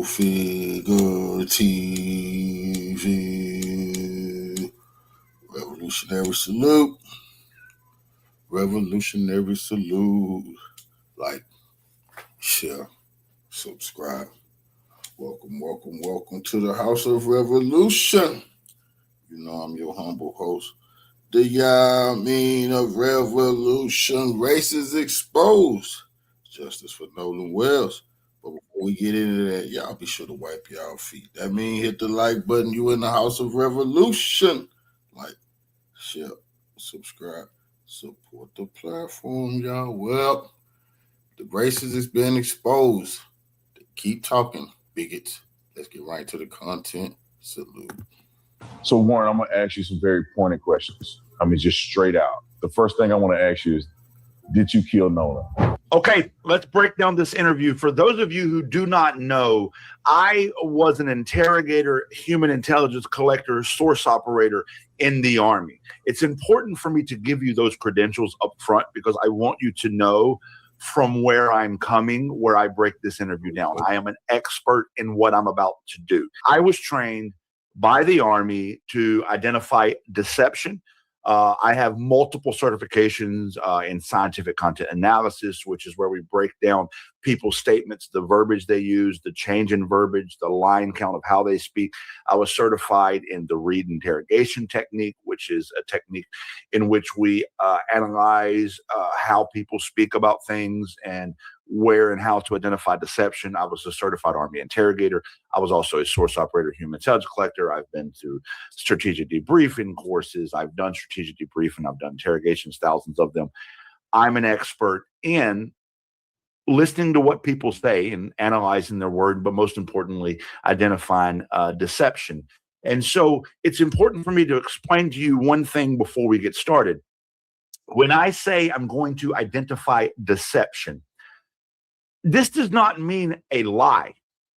Figure TV. Revolutionary salute. Revolutionary salute. Like, share, subscribe. Welcome to the House of Revolution. You know I'm your humble host. The Yamin of Revolution. Races exposed. Justice for Nolan Wells. But before we get into that, y'all be sure to wipe y'all feet. That means hit the like button. You in the House of Revolution. Like, share, subscribe, support the platform, y'all. Well, the races is being exposed. Keep talking, bigots. Let's get right to the content. Salute. So, Warren, I'm going to ask you some very pointed questions. I mean, just straight out. The first thing I want to ask you is, did you kill Nolan? Okay, let's break down this interview. For those of you who do not know, I was an interrogator, human intelligence collector, source operator in the Army. It's important for me to give you those credentials up front because I want you to know from where I'm coming, where I break this interview down. I am an expert in what I'm about to do. I was trained by the Army to identify deception. I have multiple certifications in scientific content analysis, which is where we break down people's statements, the verbiage they use, the change in verbiage, the line count of how they speak. I was certified in the Reed interrogation technique, which is a technique in which we analyze how people speak about things and where and how to identify deception. I was a certified Army interrogator. I was also a source operator, human intelligence collector. I've been through strategic debriefing courses. I've done strategic debriefing. I've done interrogations, thousands of them. I'm an expert in listening to what people say and analyzing their word, but most importantly, identifying deception. And so it's important for me to explain to you one thing before we get started. When I say I'm going to identify deception, this does not mean a lie.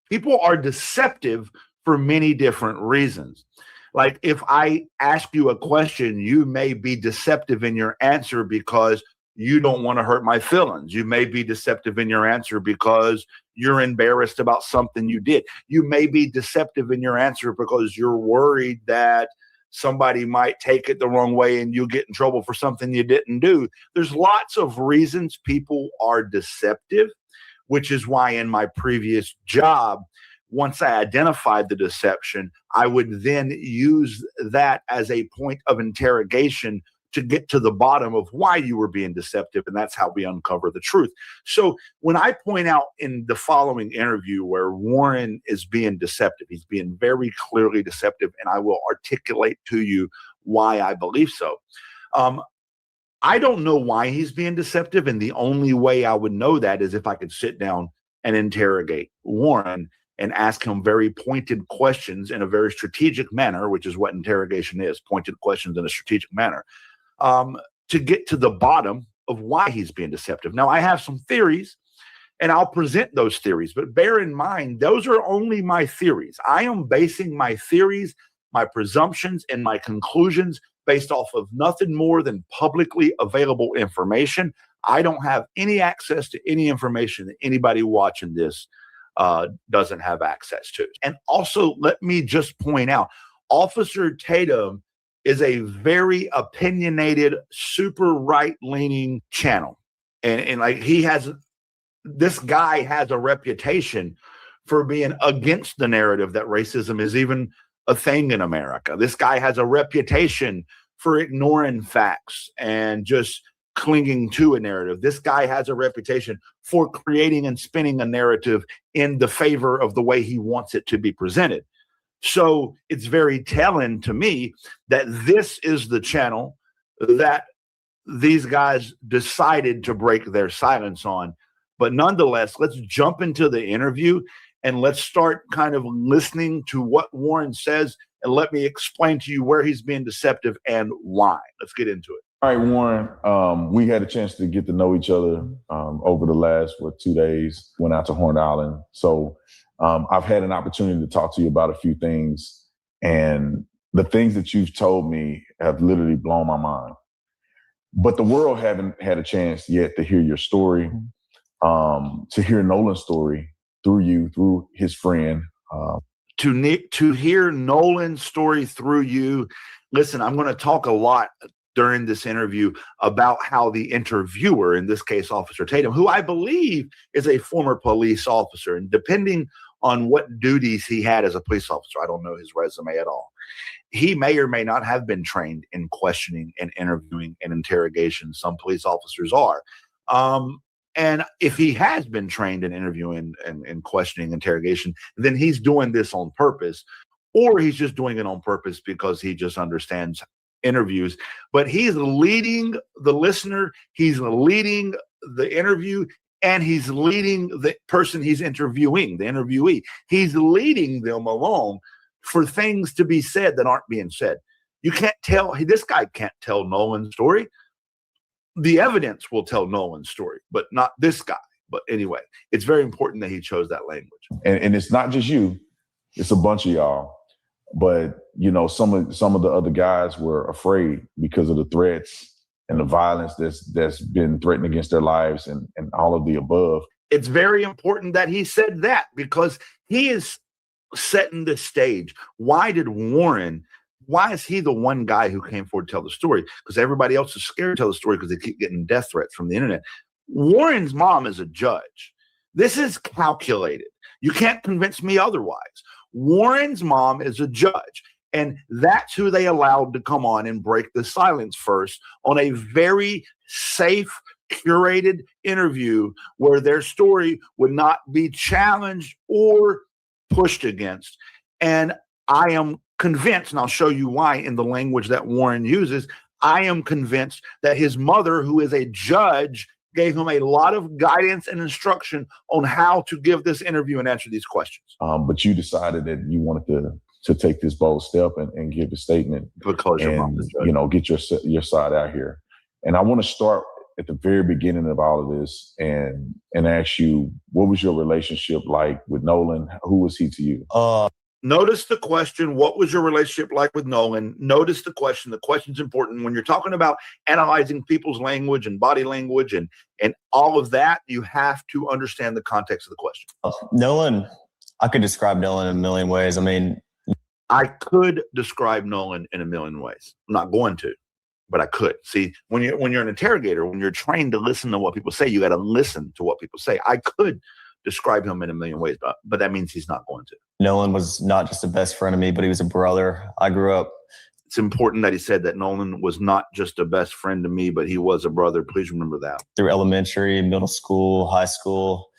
People are deceptive for many different reasons. Like if I ask you a question, you may be deceptive in your answer because you don't want to hurt my feelings. You may be deceptive in your answer because you're embarrassed about something you did. You may be deceptive in your answer because you're worried that somebody might take it the wrong way and you'll get in trouble for something you didn't do. There's lots of reasons people are deceptive, which is why in my previous job, once I identified the deception, I would then use that as a point of interrogation to get to the bottom of why you were being deceptive. And that's how we uncover the truth. So when I point out in the following interview where Warren is being deceptive, he's being very clearly deceptive, and I will articulate to you why I believe so. I don't know why he's being deceptive, and the only way I would know that is if I could sit down and interrogate Warren and ask him very pointed questions in a very strategic manner, which is what interrogation is, pointed questions in a strategic manner, to get to the bottom of why he's being deceptive. Now, I have some theories, and I'll present those theories, but bear in mind, those are only my theories. I am basing my theories, my presumptions, and my conclusions based off of nothing more than publicly available information. I don't have any access to any information that anybody watching this doesn't have access to. And also, let me just point out, Officer Tatum is a very opinionated, super right-leaning channel. And like this guy has a reputation for being against the narrative that racism is even a thing in America. This guy has a reputation for ignoring facts and just clinging to a narrative. This guy has a reputation for creating and spinning a narrative in the favor of the way he wants it to be presented. So it's very telling to me that this is the channel that these guys decided to break their silence on. But nonetheless, let's jump into the interview and let's start kind of listening to what Warren says, and let me explain to you where he's being deceptive and why. Let's get into it. All right, Warren, we had a chance to get to know each other over the last, 2 days, went out to Horn Island. So I've had an opportunity to talk to you about a few things, and the things that you've told me have literally blown my mind. But the world haven't had a chance yet to hear your story, to hear Nolan's story, through his friend. To hear Nolan's story through you, listen, I'm going to talk a lot during this interview about how the interviewer, in this case, Officer Tatum, who I believe is a former police officer, and depending on what duties he had as a police officer, I don't know his resume at all, he may or may not have been trained in questioning and interviewing and interrogation. Some police officers are. And if he has been trained in interviewing and questioning interrogation, then he's doing this on purpose, or he's just doing it on purpose because he just understands interviews. But he's leading the listener, he's leading the interview, and he's leading the person he's interviewing, the interviewee. He's leading them along for things to be said that aren't being said. You can't tell, this guy can't tell Nolan's story. The evidence will tell Nolan's story, but not this guy. But anyway, it's very important that he chose that language. And it's not just you, it's a bunch of y'all. But, you know, some of the other guys were afraid because of the threats and the violence that's been threatened against their lives and all of the above. It's very important that he said that because he is setting the stage. Why is he the one guy who came forward to tell the story? Because everybody else is scared to tell the story because they keep getting death threats from the internet. Warren's mom is a judge. This is calculated. You can't convince me otherwise. Warren's mom is a judge, and that's who they allowed to come on and break the silence first on a very safe, curated interview where their story would not be challenged or pushed against. And I am convinced, and I'll show you why in the language that Warren uses, I am convinced that his mother, who is a judge, gave him a lot of guidance and instruction on how to give this interview and answer these questions. But you decided that you wanted to take this bold step and give a statement because your mom is a judge. You know, get your side out here. And I want to start at the very beginning of all of this and ask you, what was your relationship like with Nolan? Who was he to you? Notice the question, what was your relationship like with Nolan? Notice the question. The question's important. When you're talking about analyzing people's language and body language and all of that, you have to understand the context of the question. Nolan, I could describe Nolan in a million ways. I mean, I could describe Nolan in a million ways. I'm not going to, but I could. See, when you're an interrogator, when you're trained to listen to what people say, you got to listen to what people say. I could describe him in a million ways, but that means he's not going to. Nolan was not just a best friend of me, but he was a brother. I grew up. It's important that he said that Nolan was not just a best friend to me, but he was a brother. Please remember that. Through elementary, middle school, high school,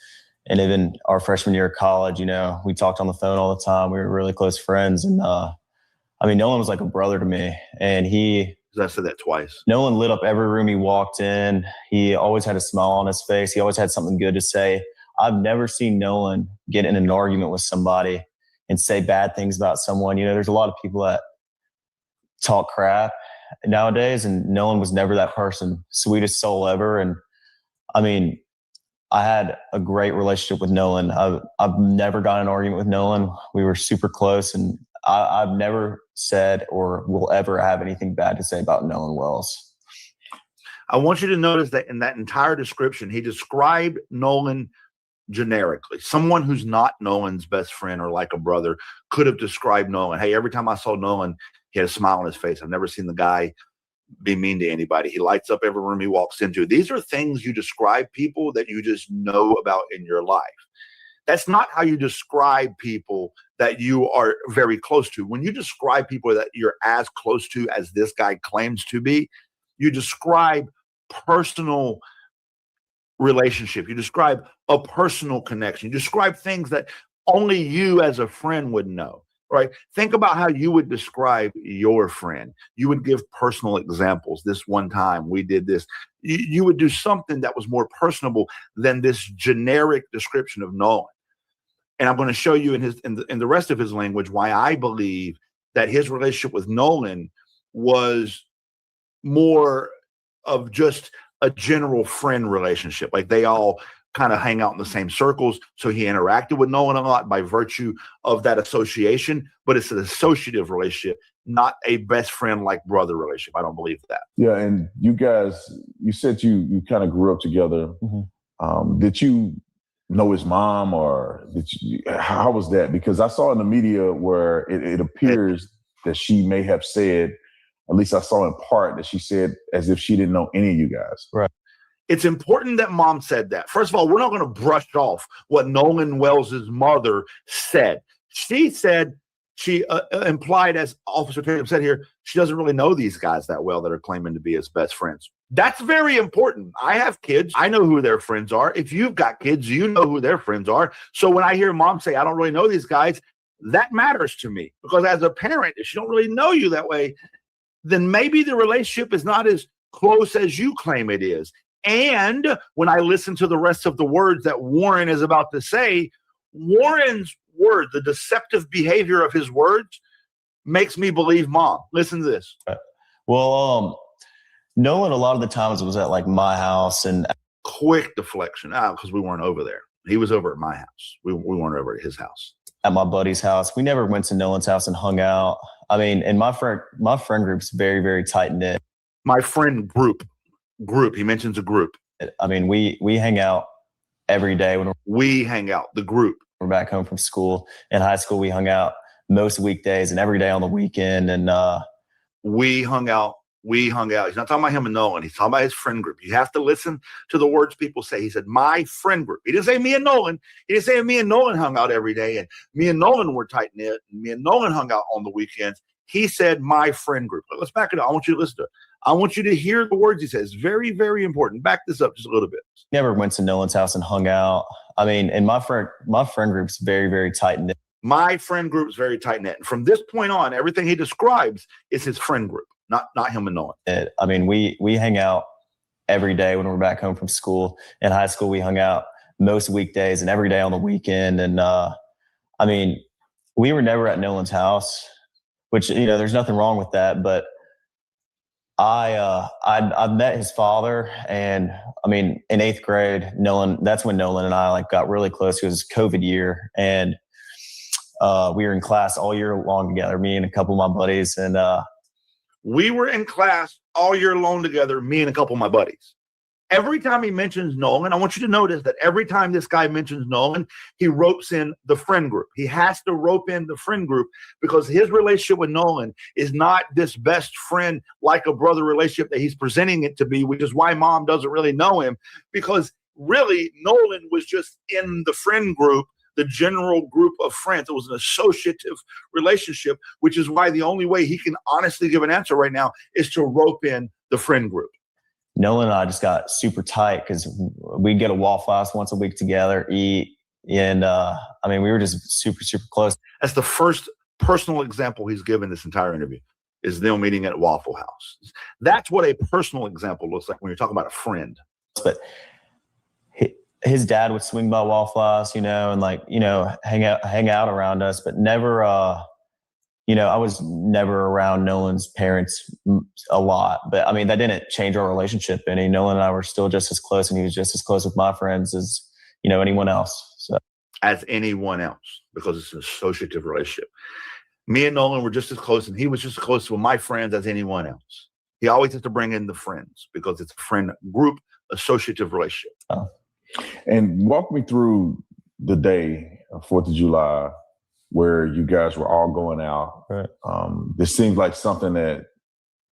and even our freshman year of college, you know, we talked on the phone all the time. We were really close friends. And I mean, Nolan was like a brother to me. And I said that twice. Nolan lit up every room he walked in. He always had a smile on his face. He always had something good to say. I've never seen Nolan get in an argument with somebody and say bad things about someone. You know, there's a lot of people that talk crap nowadays, and Nolan was never that person. Sweetest soul ever. And I mean, I had a great relationship with Nolan. I've never got in an argument with Nolan. We were super close, and I've never said or will ever have anything bad to say about Nolan Wells. I want you to notice that in that entire description, he described Nolan generically. Someone who's not Nolan's best friend or like a brother could have described Nolan. Hey, every time I saw Nolan, he had a smile on his face. I've never seen the guy be mean to anybody. He lights up every room he walks into. These are things you describe people that you just know about in your life. That's not how you describe people that you are very close to. When you describe people that you're as close to as this guy claims to be, you describe personal relationship. You describe a personal connection. You describe things that only you as a friend would know, right? Think about how you would describe your friend. You would give personal examples. This one time we did this. You would do something that was more personable than this generic description of Nolan. And I'm going to show you in the rest of his language why I believe that his relationship with Nolan was more of just a general friend relationship. Like they all kind of hang out in the same circles. So he interacted with Nolan a lot by virtue of that association, but it's an associative relationship, not a best friend like brother relationship. I don't believe that. Yeah. And you guys, you said you kind of grew up together. Mm-hmm. Did you know his mom, or how was that? Because I saw in the media where it appears that she may have said, at least I saw in part, that she said as if she didn't know any of you guys. Right. It's important that mom said that. First of all, we're not going to brush off what Nolan Wells' mother said. She said, she implied, as Officer Tatum said here, she doesn't really know these guys that well that are claiming to be his best friends. That's very important. I have kids. I know who their friends are. If you've got kids, you know who their friends are. So when I hear mom say, I don't really know these guys, that matters to me. Because as a parent, if she don't really know you that way, then maybe the relationship is not as close as you claim it is. And when I listen to the rest of the words that Warren is about to say, Warren's word, the deceptive behavior of his words, makes me believe mom. Listen to this. Well, Nolan, a lot of the times was at like my house, and quick deflection because we weren't over there. He was over at my house. We weren't over at his house. At my buddy's house. We never went to Nolan's house and hung out. I mean, and my friend group's very, very tight knit. My friend group. He mentions a group. I mean, we hang out every day when we hang out. The group. We're back home from school. In high school, we hung out most weekdays and every day on the weekend. And we hung out. He's not talking about him and Nolan. He's talking about his friend group. You have to listen to the words people say. He said, my friend group. He didn't say me and Nolan. He didn't say me and Nolan hung out every day and me and Nolan were tight knit and me and Nolan hung out on the weekends. He said, my friend group. Let's back it up. I want you to listen to it. I want you to hear the words he says. Very, very important. Back this up just a little bit. Never went to Nolan's house and hung out. I mean, and my friend group's very, very tight knit. My friend group's very tight knit. And from this point on, everything he describes is his friend group, not him and Nolan. I mean, we hang out every day when we're back home from school. In high school, we hung out most weekdays and every day on the weekend. And I mean, we were never at Nolan's house, which, you know, there's nothing wrong with that. But I met his father, and I mean, in 8th grade, that's when Nolan and I like got really close. It was COVID year, and we were in class all year long together, me and a couple of my buddies. And we were in class all year long together, me and a couple of my buddies. Every time he mentions Nolan, I want you to notice that every time this guy mentions Nolan, he ropes in the friend group. He has to rope in the friend group because his relationship with Nolan is not this best friend, like a brother relationship that he's presenting it to be, which is why mom doesn't really know him, because really Nolan was just in the friend group, the general group of friends. It was an associative relationship, which is why the only way he can honestly give an answer right now is to rope in the friend group. Nolan and I just got super tight because we'd get a Waffle House once a week together, eat. And I mean, we were just super, super close. That's the first personal example he's given this entire interview, is them meeting at Waffle House. That's what a personal example looks like when you're talking about a friend. But his dad would swing by Waffle House, you know, and like, you know, hang out around us, but never, you know, I was never around Nolan's parents a lot, but I mean, that didn't change our relationship any. Nolan and I were still just as close, and he was just as close with my friends as, you know, anyone else. So, as anyone else, because it's an associative relationship. Me and Nolan were just as close, and he was just as close with my friends as anyone else. He always has to bring in the friends because it's a friend group associative relationship. Oh. And walk me through the day of 4th of July where you guys were all going out. Right. This seems like something that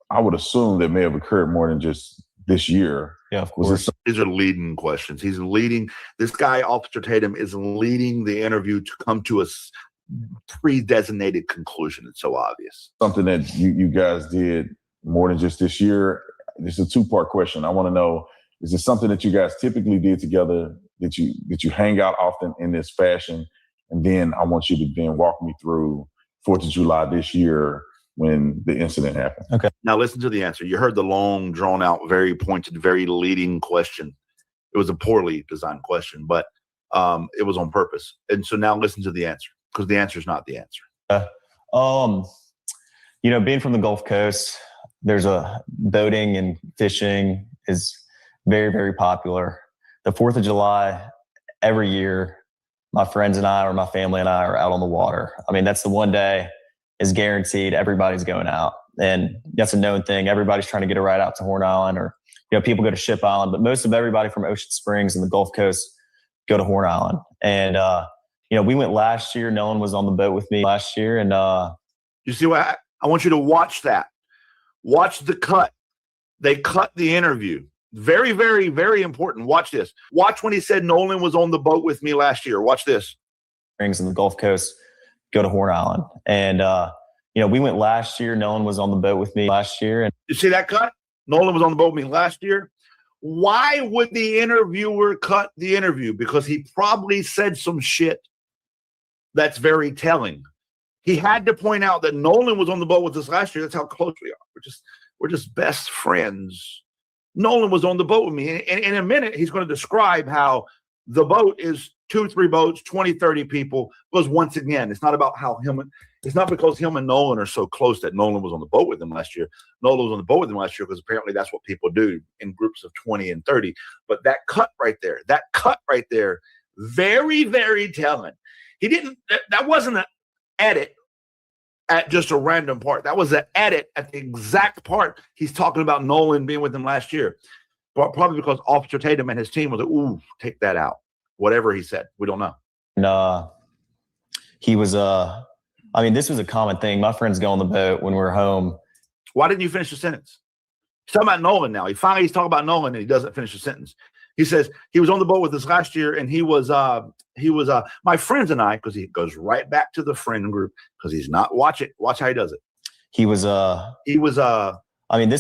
I would assume that may have occurred more than just this year. Yeah, of course. These are leading questions. This guy, Officer Tatum, is leading the interview to come to a pre-designated conclusion. It's so obvious. Something that you guys did more than just this year. This is a 2-part question. I want to know, is it something that you guys typically did together, that you hang out often in this fashion? And then I want you to then walk me through 4th of July this year when the incident happened. Okay. Now listen to the answer. You heard the long, drawn out, very pointed, very leading question. It was a poorly designed question, but it was on purpose. And so now listen to the answer, because the answer is not the answer. You know, being from the Gulf Coast, there's boating and fishing is very, very popular. The 4th of July, every year, my friends and I, or my family and I, are out on the water. I mean, that's the one day is guaranteed everybody's going out. And that's a known thing. Everybody's trying to get a ride out to Horn Island, or, you know, people go to Ship Island, but most of everybody from Ocean Springs and the Gulf Coast go to Horn Island. And, we went last year. Nolan was on the boat with me last year. And you see what I want you to watch that. Watch the cut. They cut the interview. Very, very, very important. Watch this. Watch when he said Nolan was on the boat with me last year. Watch this. Rings in the Gulf Coast, go to Horn Island. And, we went last year. Nolan was on the boat with me last year. And you see that cut? Nolan was on the boat with me last year. Why would the interviewer cut the interview? Because he probably said some shit that's very telling. He had to point out that Nolan was on the boat with us last year. That's how close we are. We're just best friends. Nolan was on the boat with me. And in a minute, he's going to describe how the boat is 2-3 boats, 20, 30 people. Because once again, it's not about it's not because him and Nolan are so close that Nolan was on the boat with him last year. Nolan was on the boat with him last year because apparently that's what people do in groups of 20 and 30. But that cut right there, very, very telling. That wasn't an edit at just a random part. That was an edit at the exact part he's talking about Nolan being with him last year. But probably because Officer Tatum and his team was like, ooh, take that out. Whatever he said. We don't know. And he was, this was a common thing. My friends go on the boat when we're home. Why didn't you finish the sentence? He's talking about Nolan now. He's talking about Nolan and he doesn't finish the sentence. He says he was on the boat with us last year and he was my friends and I, because he goes right back to the friend group because he's not watch how he does it. This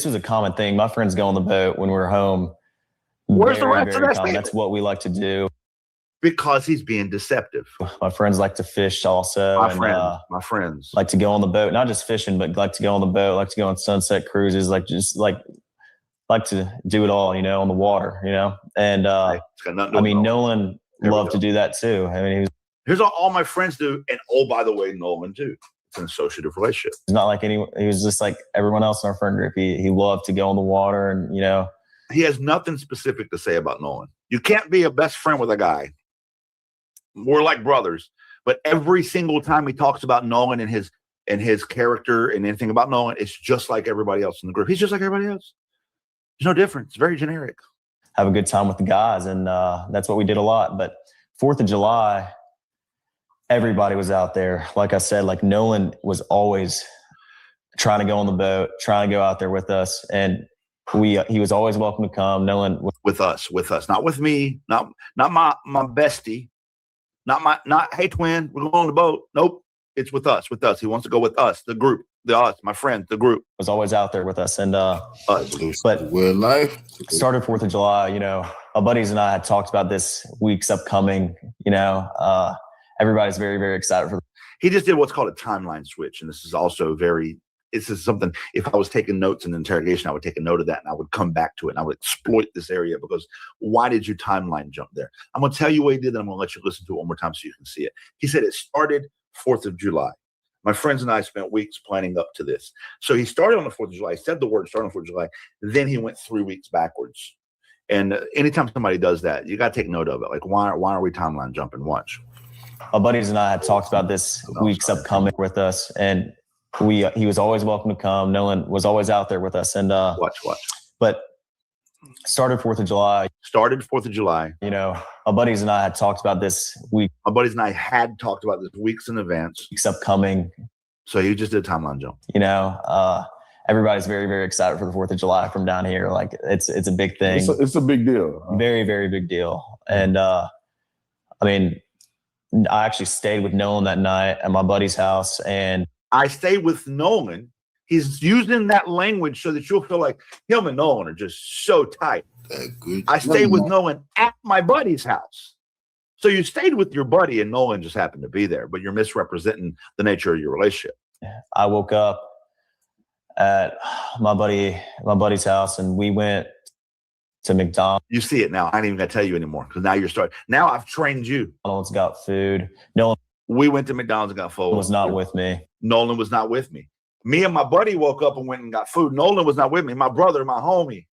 was a common thing. My friends go on the boat when we're home. Where's the rest of that statement? That's what we like to do. Because he's being deceptive. My friends like to fish also. My friends like to go on the boat, not just fishing, but like to go on the boat, like to go on sunset cruises, like to do it all, on the water, And Nolan loved to do that too. Here's all my friends do, and by the way, Nolan too. It's an associative relationship. It's not like he was just like everyone else in our friend group. He loved to go on the water, and he has nothing specific to say about Nolan. You can't be a best friend with a guy. We're like brothers, but every single time he talks about Nolan and his character and anything about Nolan, it's just like everybody else in the group. He's just like everybody else. There's no difference. It's very generic. Have a good time with the guys, and that's what we did a lot. But 4th of July, everybody was out there. Like I said, like Nolan was always trying to go on the boat, trying to go out there with us, and he was always welcome to come. Nolan with us, not with me, not my bestie. Not hey twin, we're going on the boat. Nope, it's with us. He wants to go with us, the group, my friends, the group. Was always out there with us, and but real life started 4th of July. My buddies and I had talked about this week's upcoming. Everybody's very, very excited for. He just did what's called a timeline switch, and this is also this is something, if I was taking notes in interrogation, I would take a note of that and I would come back to it and I would exploit this area because why did you timeline jump there? I'm going to tell you what he did and I'm going to let you listen to it one more time so you can see it. He said it started 4th of July. My friends and I spent weeks planning up to this. So he started on the 4th of July. He said the word started on the 4th of July. Then he went 3 weeks backwards. And anytime somebody does that, you got to take note of it. Like, why are we timeline jumping? Watch. My buddies and I had talked about this week's upcoming with us, and he was always welcome to come. Nolan was always out there with us, and watch. But started 4th of July. My buddies and I had talked about this week. My buddies and I had talked about this weeks in advance. Week's upcoming. So he just did a timeline jump. Everybody's very, very excited for the 4th of July from down here. Like it's a big thing. It's a big deal. Very, very big deal. And I actually stayed with Nolan that night at my buddy's house, and I stayed with Nolan. He's using that language so that you'll feel like him and Nolan are just so tight. I stayed with Nolan at my buddy's house. So you stayed with your buddy and Nolan just happened to be there, but you're misrepresenting the nature of your relationship. I woke up at my buddy's house and we went to McDonald's. You see it now. I ain't even gonna tell you anymore because now you're starting. Now I've trained you. McDonald's got food. Nolan. We went to McDonald's and got food. Was not with me. Nolan was not with me. Me and my buddy woke up and went and got food. Nolan was not with me. My brother, my homie,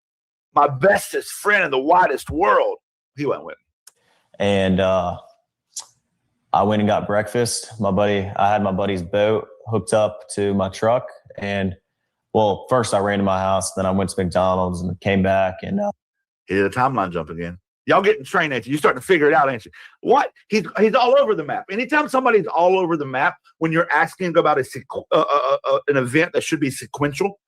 my bestest friend in the widest world, he went with me. And I went and got breakfast. I had my buddy's boat hooked up to my truck. And first I ran to my house, then I went to McDonald's and came back and he did a timeline jump again. Y'all getting trained at you. You're starting to figure it out, ain't you? What? He's all over the map. Anytime somebody's all over the map, when you're asking about an event that should be sequential,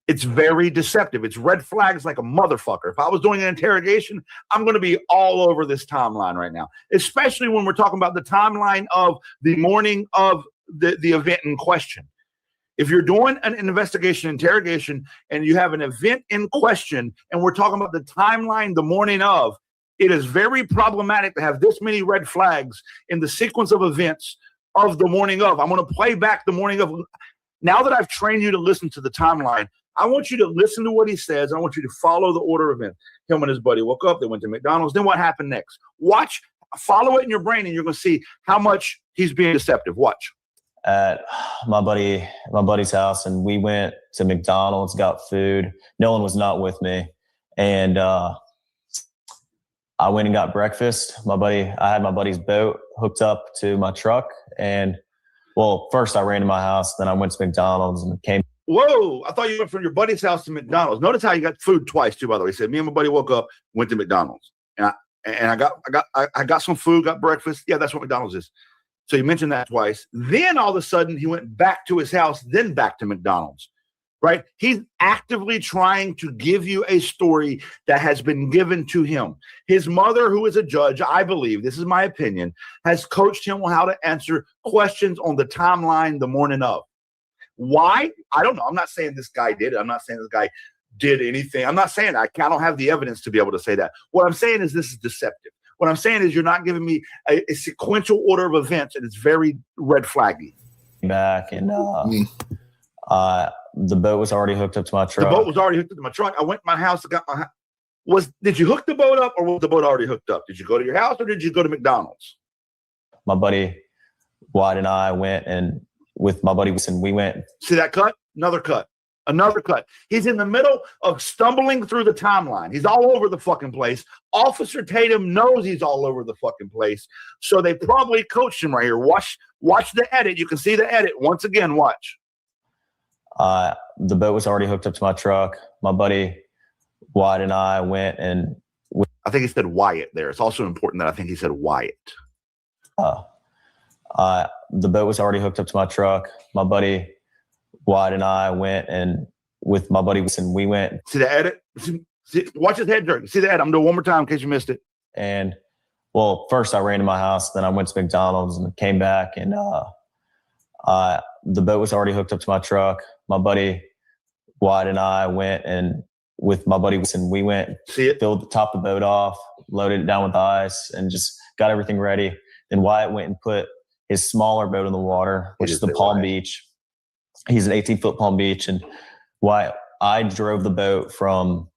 it's very deceptive. It's red flags like a motherfucker. If I was doing an interrogation, I'm going to be all over this timeline right now, especially when we're talking about the timeline of the morning of the event in question. If you're doing an investigation, interrogation, and you have an event in question, and we're talking about the timeline the morning of, it is very problematic to have this many red flags in the sequence of events of the morning of. I'm going to play back the morning of. Now that I've trained you to listen to the timeline, I want you to listen to what he says. I want you to follow the order of events. Him and his buddy woke up. They went to McDonald's. Then what happened next? Watch, follow it in your brain, and you're going to see how much he's being deceptive. Watch. At my buddy's house, and we went to McDonald's, got food. Nolan was not with me, and I went and got breakfast. I had my buddy's boat hooked up to my truck, and first I ran to my house, then I went to McDonald's and came. Whoa! I thought you went from your buddy's house to McDonald's. Notice how you got food twice too. By the way, he said me and my buddy woke up, went to McDonald's, and I got some food, got breakfast. Yeah, that's what McDonald's is. So you mentioned that twice. Then all of a sudden he went back to his house, then back to McDonald's, right? He's actively trying to give you a story that has been given to him. His mother, who is a judge, I believe, this is my opinion, has coached him on how to answer questions on the timeline the morning of. Why? I don't know. I'm not saying this guy did it. I'm not saying this guy did anything. I'm not saying that. I don't have the evidence to be able to say that. What I'm saying is this is deceptive. What I'm saying is you're not giving me a sequential order of events, and it's very red flaggy. Back, and the boat was already hooked up to my truck. The boat was already hooked up to my truck. I went to my house and got my house. Did you hook the boat up, or was the boat already hooked up? Did you go to your house, or did you go to McDonald's? My buddy Wyatt and I went, and with my buddy, and we went. See that cut? Another cut. Another cut. He's in the middle of stumbling through the timeline. He's all over the fucking place. Officer Tatum knows he's all over the fucking place. So they probably coached him right here. Watch the edit. You can see the edit. Once again, watch. The boat was already hooked up to my truck. My buddy Wyatt and I went, and I think he said Wyatt there. It's also important that I think he said Wyatt. The boat was already hooked up to my truck. My buddy Wyatt and I went, and with my buddy, and we went. See the edit? Watch his head jerk. See the edit? I'm doing one more time in case you missed it. And first I ran to my house, then I went to McDonald's and came back, and the boat was already hooked up to my truck. My buddy Wyatt and I went, and with my buddy, and we went. See it? Filled the top of the boat off, loaded it down with ice, and just got everything ready. Then Wyatt went and put his smaller boat in the water, which is the Palm Beach. He's an 18-foot Palm Beach, and I drove the boat from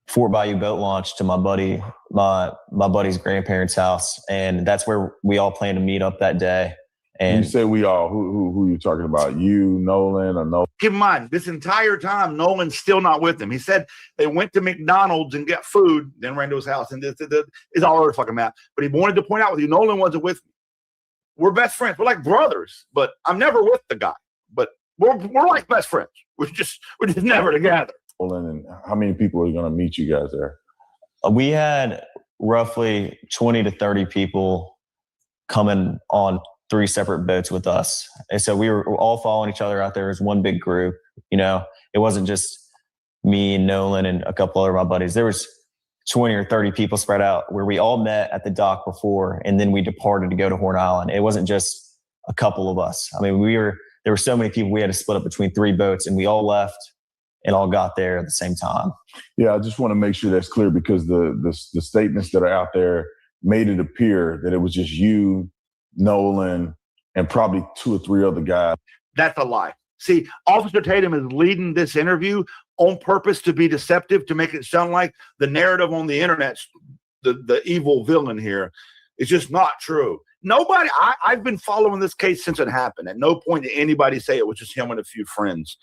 Fort Bayou Boat Launch to my buddy's grandparents' house, and that's where we all planned to meet up that day. And you say we all, who you talking about? You, Nolan, or no? Keep in mind, this entire time, Nolan's still not with him. He said they went to McDonald's and got food, then ran to his house, and it's all over the fucking map. But he wanted to point out with you, Nolan wasn't with me. We're best friends. We're like brothers, but I'm never with the guy. But we're like best friends. We're just never together. And how many people are going to meet you guys there? We had roughly 20 to 30 people coming on 3 separate boats with us. And so we were all following each other out there as one big group. You know, it wasn't just me and Nolan and a couple other of my buddies. There was 20 or 30 people spread out where we all met at the dock before, and then we departed to go to Horn Island. It wasn't just a couple of us. I mean, there were so many people, we had to split up between 3 boats, and we all left and all got there at the same time. Yeah, I just want to make sure that's clear, because the statements that are out there made it appear that it was just you, Nolan, and probably 2 or 3 other guys. That's a lie. See, Officer Tatum is leading this interview on purpose to be deceptive, to make it sound like the narrative on the internet, the evil villain here. It's just not true. Nobody, I've been following this case since it happened. At no point did anybody say it was just him and a few friends.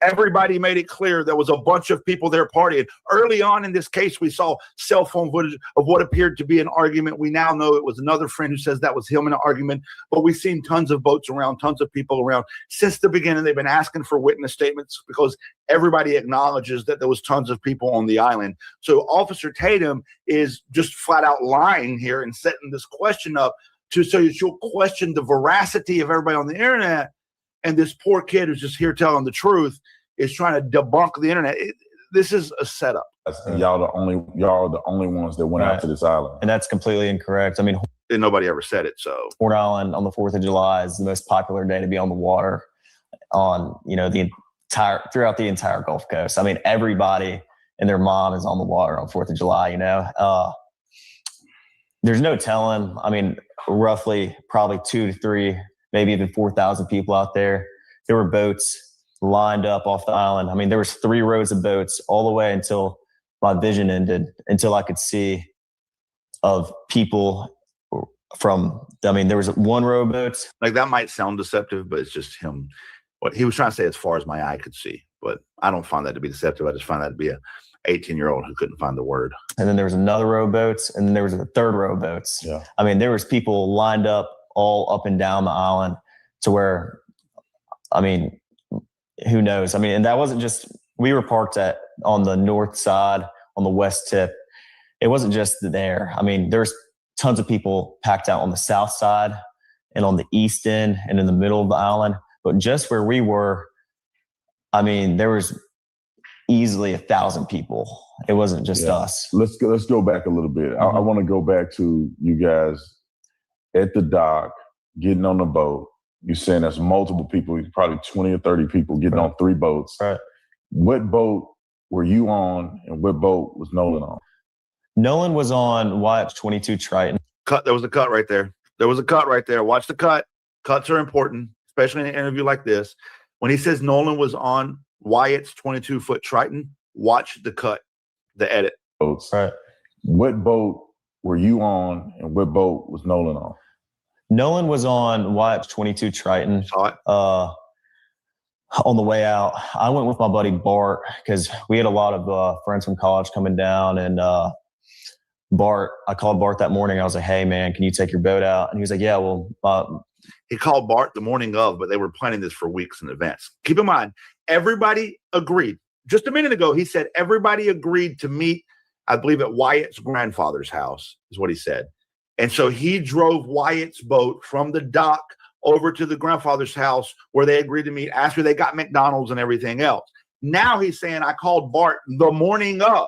Everybody made it clear there was a bunch of people there partying. Early on in this case, we saw cell phone footage of what appeared to be an argument. We now know it was another friend who says that was him in an argument, but we've seen tons of boats around, tons of people around. Since the beginning, they've been asking for witness statements because everybody acknowledges that there was tons of people on the island. So Officer Tatum is just flat out lying here and setting this question up so you'll question the veracity of everybody on the internet. And this poor kid who's just here telling the truth is trying to debunk the internet. This is a setup. And y'all are the only ones that went out to this island. And that's completely incorrect. I mean, and nobody ever said it. So Horn Island on the 4th of July is the most popular day to be on the water on, throughout the entire Gulf Coast. I mean, everybody and their mom is on the water on 4th of July, There's no telling. I mean, roughly probably 2 to 3, maybe even 4,000 people out there. There were boats lined up off the island. I mean, there was 3 rows of boats all the way until my vision ended, until I could see of people there was 1 row of boats. Like, that might sound deceptive, but it's just him. What he was trying to say as far as my eye could see. But I don't find that to be deceptive. I just find that to be a 18-year-old who couldn't find the word. And then there was another row of boats, and then there was a 3rd row of boats. Yeah. I mean, there was people lined up all up and down the island to where, I mean, who knows? I mean, and that wasn't just, we were parked on the north side, on the west tip. It wasn't just there. I mean, there's tons of people packed out on the south side and on the east end and in the middle of the island. But just where we were, I mean, there was easily 1,000 people. It wasn't just us. Let's go back a little bit. Mm-hmm. I want to go back to you guys at the dock, getting on the boat. You're saying there's multiple people, probably 20 or 30 people getting on 3 boats. Right. What boat were you on, and what boat was Nolan on? Nolan was on Wyatt's 22 Triton. There was a cut right there. Watch the cut. Cuts are important, especially in an interview like this. When he says Nolan was on Wyatt's 22-foot Triton, watch the cut, the edit. Boats. Right. What boat were you on, and what boat was Nolan on? Nolan was on Wyatt's 22 Triton. Saw it. On the way out, I went with my buddy Bart because we had a lot of friends from college coming down, and I called Bart that morning. I was like, "Hey man, can you take your boat out?" And he was like, "Yeah, well." He called Bart the morning of, but they were planning this for weeks in advance. Keep in mind, everybody agreed. Just a minute ago, he said everybody agreed to meet, I believe, at Wyatt's grandfather's house, is what he said. And so he drove Wyatt's boat from the dock over to the grandfather's house where they agreed to meet after they got McDonald's and everything else. Now he's saying, I called Bart the morning of.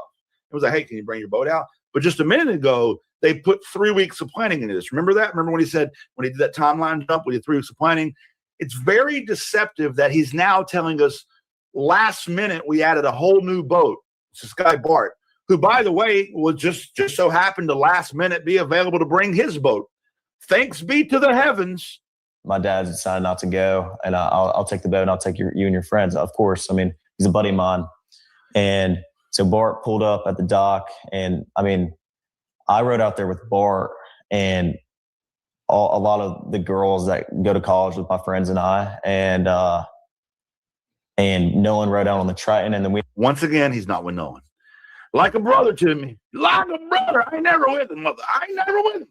It was like, hey, can you bring your boat out? But just a minute ago, they put 3 weeks of planning into this. Remember that? Remember when he said, when he did that timeline jump, we did 3 weeks of planning? It's very deceptive that he's now telling us last minute we added a whole new boat. It's this guy Bart, who, by the way, was just so happened to last minute be available to bring his boat. Thanks be to the heavens. My dad decided not to go, and I'll take the boat, and I'll take you and your friends. Of course, I mean, he's a buddy of mine. And so Bart pulled up at the dock, and I mean, I rode out there with Bart and a lot of the girls that go to college with my friends and I, and Nolan rode out on the Triton, and then once again, he's not with Nolan. Like a brother to me. Like a brother. I ain't never with him, mother. I ain't never with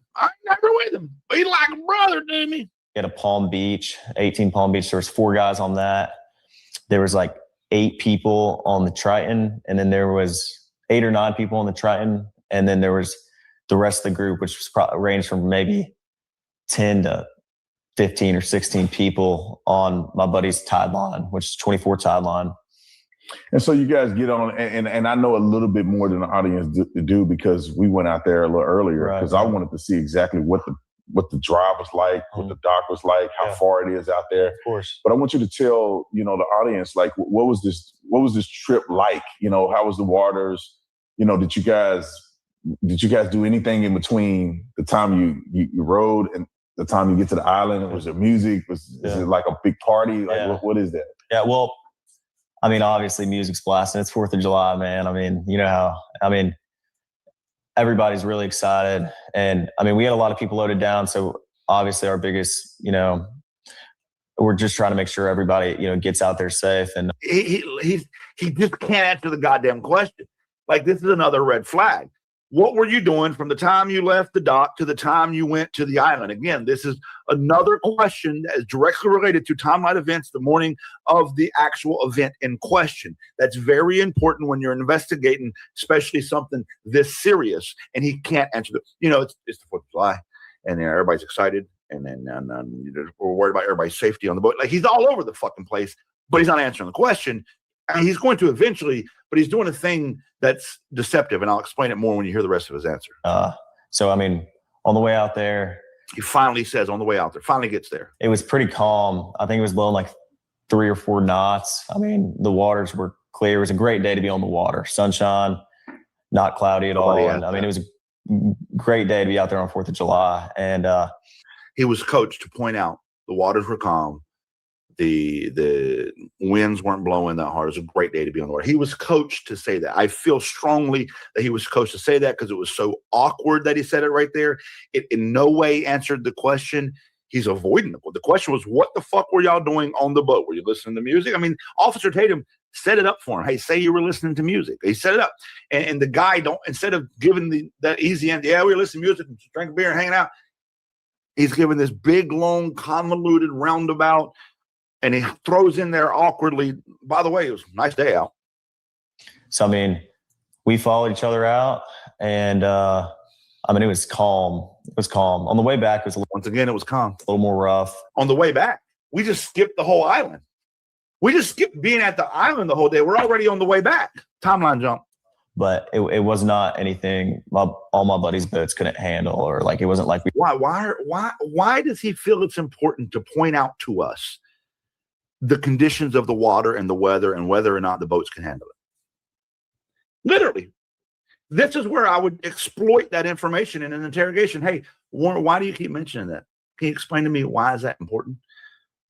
him. But he's like a brother to me. At a Palm Beach, 18 Palm Beach. There was 4 guys on that. There was like 8 people on the Triton, and then there was 8 or 9 people on the Triton, and then there was the rest of the group, which was ranged from maybe 10 to 15 or 16 people on my buddy's tide line, which is 24 tide line. And so you guys get on, and I know a little bit more than the audience do because we went out there a little earlier because I wanted to see exactly what the drive was like, what the dock was like, how far it is out there. Of course. But I want you to tell, the audience, like, what was this trip like? How was the waters? Did you guys do anything in between the time you rode and the time you get to the island? Was there music? Is it like a big party? Like, what is that? Yeah, well, I mean, obviously music's blasting. It's 4th of July, man. I mean, everybody's really excited. And I mean, we had a lot of people loaded down. So obviously our biggest, we're just trying to make sure everybody, gets out there safe. And he just can't answer the goddamn question. Like, this is another red flag. What were you doing from the time you left the dock to the time you went to the island? Again, this is another question that is directly related to timeline events the morning of the actual event in question. That's very important when you're investigating, especially something this serious. And he can't answer it. It's the 4th of July, and everybody's excited. And then we're worried about everybody's safety on the boat. Like, he's all over the fucking place, but he's not answering the question. And he's going to eventually, but he's doing a thing that's deceptive, and I'll explain it more when you hear the rest of his answer. So, on the way out there, he finally says on the way out there, finally gets there. It was pretty calm. I think it was blowing like 3 or 4 knots. The waters were clear. It was a great day to be on the water. Sunshine, not cloudy at all. And it was a great day to be out there on 4th of July. And he was coached to point out the waters were calm. The winds weren't blowing that hard. It was a great day to be on the water. He was coached to say that. I feel strongly that he was coached to say that because it was so awkward that he said it right there. It in no way answered the question. He's avoiding it. The question was, what the fuck were y'all doing on the boat? Were you listening to music? Officer Tatum set it up for him. Hey, say you were listening to music. He set it up. And the guy instead of giving that easy end, yeah, we were listening to music and drinking beer and hanging out, he's giving this big, long, convoluted roundabout. And he throws in there awkwardly, by the way, it was a nice day out. So, we followed each other out, and, it was calm. It was calm. On the way back, it was calm. A little more rough. On the way back, we just skipped the whole island. We just skipped being at the island the whole day. We're already on the way back. Timeline jump. But it was not anything all my buddies' boats couldn't handle, or it wasn't like we. Why does he feel it's important to point out to us the conditions of the water and the weather and whether or not the boats can handle it? Literally. This is where I would exploit that information in an interrogation. Hey, Warren, why do you keep mentioning that? Can you explain to me why is that important?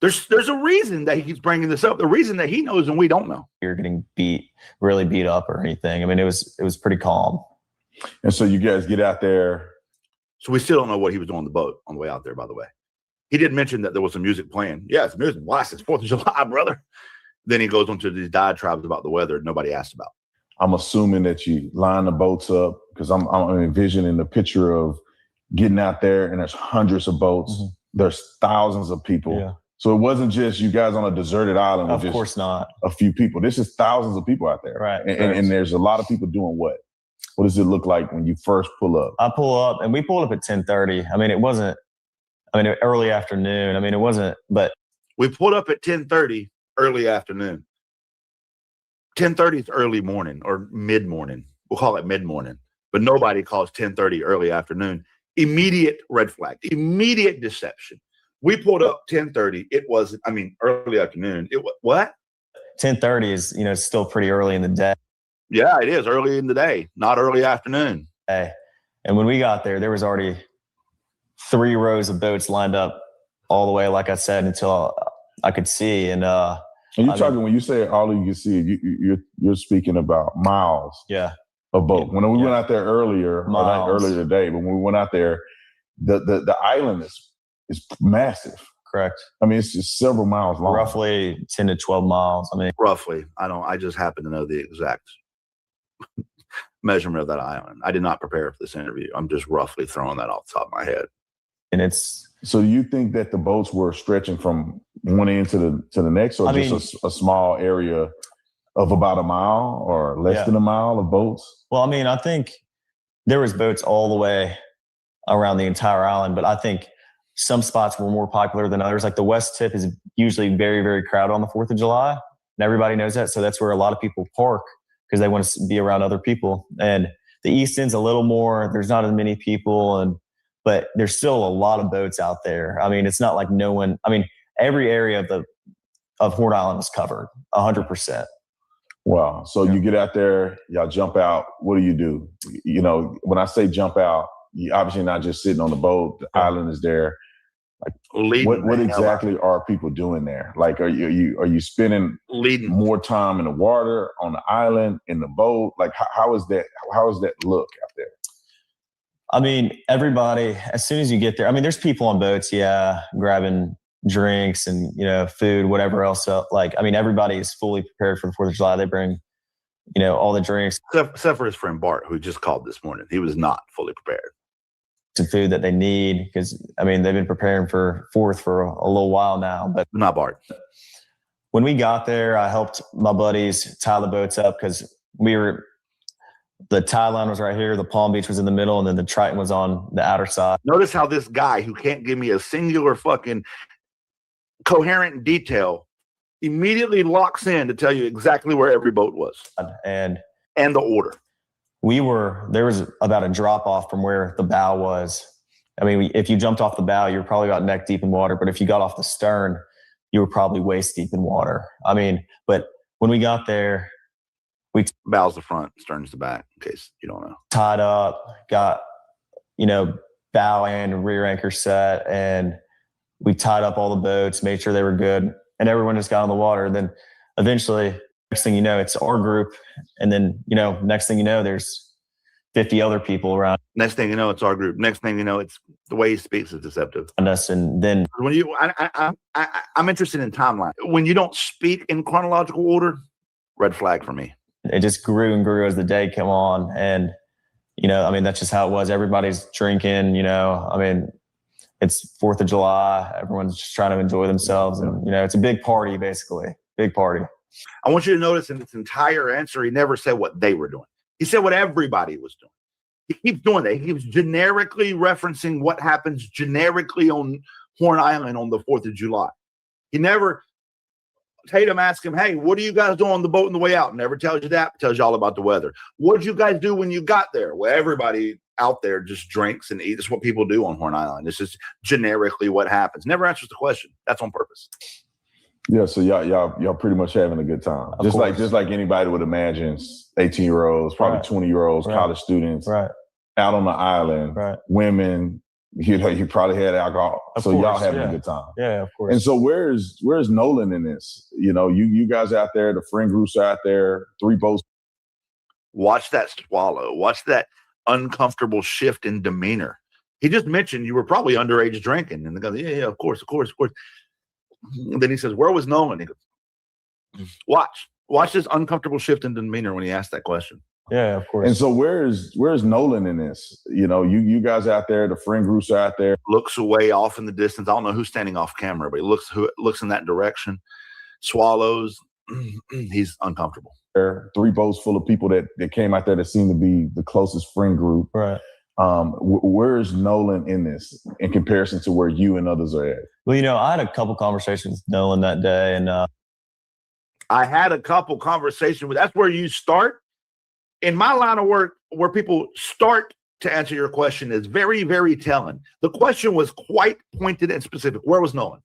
There's a reason that he keeps bringing this up. The reason that he knows and we don't know. You're getting really beat up or anything. It was pretty calm. And so you guys get out there. So we still don't know what he was doing on the boat on the way out there, by the way. He did mention that there was some music playing. Yeah, it's music. Why? It's 4th of July, brother. Then he goes into these diatribes about the weather nobody asked about. I'm assuming that you line the boats up because I'm envisioning the picture of getting out there and there's hundreds of boats. Mm-hmm. There's thousands of people. Yeah. So it wasn't just you guys on a deserted island. Of course not. A few people. This is thousands of people out there. Right. And there's a lot of people doing what? What does it look like when you first pull up? I pull up and we pulled up at 10:30. It wasn't. Early afternoon. It wasn't, but we pulled up at 10:30 early afternoon. 10:30 is early morning or mid-morning. We'll call it mid-morning, but nobody calls 10:30 early afternoon. Immediate red flag, immediate deception. We pulled up 10:30. It was, early afternoon. It was what? 10:30 is, still pretty early in the day. Yeah, it is early in the day, not early afternoon. Hey, and when we got there was already 3 rows of boats lined up all the way, like I said, until I could see. And you're talking when you say all you can see, you're speaking about miles. Yeah. Of boat. When we went out there earlier today, but when we went out there, the island is massive. Correct. It's just several miles long. Roughly 10 to 12 miles. Roughly. I just happen to know the exact measurement of that island. I did not prepare for this interview. I'm just roughly throwing that off the top of my head. And so you think that the boats were stretching from one end to the next, or just a small area of about a mile or less than a mile of boats? Well, I think there was boats all the way around the entire island, but I think some spots were more popular than others. Like the West Tip is usually very, very crowded on the 4th of July, and everybody knows that. So that's where a lot of people park because they want to be around other people. And the East End's a little more, there's not as many people, but there's still a lot of boats out there. It's not like no one. Every area of Horn Island was covered, 100%. Wow. So you get out there, y'all jump out. What do you do? When I say jump out, you obviously not just sitting on the boat. The island is there. Like, what exactly are people doing there? Like, are you spending more time in the water, on the island, in the boat? Like, how is that? How does that look out there? Everybody, as soon as you get there, there's people on boats, grabbing drinks and, food, whatever else. Like, I mean, everybody is fully prepared for the 4th of July. They bring, all the drinks. Except for his friend Bart, who just called this morning. He was not fully prepared. Some food that they need because, I mean, they've been preparing for 4th for a little while now. But not Bart. When we got there, I helped my buddies tie the boats up because the tie line was right here, the Palm Beach was in the middle, and then the Triton was on the outer side. Notice how this guy who can't give me a singular fucking coherent detail immediately locks in to tell you exactly where every boat was. And the order. There was about a drop off from where the bow was. I mean, if you jumped off the bow, you were probably about neck deep in water. But if you got off the stern, you were probably waist deep in water. I mean, but when we got there, bow's the front, stern's the back, in case you don't know. Tied up, got, bow and rear anchor set, and we tied up all the boats, made sure they were good, and everyone just got on the water. And then eventually, next thing you know, it's our group. And then, next thing you know, there's 50 other people around. Next thing you know, it's our group. Next thing you know, it's the way he speaks is deceptive. And then when I'm interested in timeline. When you don't speak in chronological order, red flag for me. It just grew and grew as the day came on. And, I mean, that's just how it was. Everybody's drinking, I mean, it's 4th of July. Everyone's just trying to enjoy themselves. And, it's a big party, basically. Big party. I want you to notice in this entire answer, he never said what they were doing. He said what everybody was doing. He keeps doing that. He keeps generically referencing what happens generically on Horn Island on the 4th of July. He never, Tatum asked him, hey, what are you guys doing on the boat on the way out? Never tells you that, tells you all about the weather. What did you guys do when you got there? Well, everybody out there just drinks and eats. That's what people do on Horn Island. It's just generically what happens. Never answers the question. That's on purpose. Yeah, so y'all pretty much having a good time. Just like anybody would imagine, 18-year-olds, probably 20-year-olds, college students, out on the island, women, you probably had alcohol. So y'all having a good time. Yeah, of course. And so where's Nolan in this? You guys out there, the friend groups out there, 3 boats. Watch that swallow. Watch that uncomfortable shift in demeanor. He just mentioned you were probably underage drinking. And the guy, yeah, of course. And then he says, where was Nolan? He goes, watch this uncomfortable shift in demeanor when he asked that question. Yeah, of course. And so where's Nolan in this? You guys out there, the friend groups out there. Looks away off in the distance. I don't know who's standing off camera, but he looks in that direction. Swallows. He's uncomfortable. There are 3 boats full of people that came out there that seem to be the closest friend group. Right. Where's Nolan in this in comparison to where you and others are at? Well, I had a couple conversations with Nolan that day, and I had a couple conversations with. That's where you start. In my line of work, where people start to answer your question is very, very telling. The question was quite pointed and specific. Where was Nolan?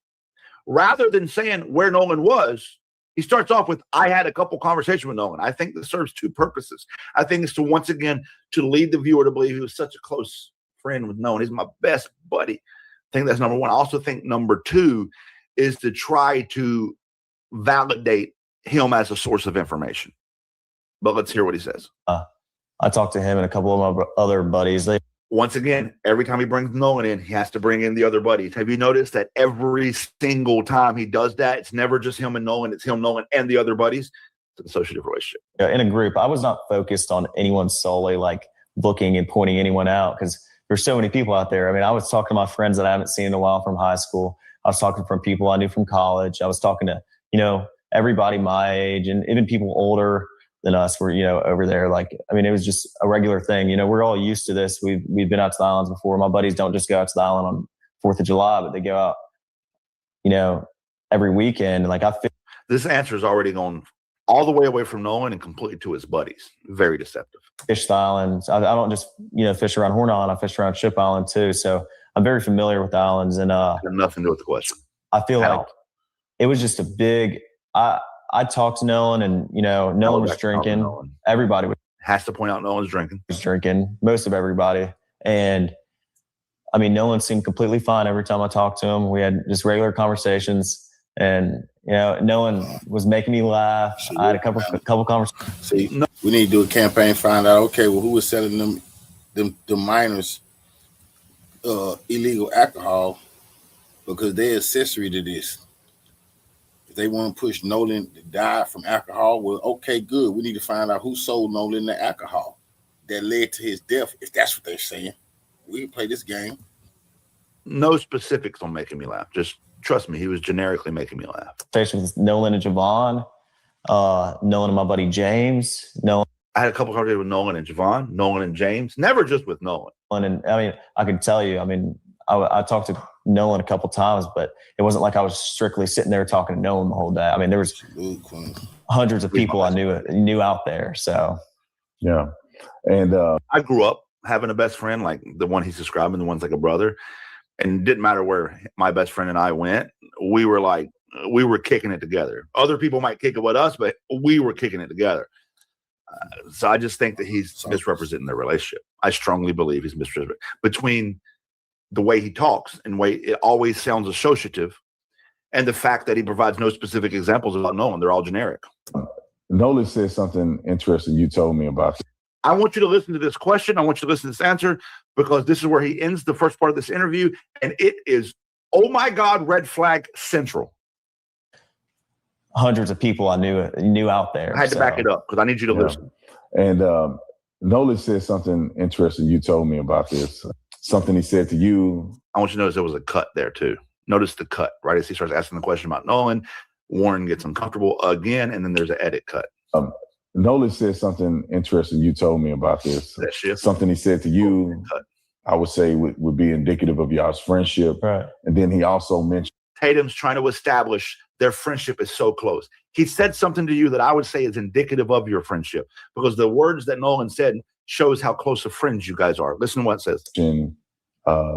Rather than saying where Nolan was, he starts off with, I had a couple conversations with Nolan. I think this serves 2 purposes. I think it's to, once again, to lead the viewer to believe he was such a close friend with Nolan. He's my best buddy. I think that's number 1. I also think number 2 is to try to validate him as a source of information. But let's hear what he says. I talked to him and a couple of my other buddies. Once again, every time he brings Nolan in, he has to bring in the other buddies. Have you noticed that every single time he does that, it's never just him and Nolan, it's him, Nolan, and the other buddies? It's an associative relationship. Yeah, in a group, I was not focused on anyone solely, like looking and pointing anyone out, because there's so many people out there. I mean, I was talking to my friends that I haven't seen in a while from high school. I was talking from people I knew from college. I was talking to, everybody my age and even people older than us were, over there. Like, I mean, it was just a regular thing. We're all used to this. We've been out to the islands before. My buddies don't just go out to the island on 4th of July, but they go out, every weekend. Like, I feel this answer is already gone all the way away from Nolan and completely to his buddies. Very deceptive. Fish the islands. I don't just, fish around Horn Island. I fish around Ship Island too. So I'm very familiar with the islands, and had nothing to do with the question. I feel like it was just a big, I talked to Nolan, and Nolan was drinking. Everybody has to point out Nolan's drinking. Was drinking, most of everybody. And I mean, Nolan seemed completely fine every time I talked to him. We had just regular conversations, and Nolan was making me laugh. I had a couple conversations. See, we need to do a campaign, find out, okay, well, who was selling them minors illegal alcohol because they're accessory to this. If they want to push Nolan to die from alcohol, well, okay, good. We need to find out who sold Nolan the alcohol that led to his death, if that's what they're saying. We can play this game. No specifics on making me laugh. Just trust me, he was generically making me laugh. With Nolan and Javon, Nolan and my buddy James, Nolan. I had a couple conversations with Nolan and Javon, Nolan and James, never just with Nolan. And I mean, I can tell you, I mean, I talked to Nolan a couple times, but it wasn't like I was strictly sitting there talking to Nolan the whole day. I mean, there was hundreds of people I knew out there. So, yeah. And I grew up having a best friend, like the one he's describing, the one's like a brother. And it didn't matter where my best friend and I went. We were kicking it together. Other people might kick it with us, but we were kicking it together. So I just think that he's misrepresenting their relationship. I strongly believe he's misrepresenting between the way he talks and way it always sounds associative, and the fact that he provides no specific examples about Nolan. They're all generic. Nolan said something interesting you told me about. I want you to listen to this question. I want you to listen to this answer, because this is where he ends the first part of this interview, and it is, oh my God, red flag central. Hundreds of people I knew out there. I had to back it up because I need you to listen. And Nolan said something interesting you told me about this. Something he said to you. I want you to notice there was a cut there too. Notice the cut right as he starts asking the question about Nolan. Warren gets uncomfortable again, and then there's an edit cut. Nolan said something interesting you told me about this. Something he said to you, I would say would be indicative of y'all's friendship. Right. And then he also mentioned Tatum's trying to establish their friendship is so close. He said something to you that I would say is indicative of your friendship, because the words that Nolan said shows how close of friends you guys are. Listen to what it says.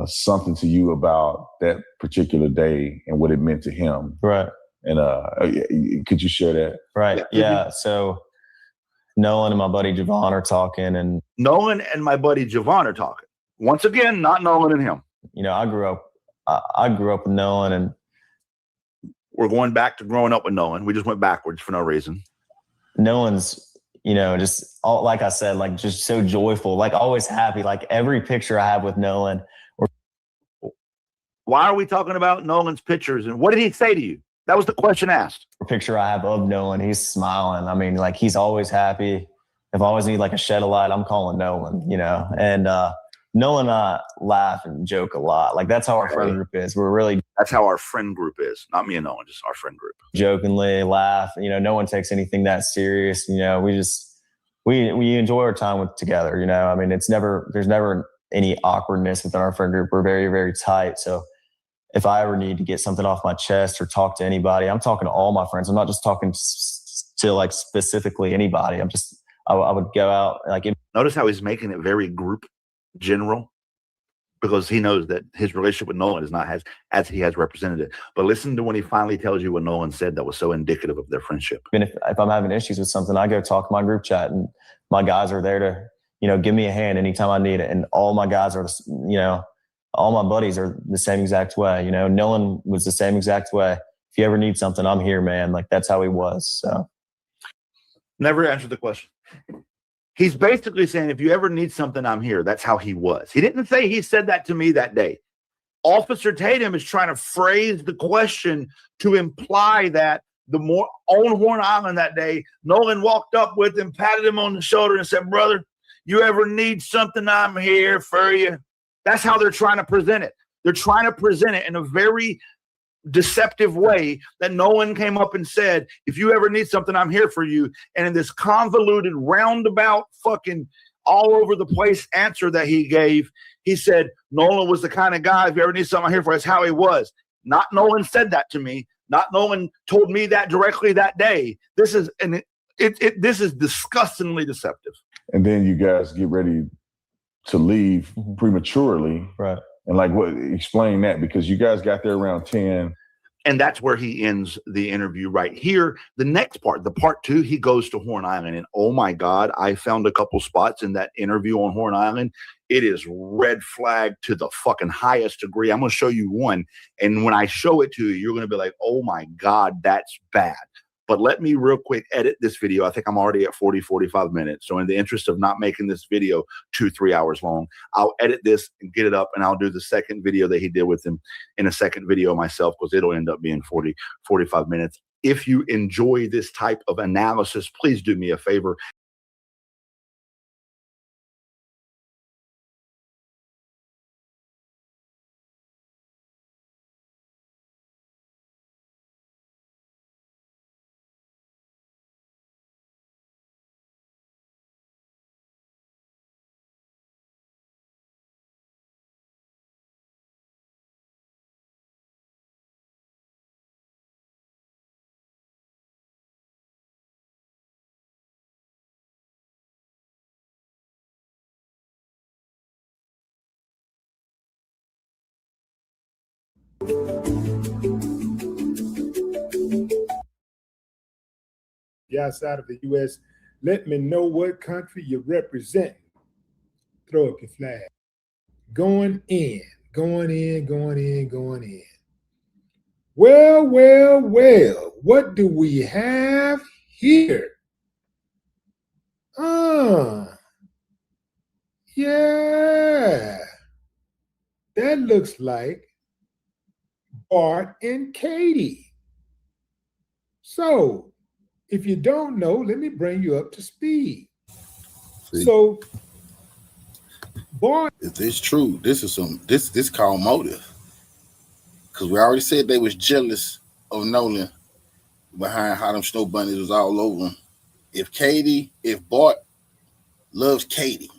Something to you about that particular day and what it meant to him. Right. And could you share that? Right. Yeah. So Nolan and my buddy Javon are talking, and Nolan and my buddy Javon are talking. Once again, not Nolan and him. You know, I grew up with Nolan, and we're going back to growing up with Nolan. We just went backwards for no reason. Nolan's, you know, just all, like I said, like just so joyful, like always happy. Like every picture I have with Nolan. Why are we talking about Nolan's pictures? And what did he say to you? That was the question asked. The picture I have of Nolan, he's smiling. I mean, like he's always happy. If I always need like a shed of light, I'm calling Nolan, you know. And Nolan and I laugh and joke a lot. Like that's how our friend group is. That's how our friend group is. Not me and Nolan, just our friend group. Jokingly laugh. You know, no one takes anything that serious. You know, we enjoy our time together. You know, I mean, there's never any awkwardness within our friend group. We're very, very tight. So if I ever need to get something off my chest or talk to anybody, I'm talking to all my friends. I'm not just talking to like specifically anybody. I would go out like. Notice how he's making it very group general, because he knows that his relationship with Nolan is not as he has represented it. But listen to when he finally tells you what Nolan said that was so indicative of their friendship. And if I'm having issues with something, I go talk to my group chat, and my guys are there to, you know, give me a hand anytime I need it. And all my guys are, you know, all my buddies are the same exact way. You know, Nolan was the same exact way. If you ever need something, I'm here, man. Like that's how he was. So never answered the question. He's basically saying, if you ever need something, I'm here. That's how he was. He didn't say he said that to me that day. Officer Tatum is trying to phrase the question to imply that on Horn Island that day, Nolan walked up with him, patted him on the shoulder and said, brother, you ever need something, I'm here for you. That's how they're trying to present it. They're trying to present it in a very deceptive way that Nolan came up and said, if you ever need something, I'm here for you. And in this convoluted, roundabout, fucking all over the place answer that he gave, he said, Nolan was the kind of guy, if you ever need something, I'm here for you. That's how he was. Not Nolan said that to me. Not Nolan told me that directly that day. This is this is disgustingly deceptive. And then you guys get ready to leave prematurely. Right. And like, what? Explain that, because you guys got there around 10. And that's where he ends the interview right here. The next part, the part 2, he goes to Horn Island. And oh my God, I found a couple spots in that interview on Horn Island. It is red flag to the fucking highest degree. I'm going to show you one. And when I show it to you, you're going to be like, oh my God, that's bad. But let me real quick edit this video. I think I'm already at 45 minutes. So in the interest of not making this video 2-3 hours long, I'll edit this and get it up, and I'll do the second video that he did with him in a second video myself, because it'll end up being 45 minutes. If you enjoy this type of analysis, please do me a favor. Outside of the U.S., let me know what country you represent. Throw up your flag. Going in, going in, going in, going in. Well, well, well, what do we have here? Yeah, that looks like Bart and Katie. So, if you don't know, let me bring you up to speed. See? So, Bart, if it's true, this is called motive. Because we already said they was jealous of Nolan behind how them snow bunnies was all over him. If Bart loves Katie,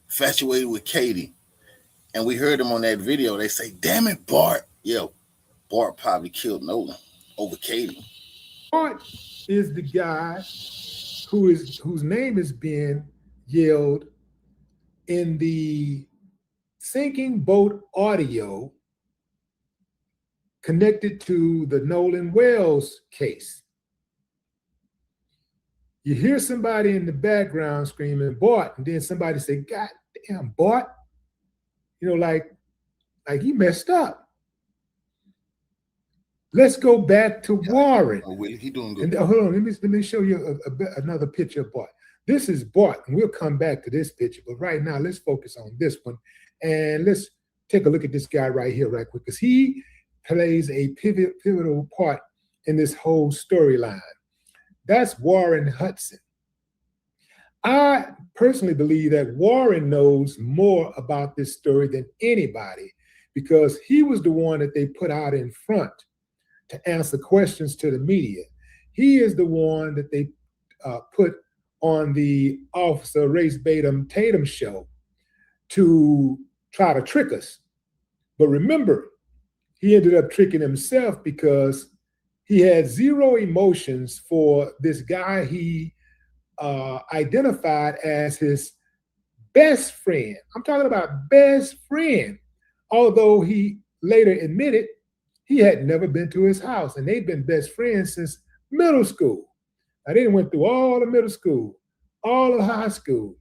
infatuated with Katie, and we heard them on that video, they say, damn it, Bart. Yeah, Bart probably killed Nolan over Katie. Bart is the guy whose name is being yelled in the sinking boat audio connected to the Nolan Wells case. You hear somebody in the background screaming Bart, and then somebody say, God damn, Bart. You know, like he messed up. Let's go back to Warren. Oh, Willie, he doing good. And hold on, let me show you another picture of Bart. This is Bart, and we'll come back to this picture. But right now, let's focus on this one. And let's take a look at this guy right here right quick, because he plays a pivotal part in this whole storyline. That's Warren Hudson. I personally believe that Warren knows more about this story than anybody, because he was the one that they put out in front to answer questions to the media. He is the one that they put on the Officer Race Tatum show to try to trick us. But remember, he ended up tricking himself, because he had zero emotions for this guy he identified as his best friend. I'm talking about best friend, although he later admitted he had never been to his house, and they've been best friends since middle school. Now, they went through all the middle school, all of high school,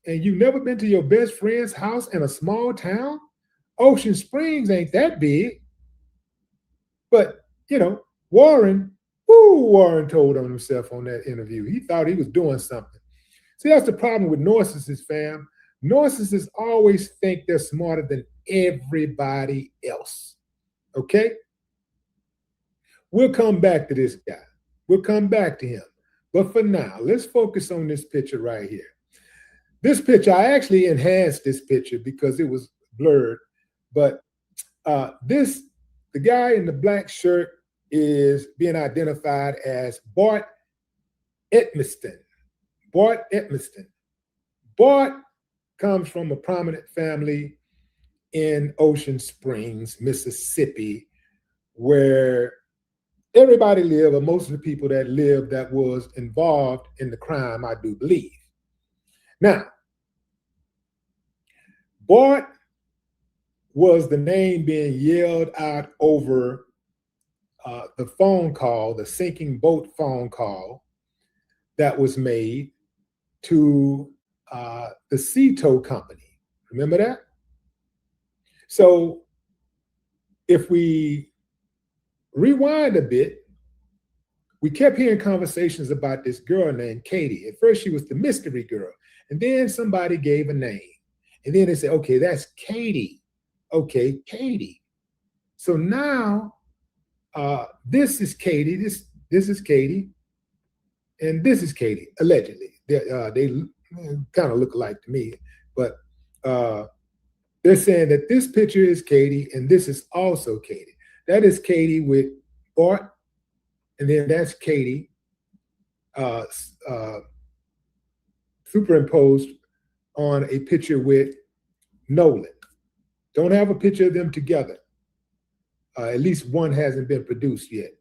and you've never been to your best friend's house in a small town? Ocean Springs ain't that big. But, you know, Warren told on himself on that interview. He thought he was doing something. See, that's the problem with narcissists, fam. Narcissists always think they're smarter than everybody else. Okay? We'll come back to this guy. We'll come back to him. But for now, let's focus on this picture right here. This picture, I actually enhanced this picture because it was blurred. But the guy in the black shirt is being identified as Bart Edmiston. Bart Edmiston. Bart comes from a prominent family in Ocean Springs, Mississippi, where everybody lived, or most of the people that lived that was involved in the crime, I do believe. Now, Bart was the name being yelled out over the phone call, the sinking boat phone call that was made to the sea tow company. Remember that? So if we rewind a bit, we kept hearing conversations about this girl named Katie. At first, she was the mystery girl. And then somebody gave a name. And then they said, okay, that's Katie. Okay, Katie. So now this is Katie. This is Katie. And this is Katie, allegedly. They kind of look alike to me. But they're saying that this picture is Katie and this is also Katie. That is Katie with Bart. And then that's Katie superimposed on a picture with Nolan. Don't have a picture of them together. At least one hasn't been produced yet.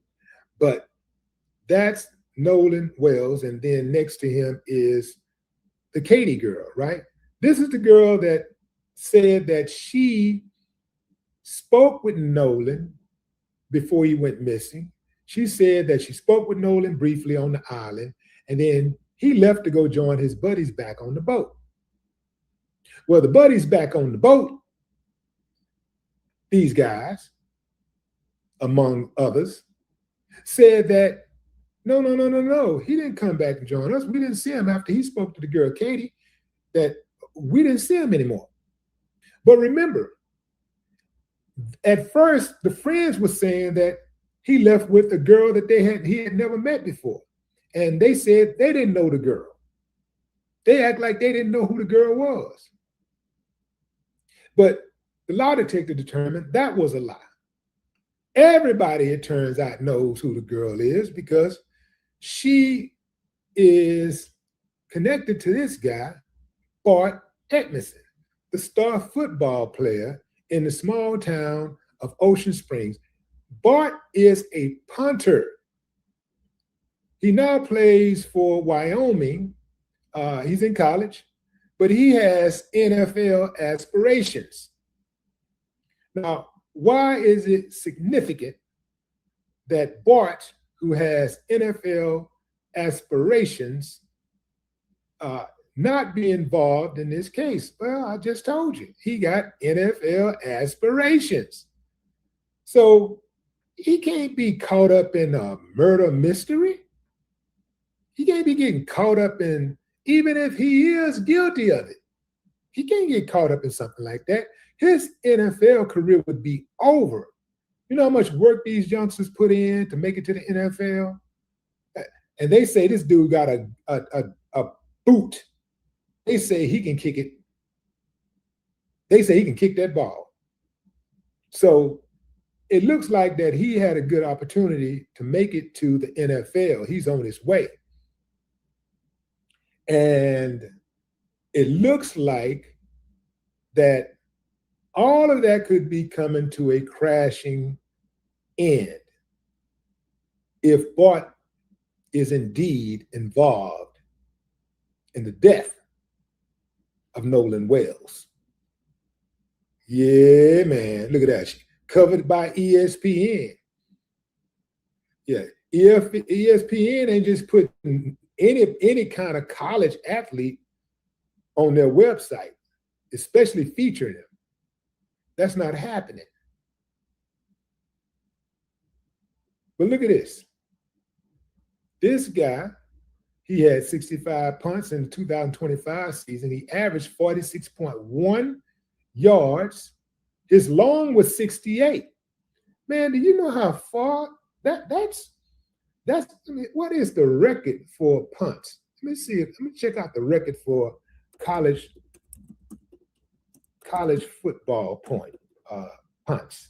But that's Nolan Wells, and then next to him is the Katie girl, right? This is the girl that said that she spoke with Nolan before he went missing. She said that she spoke with Nolan briefly on the island, and then he left to go join his buddies back on the boat. Well, the buddies back on the boat, these guys, among others, said that no, he didn't come back and join us. We didn't see him after he spoke to the girl, Katie, that we didn't see him anymore. But remember, at first, the friends were saying that he left with a girl that he had never met before. And they said they didn't know the girl. They act like they didn't know who the girl was. But the lie detector determined that was a lie. Everybody, it turns out, knows who the girl is because she is connected to this guy, Bart Edmondson, the star football player in the small town of Ocean Springs. Bart is a punter. He now plays for Wyoming. He's in college, but he has NFL aspirations. Now, why is it significant that Bart, who has NFL aspirations, not be involved in this case? Well, I just told you, he got NFL aspirations. So he can't be caught up in a murder mystery. He can't be getting caught up in, even if he is guilty of it, he can't get caught up in something like that. His NFL career would be over. You know how much work these youngsters put in to make it to the NFL? And they say this dude got a boot. They say he can kick it. They say he can kick that ball. So it looks like that he had a good opportunity to make it to the NFL. He's on his way. And it looks like that all of that could be coming to a crashing end if Bart is indeed involved in the death of Nolan Wells. Yeah, man, look at that. Covered by ESPN. Yeah, ESPN ain't just putting any kind of college athlete on their website, especially featuring them. That's not happening. But look at this. This guy, he had 65 punts in the 2025 season. He averaged 46.1 yards. His long was 68. Man, do you know how far that's I mean, what is the record for punts? Let me check out the record for college football punts.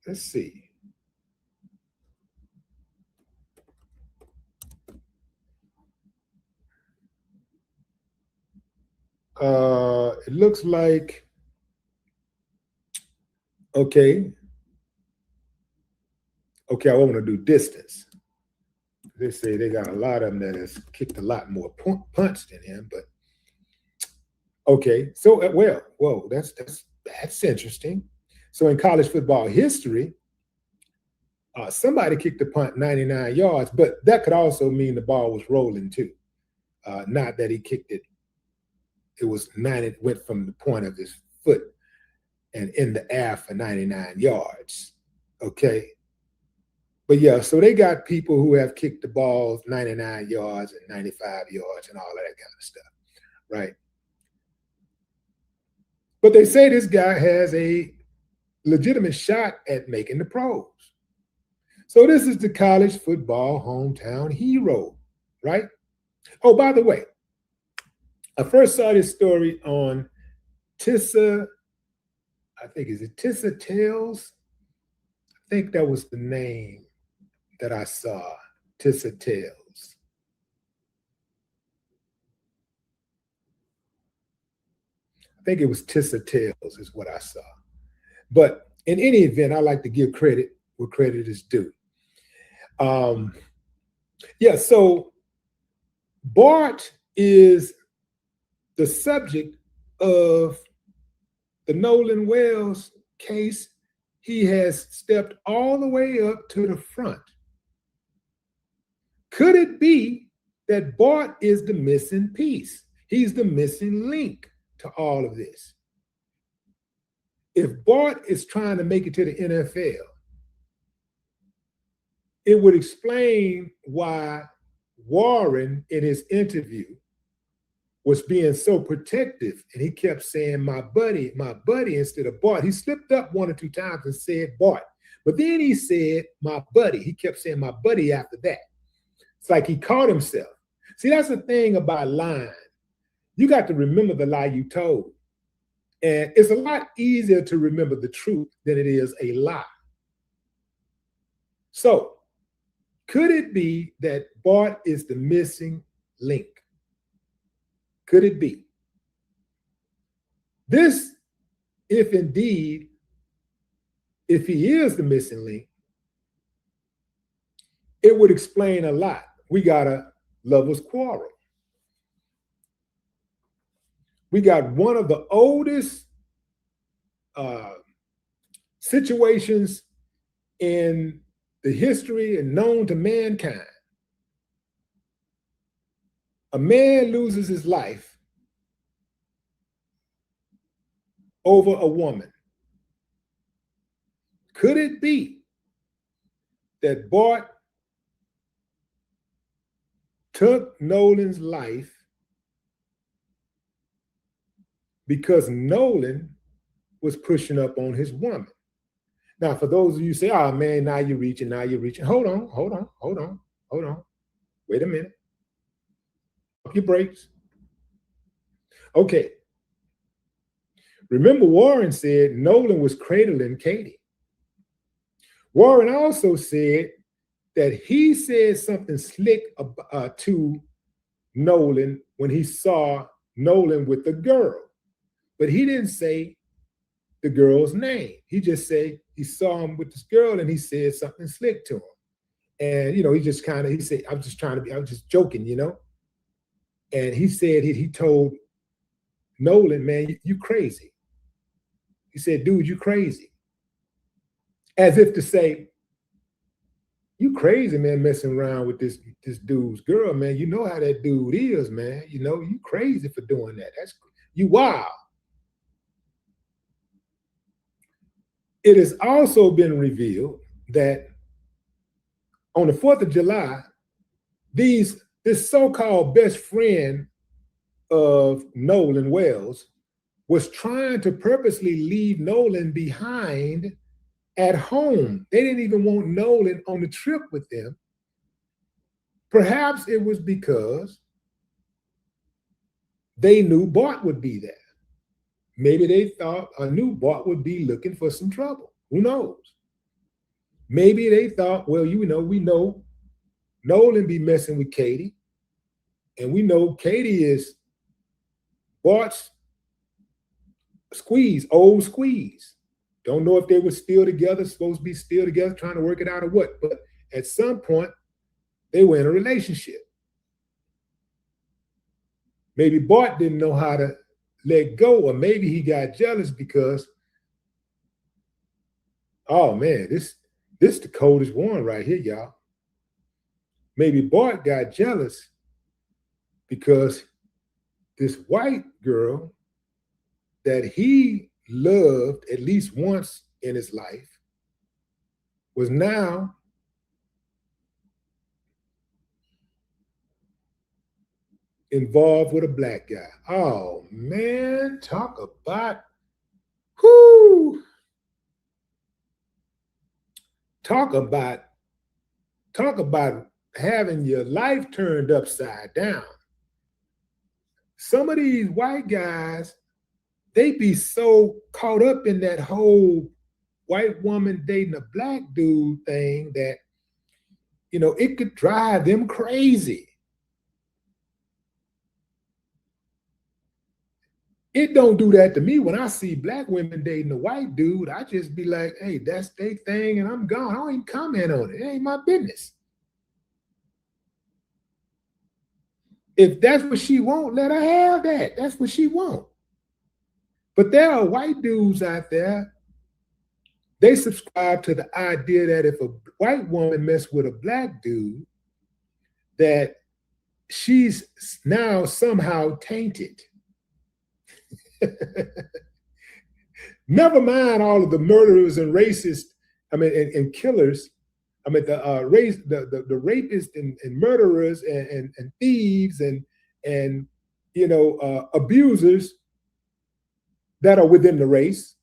Let's see. It looks like, okay, I want to do distance. They say they got a lot of them that has kicked a lot more punts than him, but okay. So, whoa, that's interesting. So in college football history, somebody kicked a punt 99 yards, but that could also mean the ball was rolling too. Not that he kicked it. It was 90, it went from the point of his foot and in the air for 99 yards. Okay. But yeah, so they got people who have kicked the balls 99 yards and 95 yards and all of that kind of stuff, right? But they say this guy has a legitimate shot at making the pros. So this is the college football hometown hero, right? Oh, by the way, I first saw this story on Tissa, I think, is it Tissa Tales? I think that was the name that I saw, Tissa Tales. I think it was Tissa Tales is what I saw. But in any event, I like to give credit where credit is due. Yeah, so Bart is the subject of the Nolan Wells case. He has stepped all the way up to the front. Could it be that Bart is the missing piece? He's the missing link to all of this. If Bart is trying to make it to the NFL, it would explain why Warren, in his interview, was being so protective, and he kept saying, my buddy, instead of Bart. He slipped up one or two times and said Bart, but then he said, my buddy. He kept saying, my buddy after that. It's like he caught himself. See, that's the thing about lying. You got to remember the lie you told. And it's a lot easier to remember the truth than it is a lie. So, could it be that Bart is the missing link? Could it be? This, if indeed, if he is the missing link, it would explain a lot. We got a lover's quarrel. We got one of the oldest situations in the history and known to mankind. A man loses his life over a woman. Could it be that Bart took Nolan's life because Nolan was pushing up on his woman? Now, for those of you who say, oh man, now you're reaching. Hold on. Wait a minute. Up your brakes. Okay. Remember, Warren said Nolan was cradling Katie. Warren also said that he said something slick to Nolan when he saw Nolan with the girl, but he didn't say the girl's name. He just said he saw him with this girl and he said something slick to him. And, he just he said, I was just joking, And he said, he told Nolan, man, you crazy. He said, dude, you crazy. As if to say, you crazy, man, messing around with this dude's girl, man. You know how that dude is, man. You crazy for doing that. You wild. It has also been revealed that on the 4th of July, this so-called best friend of Nolan Wells was trying to purposely leave Nolan behind at home. They didn't even want Nolan on the trip with them. Perhaps it was because they knew Bart would be there. Maybe they thought or knew Bart would be looking for some trouble. Who knows? Maybe they thought, well, we know Nolan be messing with Katie, and we know Katie is Bart's old squeeze. Don't know if they were still together, supposed to be still together, trying to work it out or what, but at some point, they were in a relationship. Maybe Bart didn't know how to let go, or maybe he got jealous because, oh man, this the coldest one right here, y'all. Maybe Bart got jealous because this white girl that he loved at least once in his life was now involved with a black guy. Oh man, talk about whoo. Talk about having your life turned upside down. Some of these white guys, they be so caught up in that whole white woman dating a black dude thing that, it could drive them crazy. It don't do that to me. When I see black women dating a white dude, I just be like, hey, that's their thing, and I'm gone. I don't even comment on it. It ain't my business. If that's what she want, let her have that. That's what she want. But there are white dudes out there, they subscribe to the idea that if a white woman mess with a black dude, that she's now somehow tainted. Never mind all of the murderers and racists, and killers. The rapists and murderers and thieves and abusers that are within the race.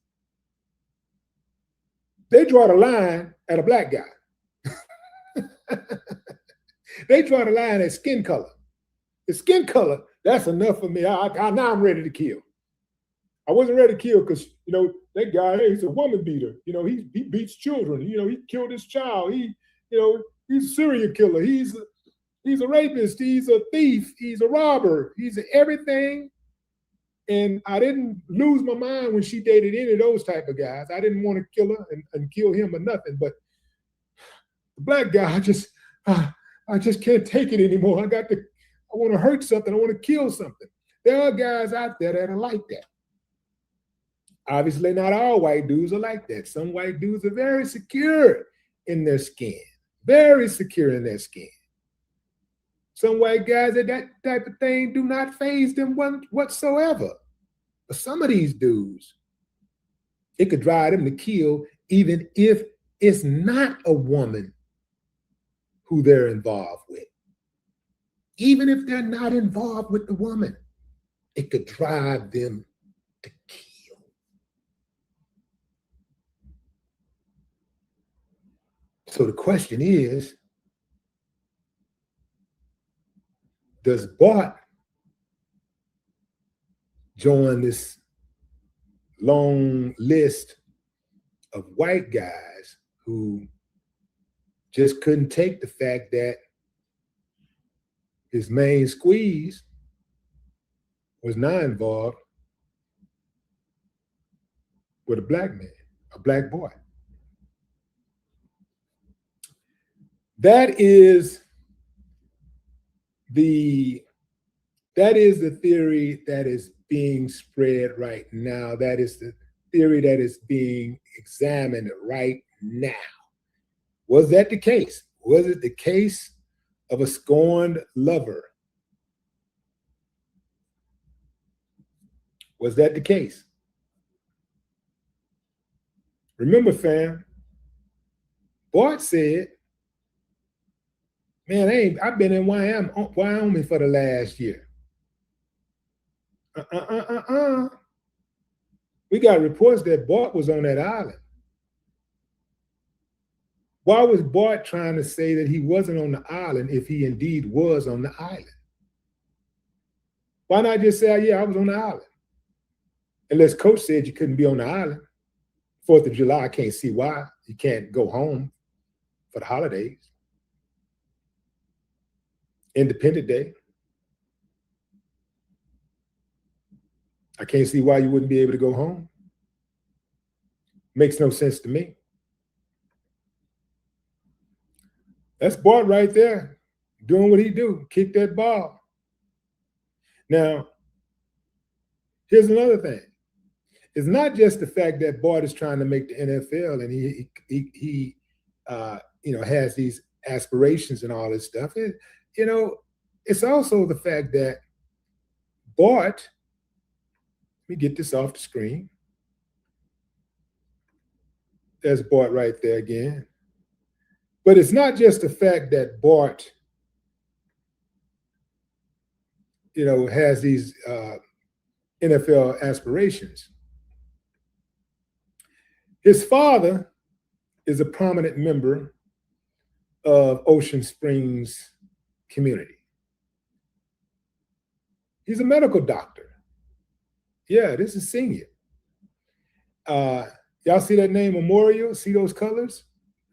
They draw the line at a black guy. They draw the line at skin color. The skin color, that's enough for me. Now I'm ready to kill. I wasn't ready to kill because, that guy, hey, he's a woman beater. He beats children. He killed his child. He's a serial killer. He's a rapist. He's a thief. He's a robber. He's everything. And I didn't lose my mind when she dated any of those type of guys. I didn't want to kill her and kill him or nothing. But the black guy, I just can't take it anymore. I want to hurt something. I want to kill something. There are guys out there that are like that. Obviously, not all white dudes are like that. Some white dudes are very secure in their skin. Very secure in their skin. Some white guys that type of thing do not faze them whatsoever. But some of these dudes, it could drive them to kill even if it's not a woman who they're involved with. Even if they're not involved with the woman, it could drive them to kill. So the question is, does Bart join this long list of white guys who just couldn't take the fact that his main squeeze was not involved with a black man, a black boy? That is the theory that is being spread right now. That is the theory that is being examined right now. Was that the case? Was it the case of a scorned lover? Was that the case? Remember, fam, Bart said, man, I've been in Wyoming for the last year. We got reports that Bart was on that island. Why was Bart trying to say that he wasn't on the island if he indeed was on the island? Why not just say, yeah, I was on the island? Unless Coach said you couldn't be on the island. 4th of July, I can't see why. You can't go home for the holidays. Independence Day. I can't see why you wouldn't be able to go home. Makes no sense to me. That's Bart right there, doing what he do, kick that ball. Now, here's another thing. It's not just the fact that Bart is trying to make the NFL and he has these aspirations and all this stuff. It's also the fact that Bart, let me get this off the screen. There's Bart right there again. But it's not just the fact that Bart has these NFL aspirations. His father is a prominent member of Ocean Springs community. He's a medical doctor. Yeah, this is senior. Y'all see that name Memorial? See those colors?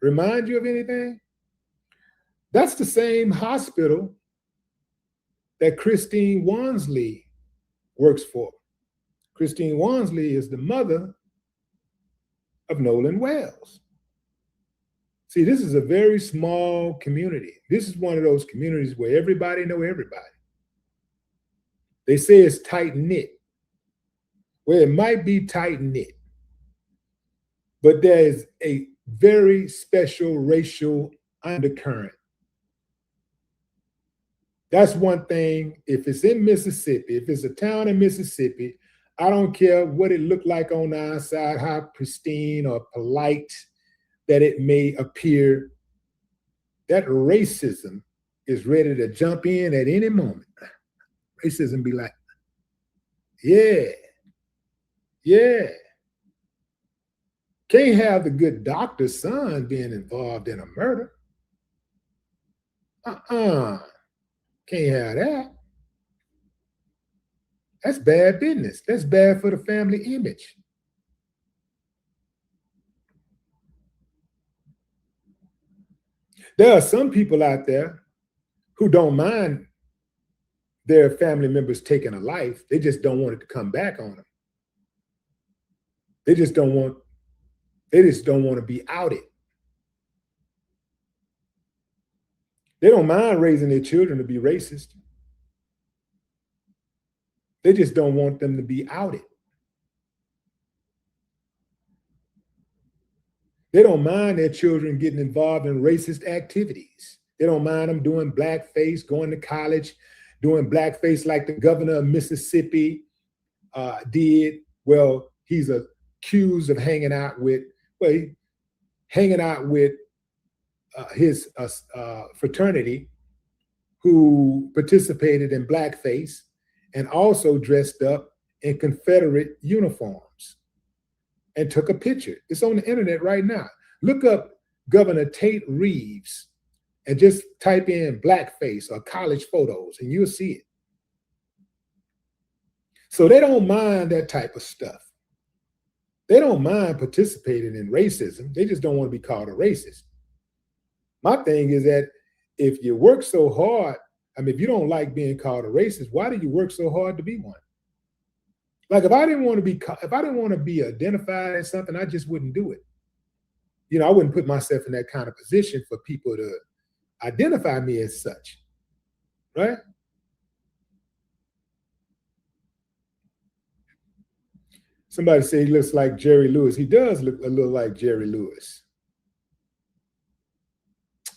Remind you of anything? That's the same hospital that Christine Wansley works for. Christine Wansley is the mother of Nolan Wells. See, this is a very small community. This is one of those communities where everybody know everybody. They say it's tight-knit. Well, it might be tight-knit, but there is a very special racial undercurrent. That's one thing. If it's in Mississippi, if it's a town in Mississippi, I don't care what it looked like on the outside, how pristine or polite that it may appear, that racism is ready to jump in at any moment. Racism be like, yeah. Can't have the good doctor's son being involved in a murder. Can't have that. That's bad business. That's bad for the family image. There are some people out there who don't mind their family members taking a life. They just don't want it to come back on them. They just don't want to be outed. They don't mind raising their children to be racist. They just don't want them to be outed. They don't mind their children getting involved in racist activities. They don't mind them doing blackface, going to college, doing blackface like the governor of Mississippi did. Well, he's accused of hanging out with his fraternity who participated in blackface and also dressed up in Confederate uniforms and took a picture. It's on the internet right now. Look up Governor Tate Reeves and just type in blackface or college photos and you'll see it. So they don't mind that type of stuff. They don't mind participating in racism. They just don't want to be called a racist. My thing is that if you work so hard, if you don't like being called a racist, why do you work so hard to be one? Like if I didn't want to be identified as something, I just wouldn't do it. I wouldn't put myself in that kind of position for people to identify me as such, right? Somebody say he looks like Jerry Lewis. He does look a little like Jerry Lewis.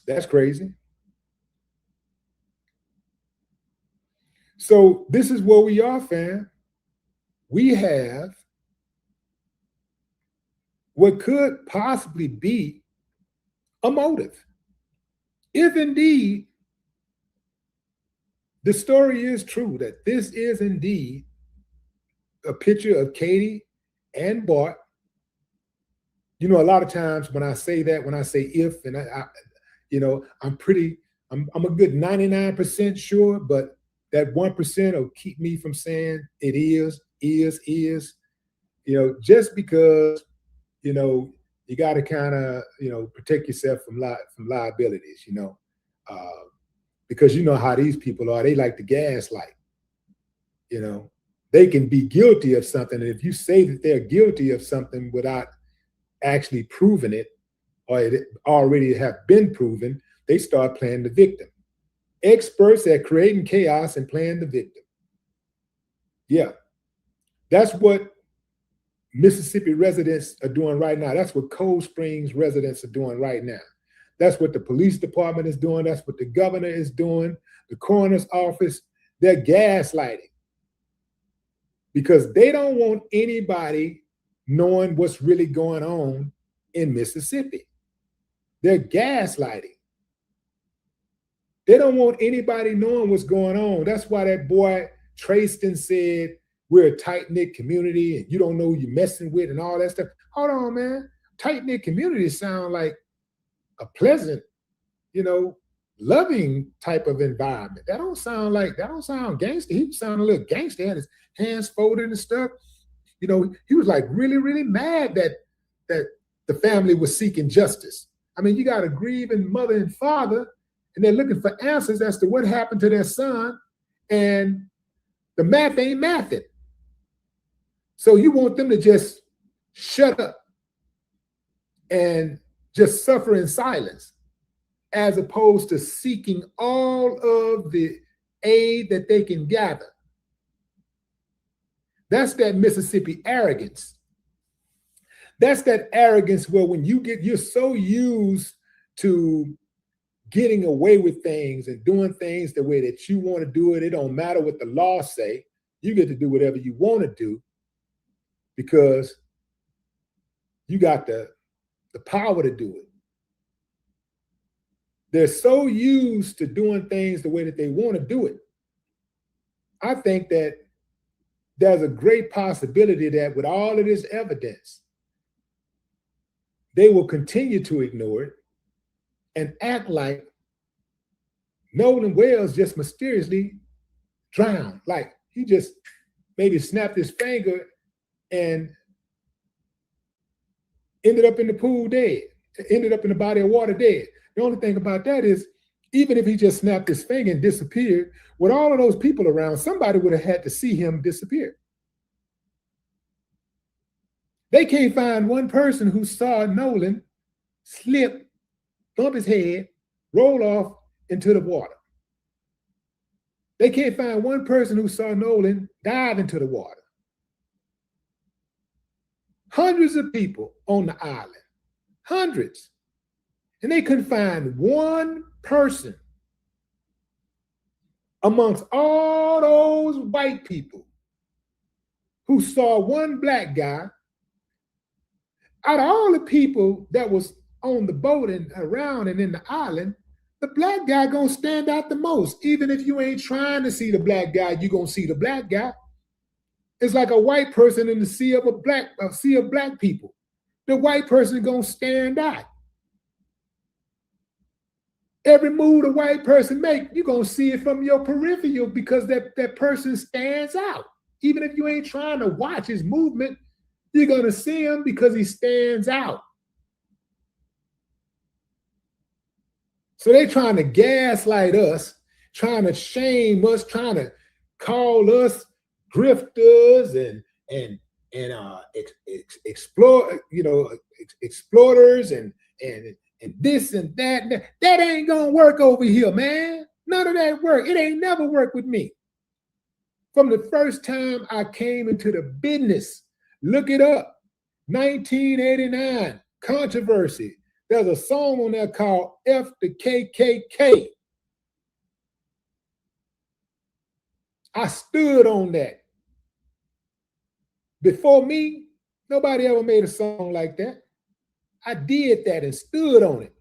That's crazy. So this is where we are, fam. We have what could possibly be a motive. If indeed the story is true, that this is indeed a picture of Katie and Bart. A lot of times when I say that, when I say if, and I'm a good 99% sure, but that 1% will keep me from saying it is, just because, you got to kind of, protect yourself from liabilities, because you know how these people are. They like to gaslight, They can be guilty of something. And if you say that they're guilty of something without actually proving it, or it already have been proven, they start playing the victim. Experts at creating chaos and playing the victim. Yeah. That's what Mississippi residents are doing right now. That's what Cold Springs residents are doing right now. That's what the police department is doing. That's what the governor is doing. The coroner's office, they're gaslighting. Because they don't want anybody knowing what's really going on in Mississippi. They're gaslighting. They don't want anybody knowing what's going on. That's why that boy Trayston said, we're a tight-knit community and you don't know who you're messing with and all that stuff. Hold on, man. Tight-knit communities sound like a pleasant, loving type of environment. That don't sound gangster. He sounded a little gangster. He had his hands folded and stuff. He was like really, really mad that the family was seeking justice. I mean, you got a grieving mother and father, and they're looking for answers as to what happened to their son, and the math ain't mathing. So you want them to just shut up and just suffer in silence, as opposed to seeking all of the aid that they can gather. That's that Mississippi arrogance. That's that arrogance where when you're so used to getting away with things and doing things the way that you want to do it. It don't matter what the law say. You get to do whatever you want to do because you got the power to do it. They're so used to doing things the way that they want to do it. I think that there's a great possibility that with all of this evidence, they will continue to ignore it and act like Nolan Wells just mysteriously drowned. Like he just maybe snapped his finger and ended up in the pool dead, ended up in the body of water dead. The only thing about that is, even if he just snapped his finger and disappeared, with all of those people around, somebody would have had to see him disappear. They can't find one person who saw Nolan slip, bump his head, roll off into the water. They can't find one person who saw Nolan dive into the water. Hundreds of people on the island, hundreds. And they couldn't find one person amongst all those white people who saw one black guy. Out of all the people that was on the boat and around and in the island, the black guy gonna stand out the most. Even if you ain't trying to see the black guy, you gonna see the black guy. It's like a white person in the sea of black people. The white person gonna stand out. Every move a white person make, you're gonna see it from your peripheral because that person stands out. Even if you ain't trying to watch his movement, you're gonna see him because he stands out. So they're trying to gaslight us, trying to shame us, trying to call us grifters and exploiters and this and that. That ain't gonna work over here, man. None of that work. It ain't never worked with me. From the first time I came into the business, look it up. 1989, controversy. There's a song on there called F the KKK. I stood on that. Before me, nobody ever made a song like that. I did that and stood on it.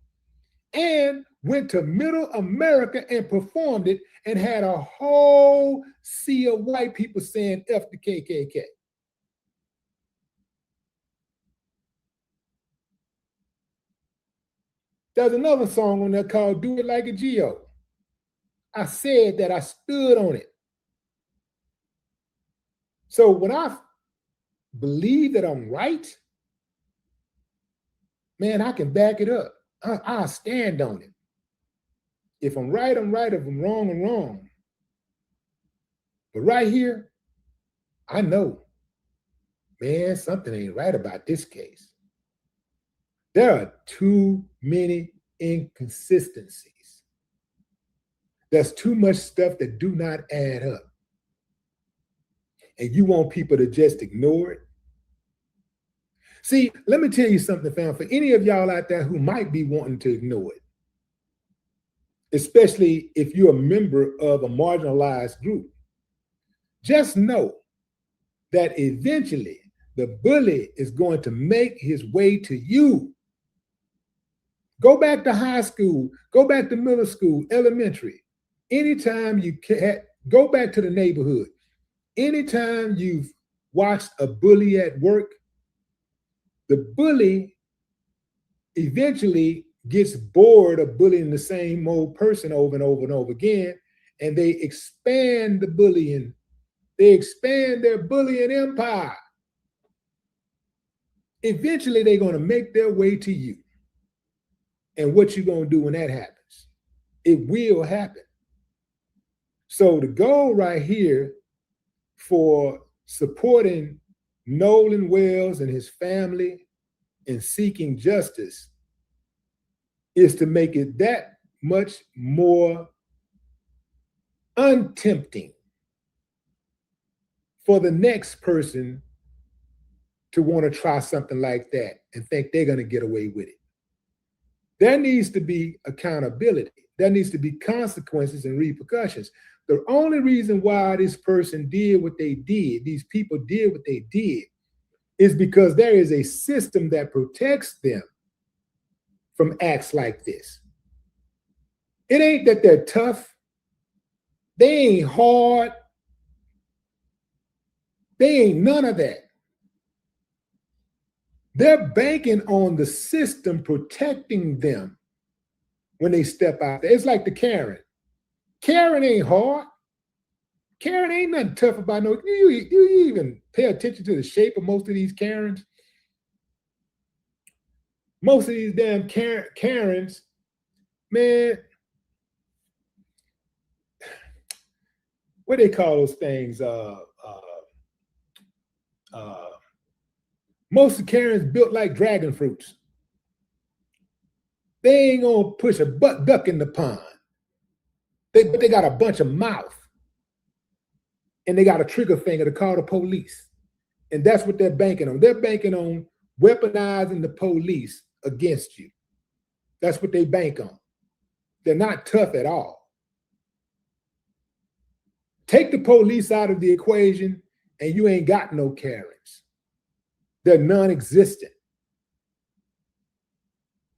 And went to Middle America and performed it and had a whole sea of white people saying F the KKK. There's another song on there called Do It Like a Geo. I said that, I stood on it. So when I believe that I'm right, man, I can back it up. I'll stand on it. If I'm right, I'm right. If I'm wrong, I'm wrong. But right here, I know, man, something ain't right about this case. There are too many inconsistencies. There's too much stuff that do not add up. And you want people to just ignore it. See, let me tell you something, fam. For any of y'all out there who might be wanting to ignore it, especially if you're a member of a marginalized group, just know that eventually the bully is going to make his way to you. Go back to high school, go back to middle school, elementary. Anytime you can, go back to the neighborhood. anytime you've watched a bully at work, the bully eventually gets bored of bullying the same old person over and over and over again, and they expand the bullying. They expand their bullying empire. Eventually, they're going to make their way to you. And what you going to do when that happens? It will happen. So the goal right here for supporting Nolan Wells and his family in seeking justice is to make it that much more untempting for the next person to want to try something like that and think they're going to get away with it. There needs to be accountability. There needs to be consequences and repercussions. The only reason why this person did what they did, these people did what they did, is because there is a system that protects them from acts like this. It ain't that they're tough. They ain't hard. They ain't none of that. They're banking on the system protecting them when they step out there. It's like the Karen. Karen ain't hard. Karen ain't nothing tough about no. Do you even pay attention to the shape of most of these Karens? Most of these damn Karens, man, what they call those things? Most of Karens built like dragon fruits. They ain't gonna push a butt duck in the pond. But they got a bunch of mouth. And they got a trigger finger to call the police. And that's what they're banking on. They're banking on weaponizing the police against you. That's what they bank on. They're not tough at all. Take the police out of the equation and you ain't got no Karens. They're non-existent.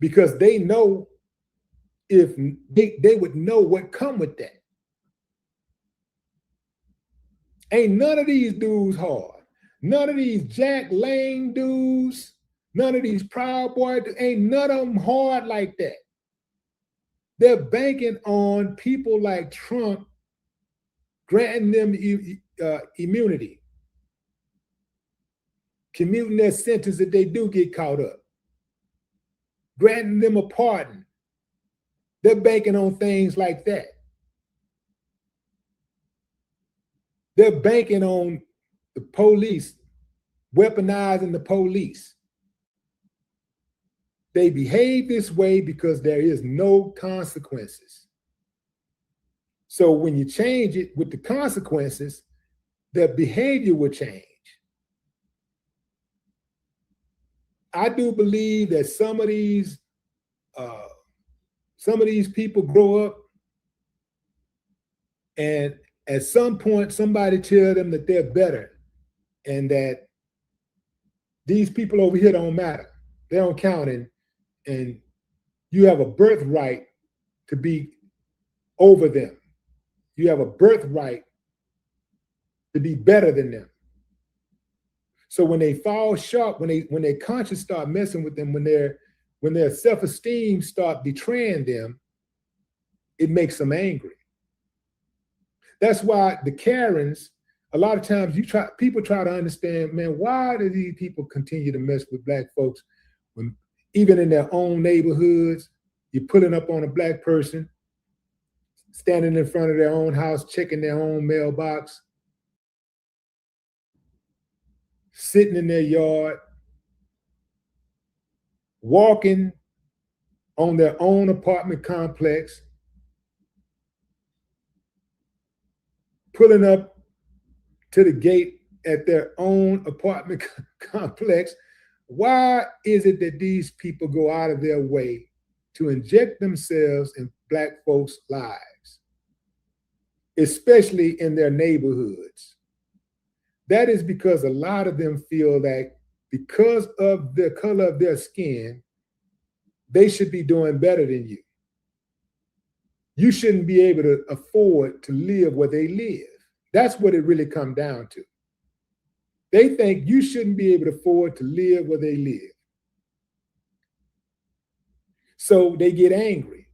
Because they know if they would know what come with that. Ain't none of these dudes hard. None of these Jack Lane dudes, none of these Proud Boys, ain't none of them hard like that. They're banking on people like Trump granting them immunity, commuting their sentence if they do get caught up, granting them a pardon. They're banking on things like that. They're banking on the police, weaponizing the police. They behave this way because there is no consequences. So when you change it with the consequences, their behavior will change. I do believe that some of these people grow up and at some point, somebody tell them that they're better and that these people over here don't matter. They don't count, and you have a birthright to be over them. You have a birthright to be better than them. So when they fall short, when their conscience start messing with them, when their self-esteem start betraying them, it makes them angry. That's why the Karens, a lot of times people try to understand, man, why do these people continue to mess with black folks when even in their own neighborhoods, you're pulling up on a black person, standing in front of their own house, checking their own mailbox, sitting in their yard, walking on their own apartment complex, pulling up to the gate at their own apartment complex. Why is it that these people go out of their way to inject themselves in black folks' lives, especially in their neighborhoods? That is because a lot of them feel that because of the color of their skin, they should be doing better than you. You shouldn't be able to afford to live where they live. That's what it really comes down to. They think you shouldn't be able to afford to live where they live. So they get angry.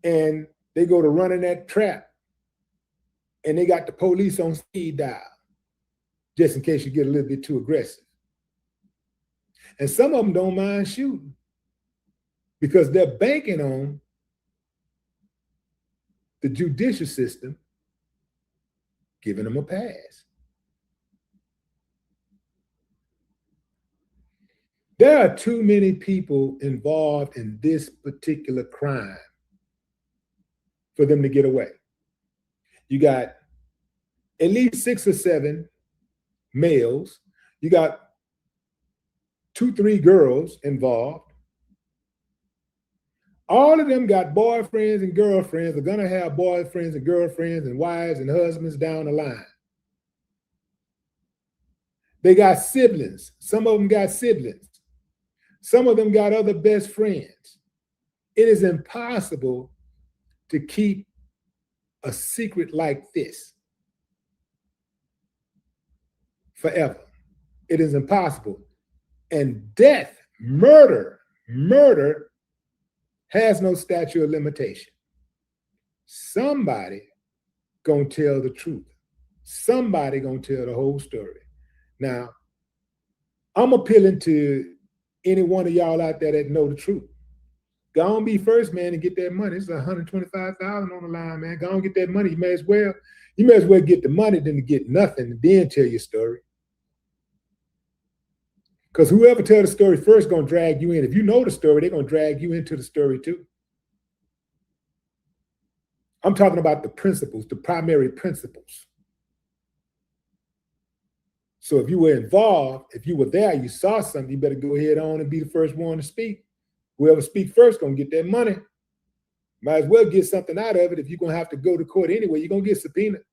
And they go to running that trap. And they got the police on speed dial, just in case you get a little bit too aggressive. And some of them don't mind shooting because they're banking on the judicial system giving them a pass. There are too many people involved in this particular crime for them to get away. You got at least 6 or 7 males. You got 2, 3 girls involved. All of them got boyfriends and girlfriends, are gonna have boyfriends and girlfriends and wives and husbands down the line. They got siblings. Some of them got siblings. Some of them got other best friends. It is impossible to keep a secret like this forever. It is impossible. And death, murder has no statute of limitation. Somebody gonna tell the truth. Somebody gonna tell the whole story. Now, I'm appealing to any one of y'all out there that know the truth. Go on, be first, man, and get that money. It's $125,000 on the line, man. Go on, get that money. You may as well get the money than to get nothing and then tell your story. Because whoever tells the story first is going to drag you in. If you know the story, they're going to drag you into the story too. I'm talking about the principles, the primary principles. So if you were involved, if you were there, you saw something, you better go ahead on and be the first one to speak. Whoever speaks first going to get that money. Might as well get something out of it. If you're going to have to go to court anyway, you're going to get subpoenaed.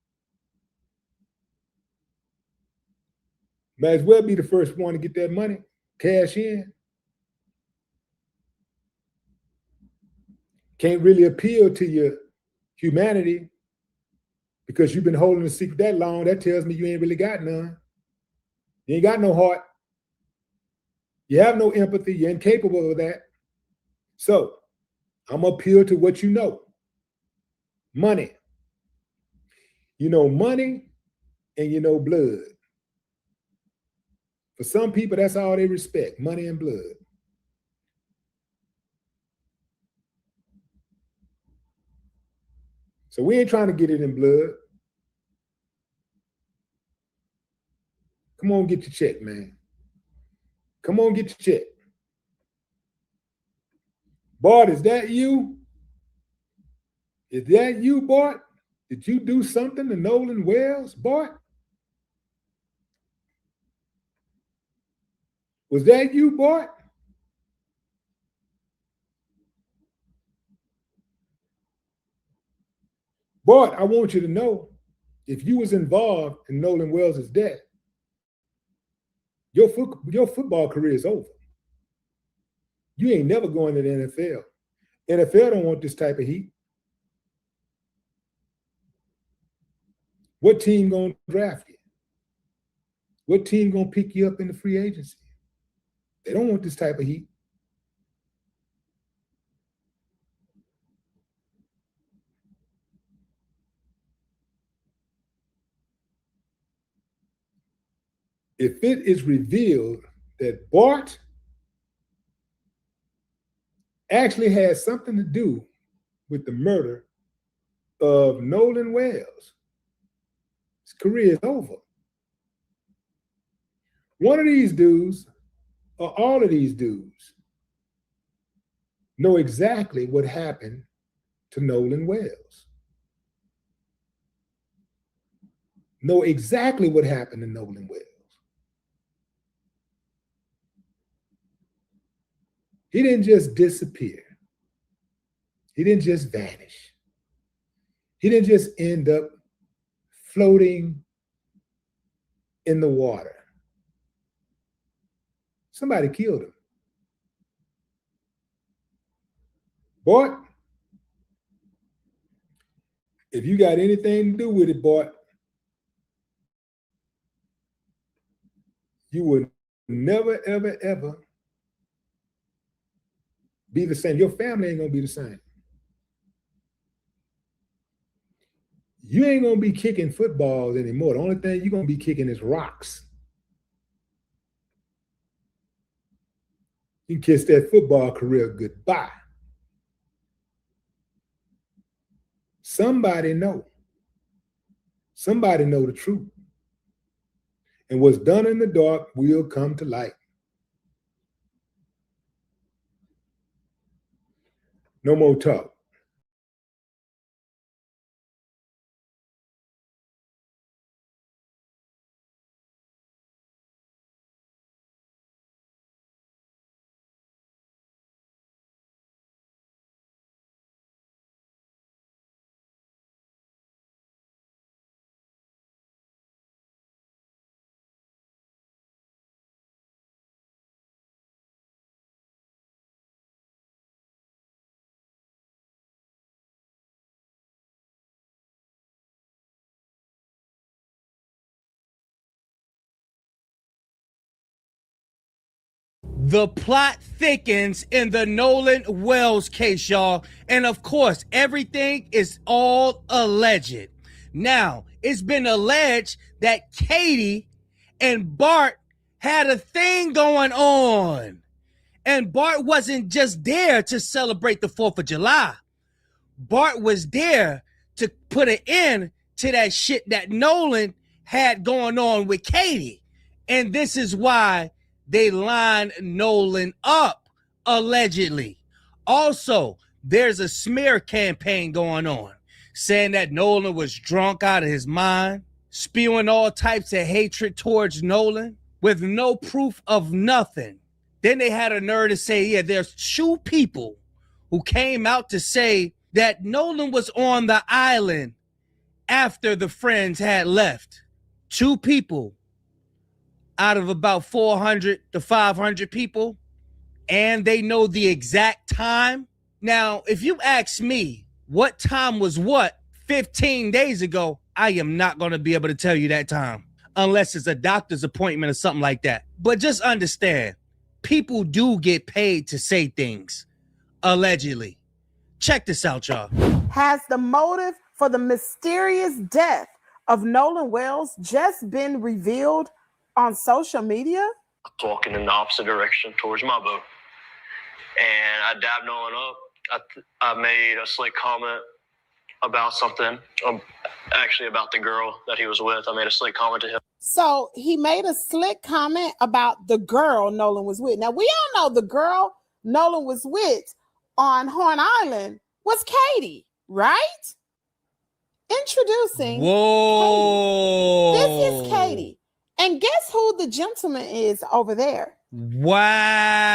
Might as well be the first one to get that money, cash in. Can't really appeal to your humanity because you've been holding the secret that long. That tells me you ain't really got none. You ain't got no heart. You have no empathy. You're incapable of that. So I'm going to appeal to what you know. Money. You know money and you know blood. For some people, that's all they respect, money and blood. So we ain't trying to get it in blood. Come on, get your check, man. Come on, get your check. Bart, is that you? Is that you, Bart? Did you do something to Nolan Wells, Bart? Was that you, Bart? Bart, I want you to know, if you was involved in Nolan Wells' death, your football career is over. You ain't never going to the NFL. NFL don't want this type of heat. What team gonna draft you? What team gonna pick you up in the free agency? They don't want this type of heat. If it is revealed that Bart actually has something to do with the murder of Nolan Wells, his career is over. One of these dudes, or all of these dudes, know exactly what happened to Nolan Wells. Know exactly what happened to Nolan Wells. He didn't just disappear. He didn't just vanish. He didn't just end up floating in the water. Somebody killed him. Bart, if you got anything to do with it, boy, you will never, ever, ever be the same. Your family ain't gonna be the same. You ain't gonna be kicking footballs anymore. The only thing you're gonna be kicking is rocks. You kiss that football career goodbye. Somebody know. Somebody know the truth. And what's done in the dark will come to light. No more talk. The plot thickens in the Nolan Wells case, y'all. And of course, everything is all alleged. Now, it's been alleged that Katie and Bart had a thing going on. And Bart wasn't just there to celebrate the 4th of July. Bart was there to put an end to that shit that Nolan had going on with Katie. And this is why they lined Nolan up, allegedly. Also, there's a smear campaign going on, saying that Nolan was drunk out of his mind, spewing all types of hatred towards Nolan with no proof of nothing. Then they had a nerve to say, yeah, there's 2 people who came out to say that Nolan was on the island after the friends had left. 2 people out of about 400 to 500 people, and they know the exact time. Now, if you ask me what time was what 15 days ago, I am not going to be able to tell you that time unless it's a doctor's appointment or something like that. But just understand, people do get paid to say things, allegedly. Check this out, y'all. Has the motive for the mysterious death of Nolan Wells just been revealed on social media? Walking in the opposite direction towards my boat. And I dabbed Nolan up. I made a slick comment about something, actually about the girl that he was with. I made a slick comment to him. So he made a slick comment about the girl Nolan was with. Now, we all know the girl Nolan was with on Horn Island was Katie, right? Introducing Whoa. Katie. This is Katie. And guess who the gentleman is over there? Wow.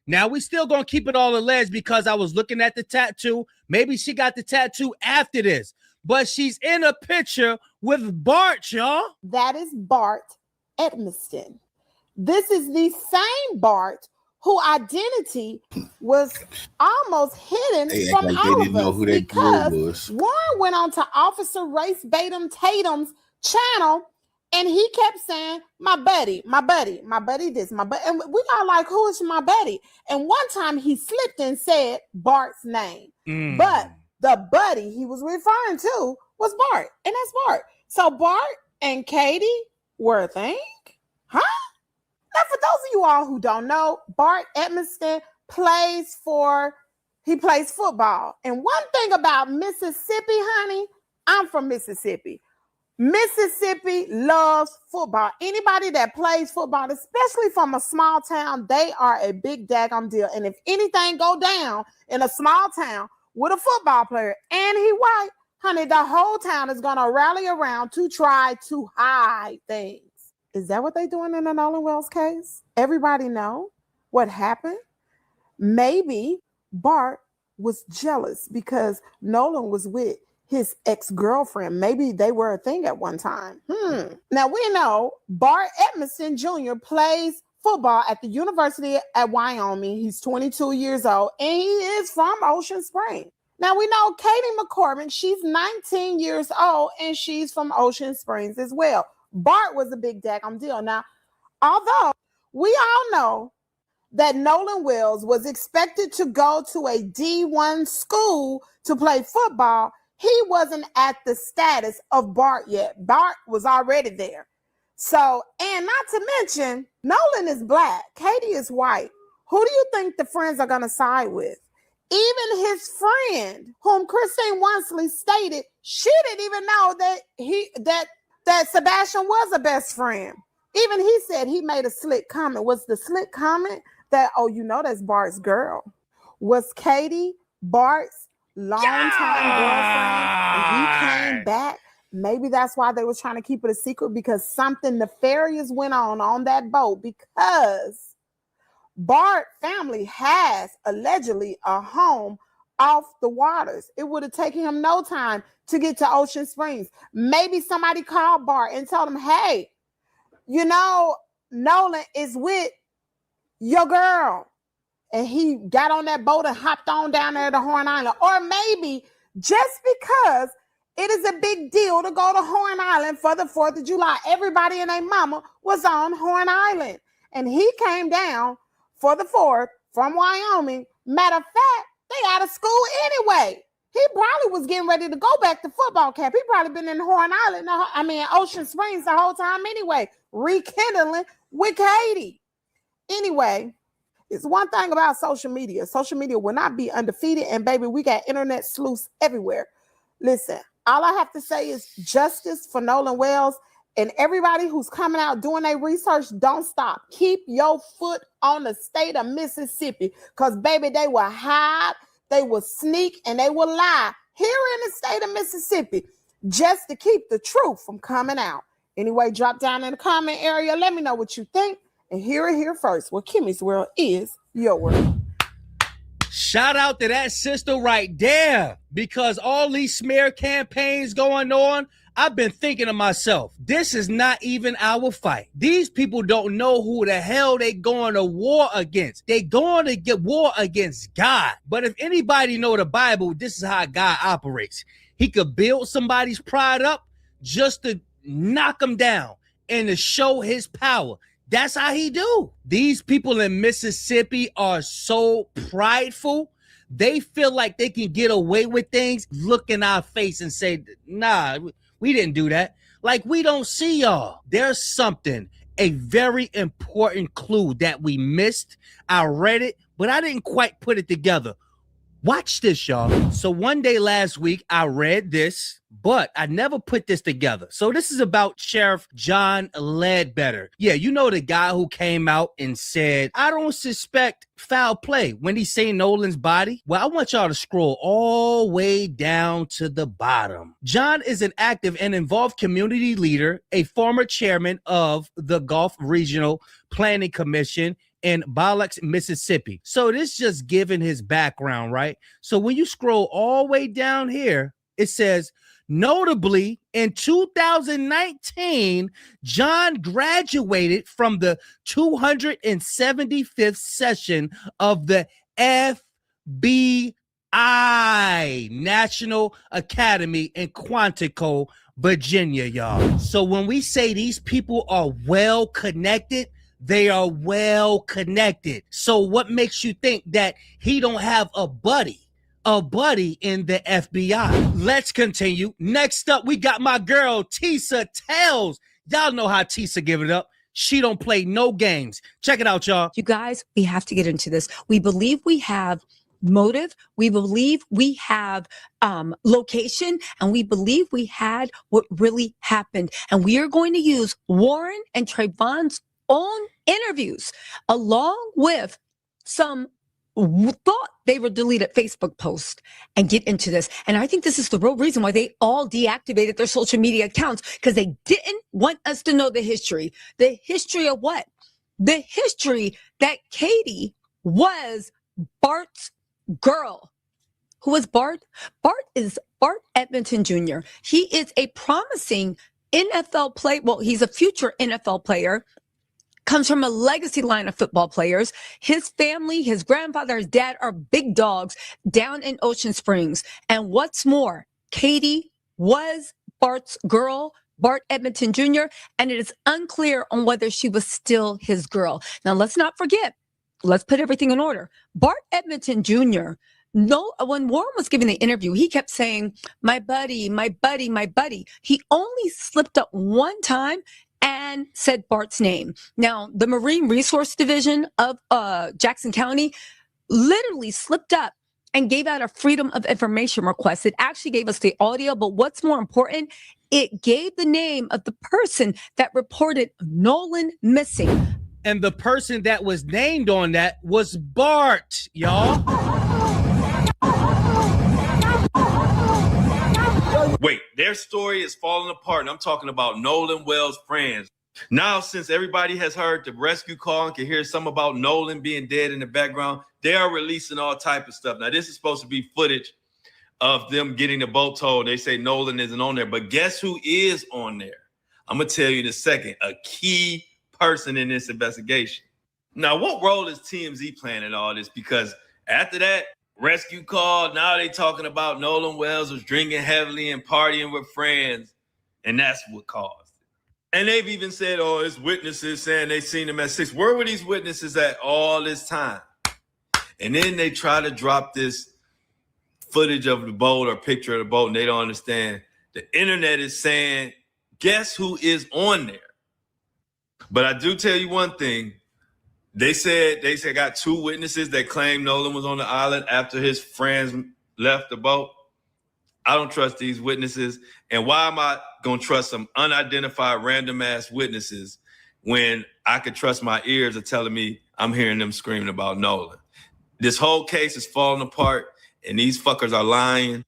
Now we still gonna keep it all alleged because I was looking at the tattoo. Maybe she got the tattoo after this, but she's in a picture with Bart, y'all. That is Bart Edmiston. This is the same Bart whose identity was almost hidden from all of us because Warren went on to Officer Race Batum Tatum's channel and he kept saying, my buddy this, my buddy. And we all like, who is my buddy? And one time he slipped and said Bart's name. But the buddy he was referring to was Bart. And that's Bart. So Bart and Katie were a thing? Huh? Now, for those of you all who don't know, Bart Edmiston plays football. And one thing about Mississippi, honey, I'm from Mississippi. Mississippi loves football. Anybody that plays football, especially from a small town, they are a big daggum deal. And if anything go down in a small town with a football player and he white, honey, the whole town is going to rally around to try to hide things. Is that what they're doing in the Nolan Wells case? Everybody know what happened? Maybe Bart was jealous because Nolan was with his ex-girlfriend. Maybe they were a thing at one time. Now we know Bart Edmiston Jr. plays football at the University at Wyoming. He's 22 years old and he is from Ocean Spring. Now we know Katie McCormick, she's 19 years old and she's from Ocean Springs as well. Bart was a big daggum deal. Now, although we all know that Nolan Wells was expected to go to a D1 school to play football, he wasn't at the status of Bart yet. Bart was already there. So, and not to mention, Nolan is black, Katie is white. Who do you think the friends are going to side with? Even his friend, whom Christine Wansley stated, she didn't even know that Sebastian was a best friend. Even he said he made a slick comment. Was the slick comment that, oh, you know that's Bart's girl? Was Katie Bart's longtime girlfriend? And he came back. Maybe that's why they were trying to keep it a secret, because something nefarious went on that boat, because Bart family has allegedly a home off the waters. It would have taken him no time to get to Ocean Springs. Maybe somebody called Bart and told him, hey, you know, Nolan is with your girl. And he got on that boat and hopped on down there to Horn Island. Or maybe just because it is a big deal to go to Horn Island for the 4th of July, everybody and their mama was on Horn Island. And he came down for the 4th from Wyoming. Matter of fact, they out of school anyway. He probably was getting ready to go back to football camp. He probably been in Horn Island, Ocean Springs the whole time anyway, rekindling with Katie. Anyway, it's one thing about social media. Social media will not be undefeated. And baby, we got internet sleuths everywhere. Listen, all I have to say is justice for Nolan Wells. And everybody who's coming out doing their research, don't stop. Keep your foot on the state of Mississippi, because, baby, they will hide, they will sneak, and they will lie here in the state of Mississippi just to keep the truth from coming out. Anyway, drop down in the comment area. Let me know what you think. And hear it here first. Well, Kimmy's world is your world. Shout out to that sister right there, because all these smear campaigns going on, I've been thinking to myself, this is not even our fight. These people don't know who the hell they going to war against. They going to get war against God. But if anybody know the Bible, this is how God operates. He could build somebody's pride up just to knock them down and to show his power. That's how he do. These people in Mississippi are so prideful. They feel like they can get away with things, look in our face and say, nah, we didn't do that. Like, we don't see y'all. There's something, a very important clue that we missed. I read it, but I didn't quite put it together. Watch this, y'all. So one day last week, I read this, but I never put this together. So this is about Sheriff John Ledbetter. Yeah, you know the guy who came out and said, I don't suspect foul play when he seen Nolan's body. Well, I want y'all to scroll all the way down to the bottom. John is an active and involved community leader, a former chairman of the Gulf Regional Planning Commission in Biloxi, Mississippi. So this just giving his background, right? So when you scroll all the way down here, it says, notably, in 2019, John graduated from the 275th session of the F.B.A. National Academy in Quantico, Virginia, y'all. So when we say these people are well connected, they are well connected. So what makes you think that he don't have a buddy in the FBI? Let's continue. Next up, we got my girl, Tisa Tells. Y'all know how Tisa give it up. She don't play no games. Check it out, y'all. You guys, we have to get into this. We believe we have motive. We believe we have location, and we believe we had what really happened. And we are going to use Warren and Trayvon's own interviews along with some thought they were deleted Facebook posts and get into this. And I think this is the real reason why they all deactivated their social media accounts, because they didn't want us to know the history. The history of what? The history that Katie was Bart's girl. Who was Bart? Bart is Bart Edmonton Jr. He is a promising NFL player. Well, he's a future NFL player. comes from a legacy line of football players. His family, his grandfather, his dad are big dogs down in Ocean Springs. And what's more, Katie was Bart's girl, Bart Edmonton Jr., and it is unclear on whether she was still his girl. Now, let's not forget, let's put everything in order. Bart Edmonton Jr., when Warren was giving the interview, he kept saying, my buddy, my buddy, my buddy. He only slipped up one time and said Bart's name. Now, the Marine Resource Division of Jackson County literally slipped up and gave out a Freedom of Information request. It actually gave us the audio, but what's more important, it gave the name of the person that reported Nolan missing. And the person that was named on that was Bart, y'all. Wait, their story is falling apart, and I'm talking about Nolan Wells' friends. Now, since everybody has heard the rescue call and can hear some about Nolan being dead in the background, they are releasing all type of stuff. Now, this is supposed to be footage of them getting the boat towed. They say Nolan isn't on there, but guess who is on there? I'm going to tell you in a second, a key person in this investigation. Now, what role is TMZ playing in all this? Because after that rescue call, now they talking about Nolan Wells was drinking heavily and partying with friends, and that's what caused it. And they've even said, oh, it's witnesses saying they seen him at 6. Where were these witnesses at all this time? And then they try to drop this footage of the boat or picture of the boat, and they don't understand. The internet is saying, guess who is on there? But I do tell you one thing. They said got 2 witnesses that claim Nolan was on the island after his friends left the boat. I don't trust these witnesses. And why am I going to trust some unidentified random ass witnesses when I could trust my ears are telling me I'm hearing them screaming about Nolan? This whole case is falling apart and these fuckers are lying.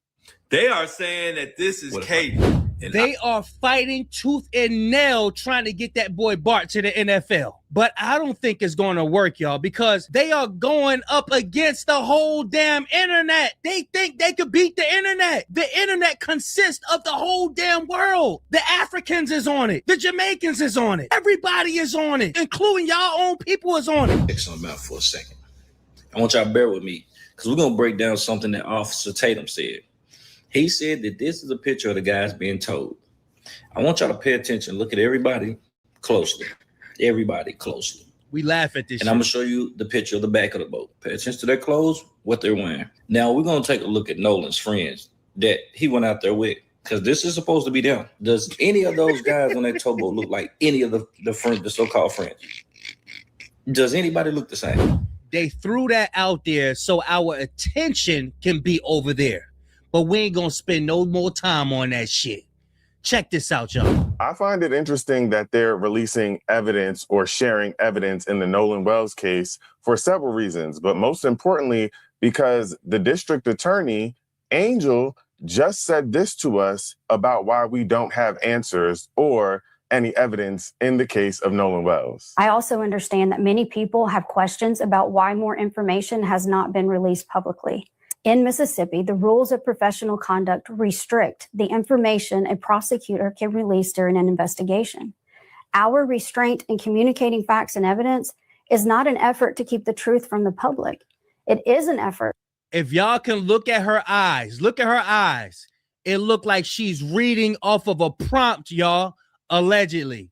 They are saying that this is Katie. They are fighting tooth and nail trying to get that boy Bart to the NFL. But I don't think it's going to work, y'all, because they are going up against the whole damn internet. They think they could beat the internet. The internet consists of the whole damn world. The Africans is on it. The Jamaicans is on it. Everybody is on it, including y'all own people is on it. Check something out for a second. I want y'all to bear with me because we're going to break down something that Officer Tatum said. He said that this is a picture of the guys being told. I want y'all to pay attention. Look at everybody closely. Everybody closely. We laugh at this. And I'm going to show you the picture of the back of the boat. Pay attention to their clothes, what they're wearing. Now, we're going to take a look at Nolan's friends that he went out there with, because this is supposed to be them. Does any of those guys on that towboat look like any of the so-called friends? Does anybody look the same? They threw that out there so our attention can be over there. But we ain't gonna spend no more time on that shit. Check this out, y'all. I find it interesting that they're releasing evidence or sharing evidence in the Nolan Wells case for several reasons, but most importantly, because the district attorney, Angel, just said this to us about why we don't have answers or any evidence in the case of Nolan Wells. I also understand that many people have questions about why more information has not been released publicly. In Mississippi, the rules of professional conduct restrict the information a prosecutor can release during an investigation. Our restraint in communicating facts and evidence is not an effort to keep the truth from the public. It is an effort. If y'all can look at her eyes, it looked like she's reading off of a prompt, y'all, allegedly.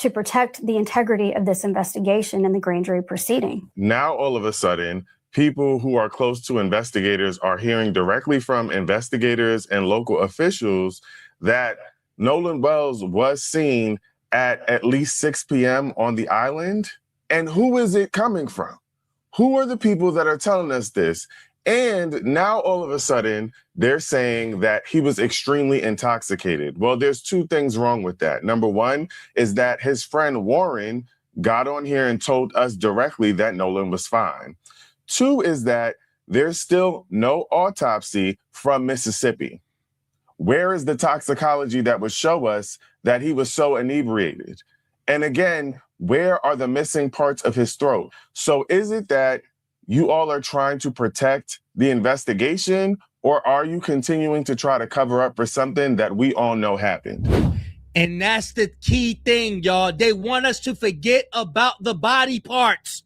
To protect the integrity of this investigation and the grand jury proceeding. Now, all of a sudden, people who are close to investigators are hearing directly from investigators and local officials that Nolan Wells was seen at least 6 p.m. on the island. And who is it coming from? Who are the people that are telling us this? And now all of a sudden, they're saying that he was extremely intoxicated. Well, there's 2 things wrong with that. Number one is that his friend Warren got on here and told us directly that Nolan was fine. 2 is that there's still no autopsy from Mississippi. Where is the toxicology that would show us that he was so inebriated? And again, where are the missing parts of his throat? So is it that you all are trying to protect the investigation, or are you continuing to try to cover up for something that we all know happened? And that's the key thing, y'all. They want us to forget about the body parts.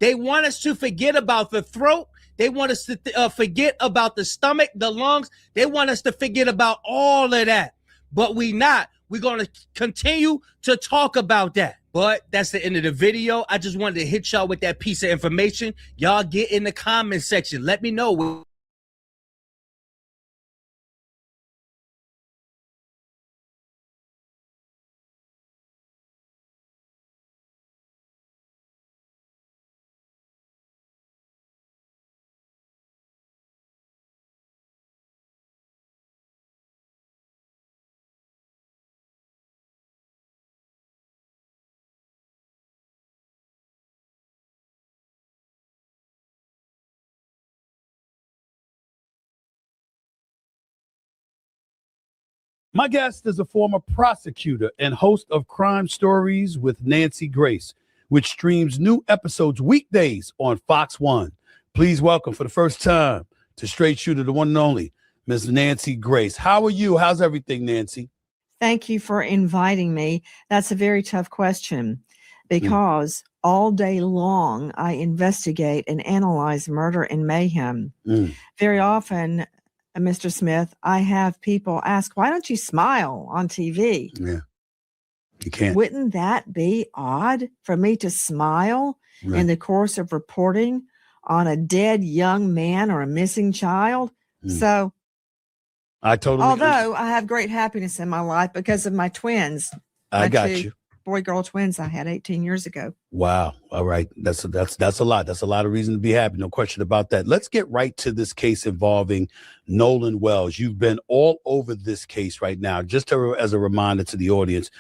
They want us to forget about the throat. They want us to forget about the stomach, the lungs. They want us to forget about all of that. But we not. We're going to continue to talk about that. But that's the end of the video. I just wanted to hit y'all with that piece of information. Y'all get in the comment section. Let me know. My guest is a former prosecutor and host of Crime Stories with Nancy Grace, which streams new episodes weekdays on Fox 1. Please welcome for the first time to Straight Shooter, the one and only, Ms. Nancy Grace. How are you? How's everything, Nancy? Thank you for inviting me. That's a very tough question because all day long I investigate and analyze murder and mayhem. Very often, Mr. Smith, I have people ask, why don't you smile on TV? Yeah, you can't. Wouldn't that be odd for me to smile in the course of reporting on a dead young man or a missing child? So, I totally although I have great happiness in my life because of my twins. I got you. Boy-girl twins I had 18 years ago. Wow. All right. That's a lot. That's a lot of reason to be happy. No question about that. Let's get right to this case involving Nolan Wells. You've been all over this case right now. Just as a reminder to the audience,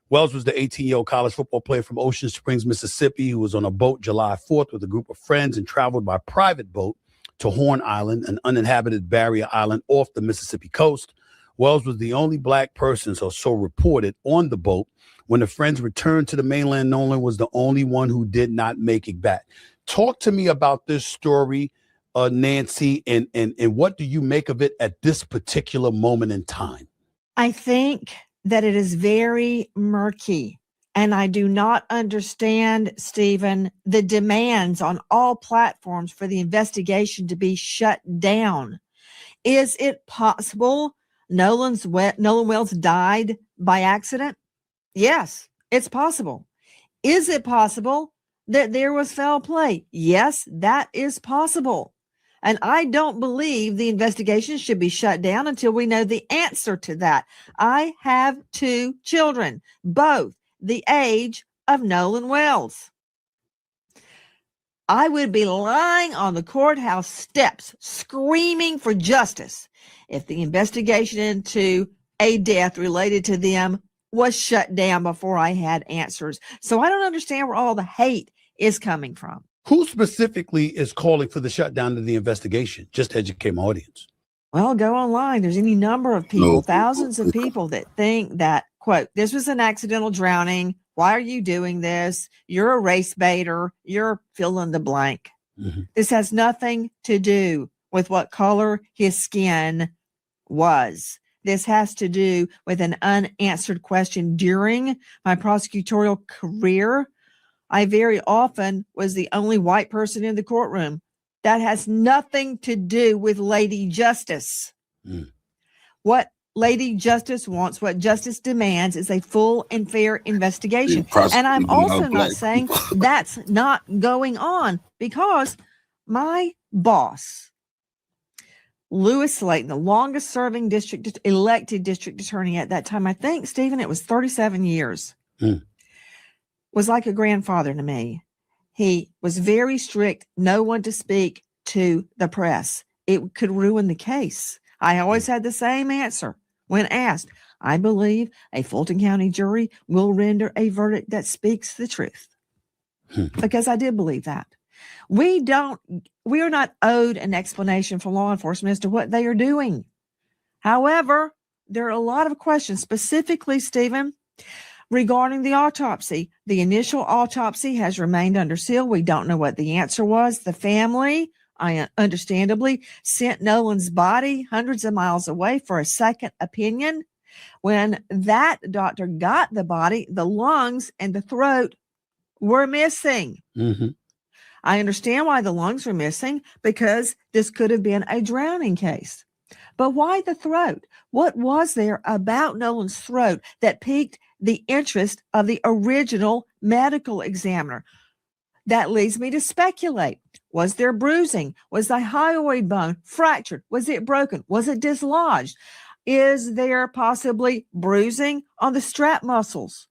Wells was the 18-year-old college football player from Ocean Springs, Mississippi, who was on a boat July 4th with a group of friends and traveled by private boat to Horn Island, an uninhabited barrier island off the Mississippi coast. Wells was the only black person, so reported, on the boat. When the friends returned to the mainland, Nolan was the only one who did not make it back. Talk to me about this story, Nancy, and what do you make of it at this particular moment in time? I think that it is very murky, and I do not understand, Stephen, the demands on all platforms for the investigation to be shut down. Is it possible Nolan Wells died by accident? Yes, it's possible. Is it possible that there was foul play? Yes, that is possible. And I don't believe the investigation should be shut down until we know the answer to that. I have 2 children, both the age of Nolan Wells. I would be lying on the courthouse steps screaming for justice if the investigation into a death related to them was shut down before I had answers. So I don't understand where all the hate is coming from. Who specifically is calling for the shutdown of the investigation? Just to educate my audience. Well, go online. There's any number of people, thousands of people that think that, quote, this was an accidental drowning. Why are you doing this? You're a race baiter. You're fill in the blank. This has nothing to do with what color his skin was. This has to do with an unanswered question. During my prosecutorial career, I very often was the only white person in the courtroom. That has nothing to do with Lady Justice. What Lady Justice wants, what justice demands, is a full and fair investigation. And I'm also not saying that's not going on, because my boss, Lewis Slayton, the longest serving elected district attorney at that time, I think, Stephen, it was 37 years, was like a grandfather to me. He was very strict, no one to speak to the press. It could ruin the case. I always had the same answer when asked. I believe a Fulton County jury will render a verdict that speaks the truth, because I did believe that. We are not owed an explanation from law enforcement as to what they are doing. However, there are a lot of questions, specifically, Stephen, regarding the autopsy. The initial autopsy has remained under seal. We don't know what the answer was. The family, I understandably, sent Nolan's body hundreds of miles away for a second opinion. When that doctor got the body, the lungs and the throat were missing. Mm-hmm. I understand why the lungs were missing, because this could have been a drowning case. But why the throat? What was there about Nolan's throat that piqued the interest of the original medical examiner? That leads me to speculate. Was there bruising? Was the hyoid bone fractured? Was it broken? Was it dislodged? Is there possibly bruising on the strap muscles?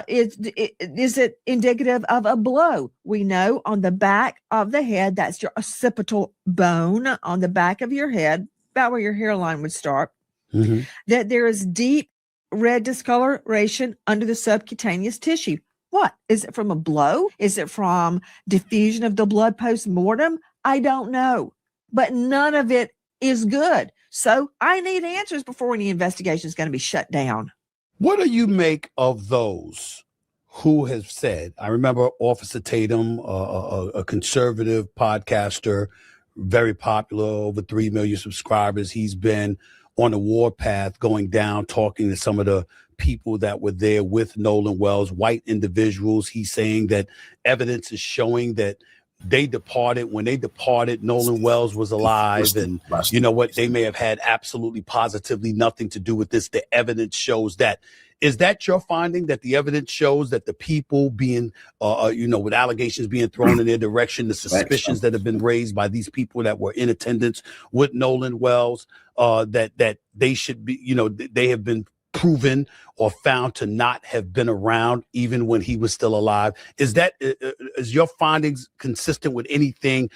Is it indicative of a blow? We know on the back of the head, that's your occipital bone on the back of your head, about where your hairline would start, that there is deep red discoloration under the subcutaneous tissue. What? Is it from a blow? Is it from diffusion of the blood post-mortem? I don't know. But none of it is good. So I need answers before any investigation is going to be shut down. What do you make of those who have said, I remember Officer Tatum, a conservative podcaster, very popular, over 3 million subscribers. He's been on a warpath going down, talking to some of the people that were there with Nolan Wells, white individuals. He's saying that evidence is showing that they departed. When they departed, Nolan Wells was alive. And you know what? They may have had absolutely positively nothing to do with this. The evidence shows that. Is that your finding, that the evidence shows that the people being, with allegations being thrown in their direction, the suspicions that have been raised by these people that were in attendance with Nolan Wells, that they should be, they have been proven or found to not have been around even when he was still alive? Is your findings consistent with anything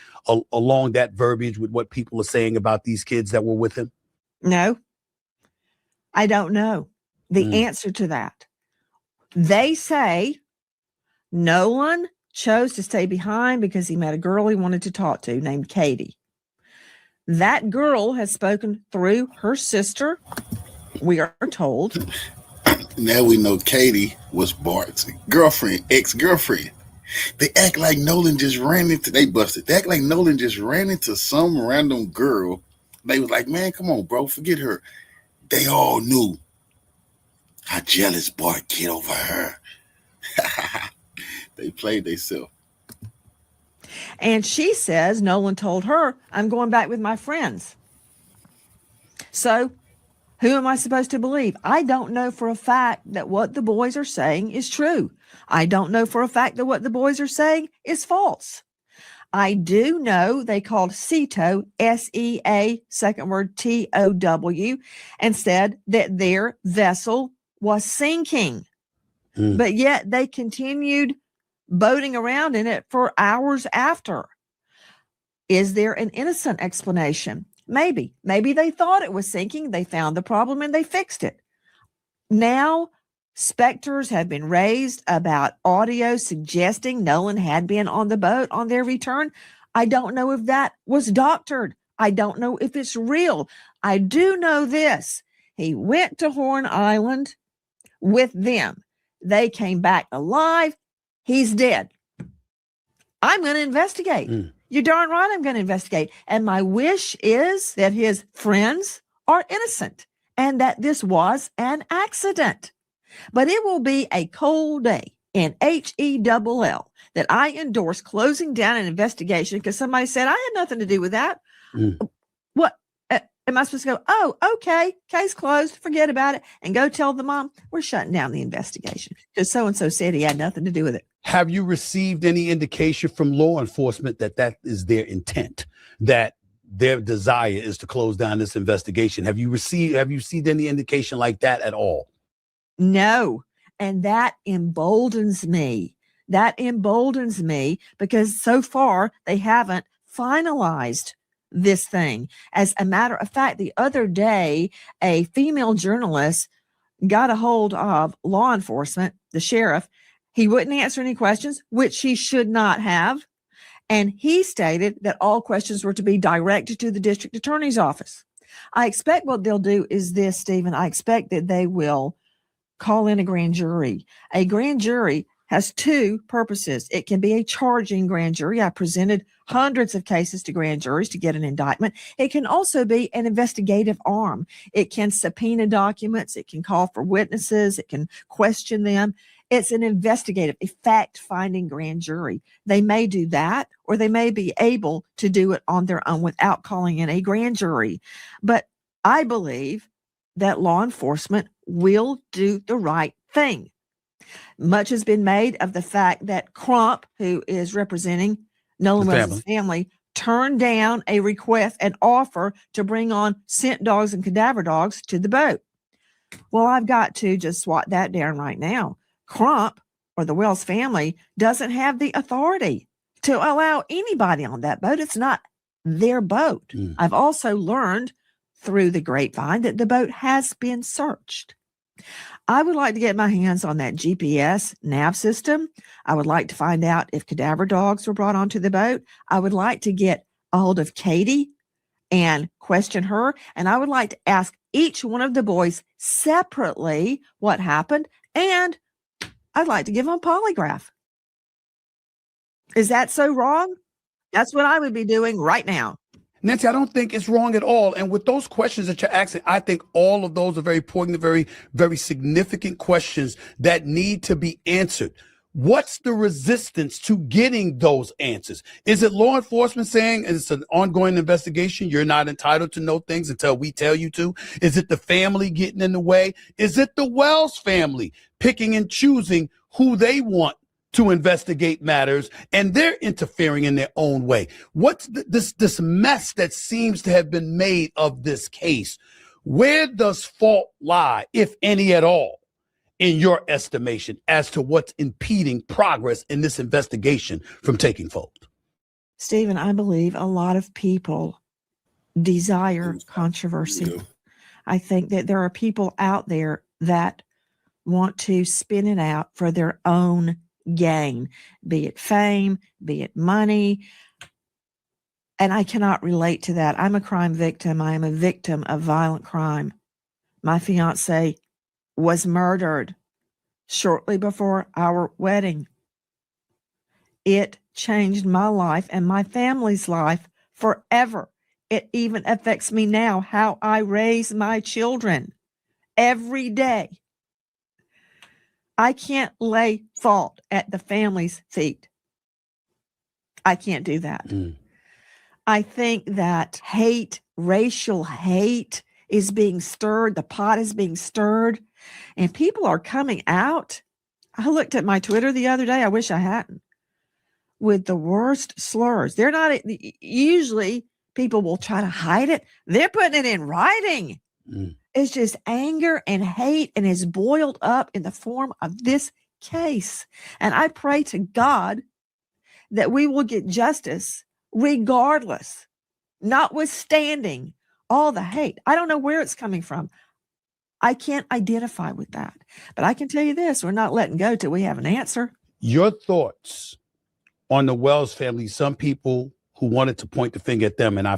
along that verbiage with what people are saying about these kids that were with him? No, I don't know the answer to that. They say Nolan chose to stay behind because he met a girl he wanted to talk to named Katie. That girl has spoken through her sister, we are told. Now we know Katie was Bart's girlfriend, ex-girlfriend. They act like Nolan just ran into, they act like Nolan just ran into some random girl. They was like, man, come on, bro, forget her. They all knew how jealous Bart get over her. They played themselves. And she says Nolan told her, I'm going back with my friends. So who am I supposed to believe? I don't know for a fact that what the boys are saying is true. I don't know for a fact that what the boys are saying is false. I do know they called Ceto, S-E-A, second word T-O-W, and said that their vessel was sinking. But yet they continued boating around in it for hours after. Is there an innocent explanation? Maybe. Maybe they thought it was sinking. They found the problem and they fixed it. Now, specters have been raised about audio suggesting Nolan had been on the boat on their return. I don't know if that was doctored. I don't know if it's real. I do know this. He went to Horn Island with them. They came back alive. He's dead. I'm going to investigate. You're darn right I'm going to investigate. And my wish is that his friends are innocent and that this was an accident. But it will be a cold day in HELL that I endorse closing down an investigation because somebody said I had nothing to do with that. What? Am I supposed to go, oh, okay, case closed, forget about it, and go tell the mom, we're shutting down the investigation because so-and-so said he had nothing to do with it. Have you received any indication from law enforcement that that is their intent, that their desire is to close down this investigation? Have you seen any indication like that at all? No. And that emboldens me. That emboldens me because so far they haven't finalized this thing. As a matter of fact, the other day, a female journalist got a hold of law enforcement, the sheriff. He wouldn't answer any questions, which he should not have. And he stated that all questions were to be directed to the district attorney's office. I expect what they'll do is this, Stephen. I expect that they will call in a grand jury. A grand jury has two purposes. It can be a charging grand jury. I presented hundreds of cases to grand juries to get an indictment. It can also be an investigative arm. It can subpoena documents. It can call for witnesses. It can question them. It's an investigative, a fact-finding grand jury. They may do that, or they may be able to do it on their own without calling in a grand jury. But I believe that law enforcement will do the right thing. Much has been made of the fact that Crump, who is representing Nolan Wells' family, turned down a request, an offer to bring on scent dogs and cadaver dogs to the boat. Well, I've got to just swat that down right now. Crump, or the Wells family, doesn't have the authority to allow anybody on that boat. It's not their boat. I've also learned through the grapevine that the boat has been searched. I would like to get my hands on that GPS nav system. I would like to find out if cadaver dogs were brought onto the boat. I would like to get a hold of Katie and question her. And I would like to ask each one of the boys separately what happened. And I'd like to give them a polygraph. Is that so wrong? That's what I would be doing right now. Nancy, I don't think it's wrong at all. And with those questions that you're asking, I think all of those are very important, very, very significant questions that need to be answered. What's the resistance to getting those answers? Is it law enforcement saying it's an ongoing investigation? You're not entitled to know things until we tell you to? Is it the family getting in the way? Is it the Wells family picking and choosing who they want to investigate matters, and they're interfering in their own way? What's this mess that seems to have been made of this case? Where does fault lie, if any at all, in your estimation, as to what's impeding progress in this investigation from taking fold? Stephen, I believe a lot of people desire controversy. I think that there are people out there that want to spin it out for their own gain, be it fame, be it money. And I cannot relate to that. I'm a crime victim. I am a victim of violent crime. My fiance was murdered shortly before our wedding. It changed my life and my family's life forever. It even affects me now, how I raise my children every day. I can't lay fault at the family's feet. I can't do that. I think that hate, racial hate, is being stirred. The pot is being stirred, and people are coming out. I looked at my Twitter the other day. I wish I hadn't. With the worst slurs. They're not, usually people will try to hide it. They're putting it in writing. It's just anger and hate, and it's boiled up in the form of this case. And I pray to God that we will get justice regardless, notwithstanding all the hate. I don't know where it's coming from. I can't identify with that. But I can tell you this, we're not letting go till we have an answer. Your thoughts on the Wells family. Some people who wanted to point the finger at them, and I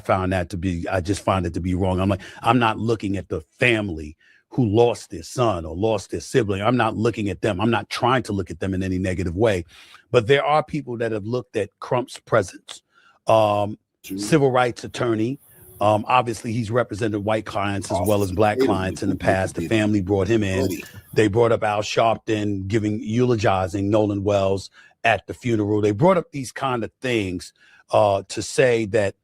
just find it to be wrong. I'm not looking at the family who lost their son or lost their sibling. I'm not looking at them. I'm not trying to look at them in any negative way. But there are people that have looked at Crump's presence. Civil rights attorney. Obviously, he's represented white clients as well as black clients in the past. The family brought him in. They brought up Al Sharpton eulogizing Nolan Wells at the funeral. They brought up these kind of things to say that,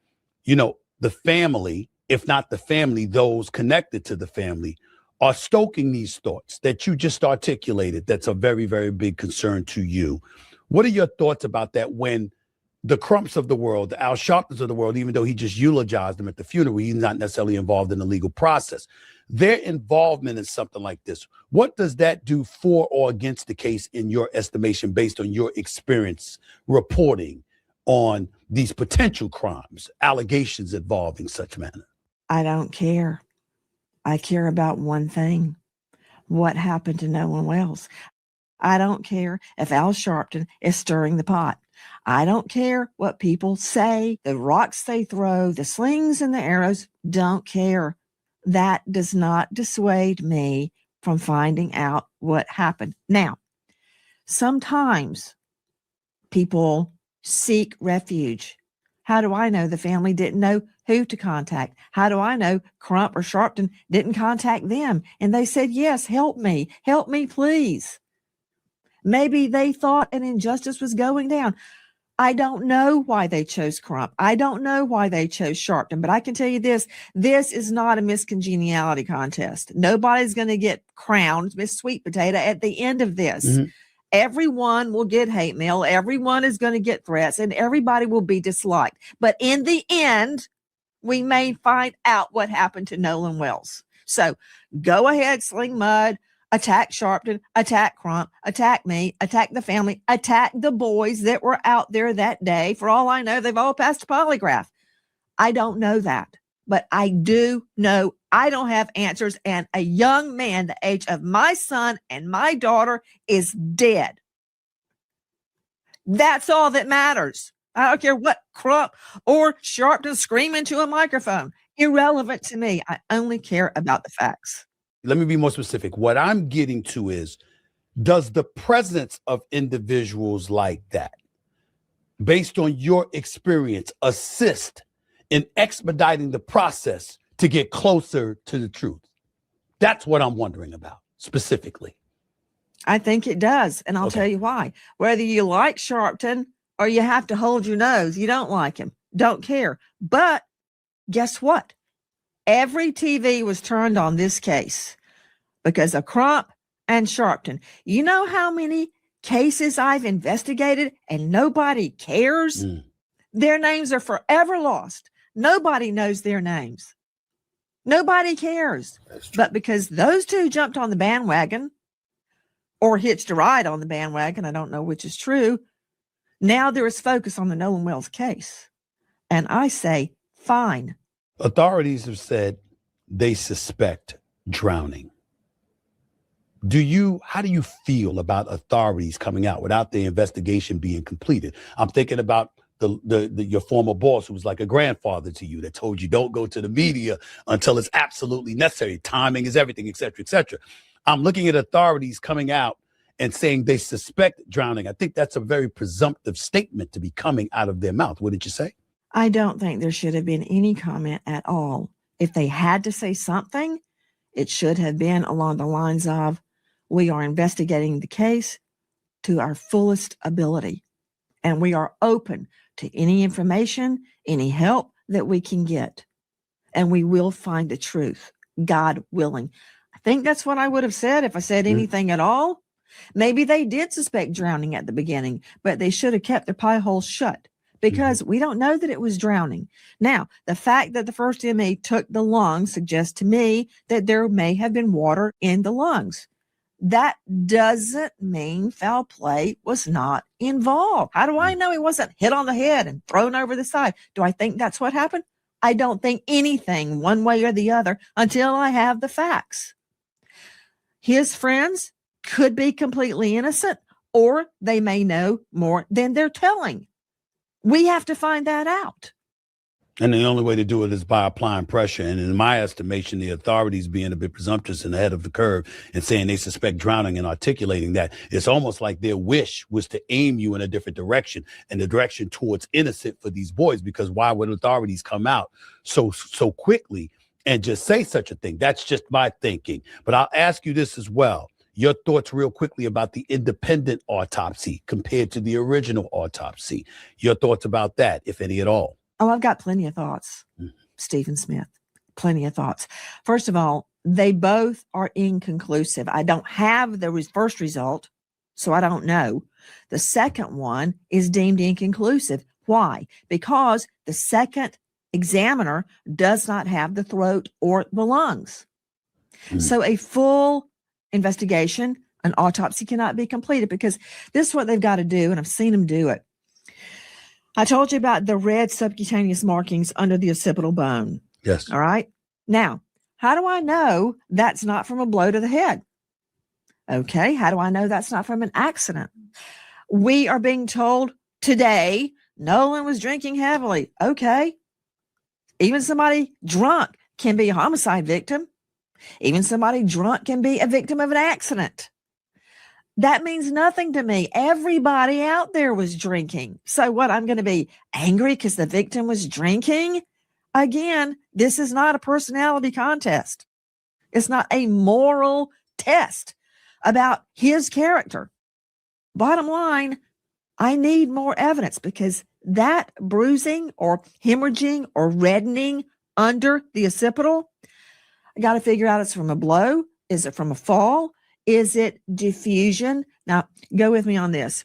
the family, if not the family, those connected to the family are stoking these thoughts that you just articulated. That's a very, very big concern to you. What are your thoughts about that when the Crumps of the world, the Al Sharptons of the world, even though he just eulogized them at the funeral, he's not necessarily involved in the legal process. Their involvement in something like this, what does that do for or against the case in your estimation, based on your experience reporting on these potential crimes, allegations involving such manner? I don't care. I care about one thing: what happened to Nolan Wells. I don't care if Al Sharpton is stirring the pot. I don't care what people say, the rocks they throw, the slings and the arrows. Don't care. That does not dissuade me from finding out what happened. Now, Sometimes people seek refuge. How do I know the family didn't know who to contact? How do I know Crump or Sharpton didn't contact them? And they said, yes, help me, please. Maybe they thought an injustice was going down. I don't know why they chose Crump. I don't know why they chose Sharpton, but I can tell you this is not a Miss Congeniality contest. Nobody's going to get crowned Miss Sweet Potato at the end of this. Mm-hmm. Everyone will get hate mail. Everyone is going to get threats and everybody will be disliked. But in the end, we may find out what happened to Nolan Wells. So go ahead, sling mud, attack Sharpton, attack Crump, attack me, attack the family, attack the boys that were out there that day. For all I know, they've all passed a polygraph. I don't know that, but I do know I don't have answers. And a young man the age of my son and my daughter is dead. That's all that matters. I don't care what Crump or Sharpton scream into a microphone. Irrelevant to me. I only care about the facts. Let me be more specific. What I'm getting to is, does the presence of individuals like that, based on your experience, assist in expediting the process to get closer to the truth? That's what I'm wondering about specifically. I think it does. And I'll tell you why. Whether you like Sharpton or you have to hold your nose, you don't like him, don't care. But guess what? Every TV was turned on this case because of Crump and Sharpton. You know how many cases I've investigated and nobody cares? Their names are forever lost. Nobody knows their names. Nobody cares. But because those two jumped on the bandwagon or hitched a ride on the bandwagon, I don't know which is true, now there is focus on the Nolan Wells case. And I say, fine. Authorities have said they suspect drowning. How do you feel about authorities coming out without the investigation being completed? I'm thinking about your former boss, who was like a grandfather to you, that told you don't go to the media until it's absolutely necessary. Timing is everything, et cetera, et cetera. I'm looking at authorities coming out and saying they suspect drowning. I think that's a very presumptive statement to be coming out of their mouth. Wouldn't you say? I don't think there should have been any comment at all. If they had to say something, it should have been along the lines of, we are investigating the case to our fullest ability, and we are open to any information, any help that we can get, and we will find the truth, God willing. I think that's what I would have said if I said anything at all. Maybe they did suspect drowning at the beginning, but they should have kept their pie holes shut because we don't know that it was drowning. Now, the fact that the first inmate took the lungs suggests to me that there may have been water in the lungs. That doesn't mean foul play was not involved. How do I know he wasn't hit on the head and thrown over the side? Do I think that's what happened? I don't think anything one way or the other until I have the facts. His friends could be completely innocent, or they may know more than they're telling. We have to find that out. And the only way to do it is by applying pressure. And in my estimation, the authorities being a bit presumptuous and ahead of the curve and saying they suspect drowning and articulating that, it's almost like their wish was to aim you in a different direction, and the direction towards innocent for these boys. Because why would authorities come out so quickly and just say such a thing? That's just my thinking. But I'll ask you this as well. Your thoughts real quickly about the independent autopsy compared to the original autopsy. Your thoughts about that, if any at all. Oh, I've got plenty of thoughts, Stephen Smith, plenty of thoughts. First of all, they both are inconclusive. I don't have the first result, so I don't know. The second one is deemed inconclusive. Why? Because the second examiner does not have the throat or the lungs. So a full investigation, an autopsy cannot be completed because this is what they've got to do, and I've seen them do it. I told you about the red subcutaneous markings under the occipital bone. Yes. All right. Now, how do I know that's not from a blow to the head? Okay. How do I know that's not from an accident? We are being told today Nolan was drinking heavily. Okay. Even somebody drunk can be a homicide victim. Even somebody drunk can be a victim of an accident. That means nothing to me. Everybody out there was drinking. So what, I'm going to be angry because the victim was drinking? Again, this is not a personality contest. It's not a moral test about his character. Bottom line, I need more evidence, because that bruising or hemorrhaging or reddening under the occipital, I got to figure out, it's from a blow. Is it from a fall? Is it diffusion? Now, go with me on this.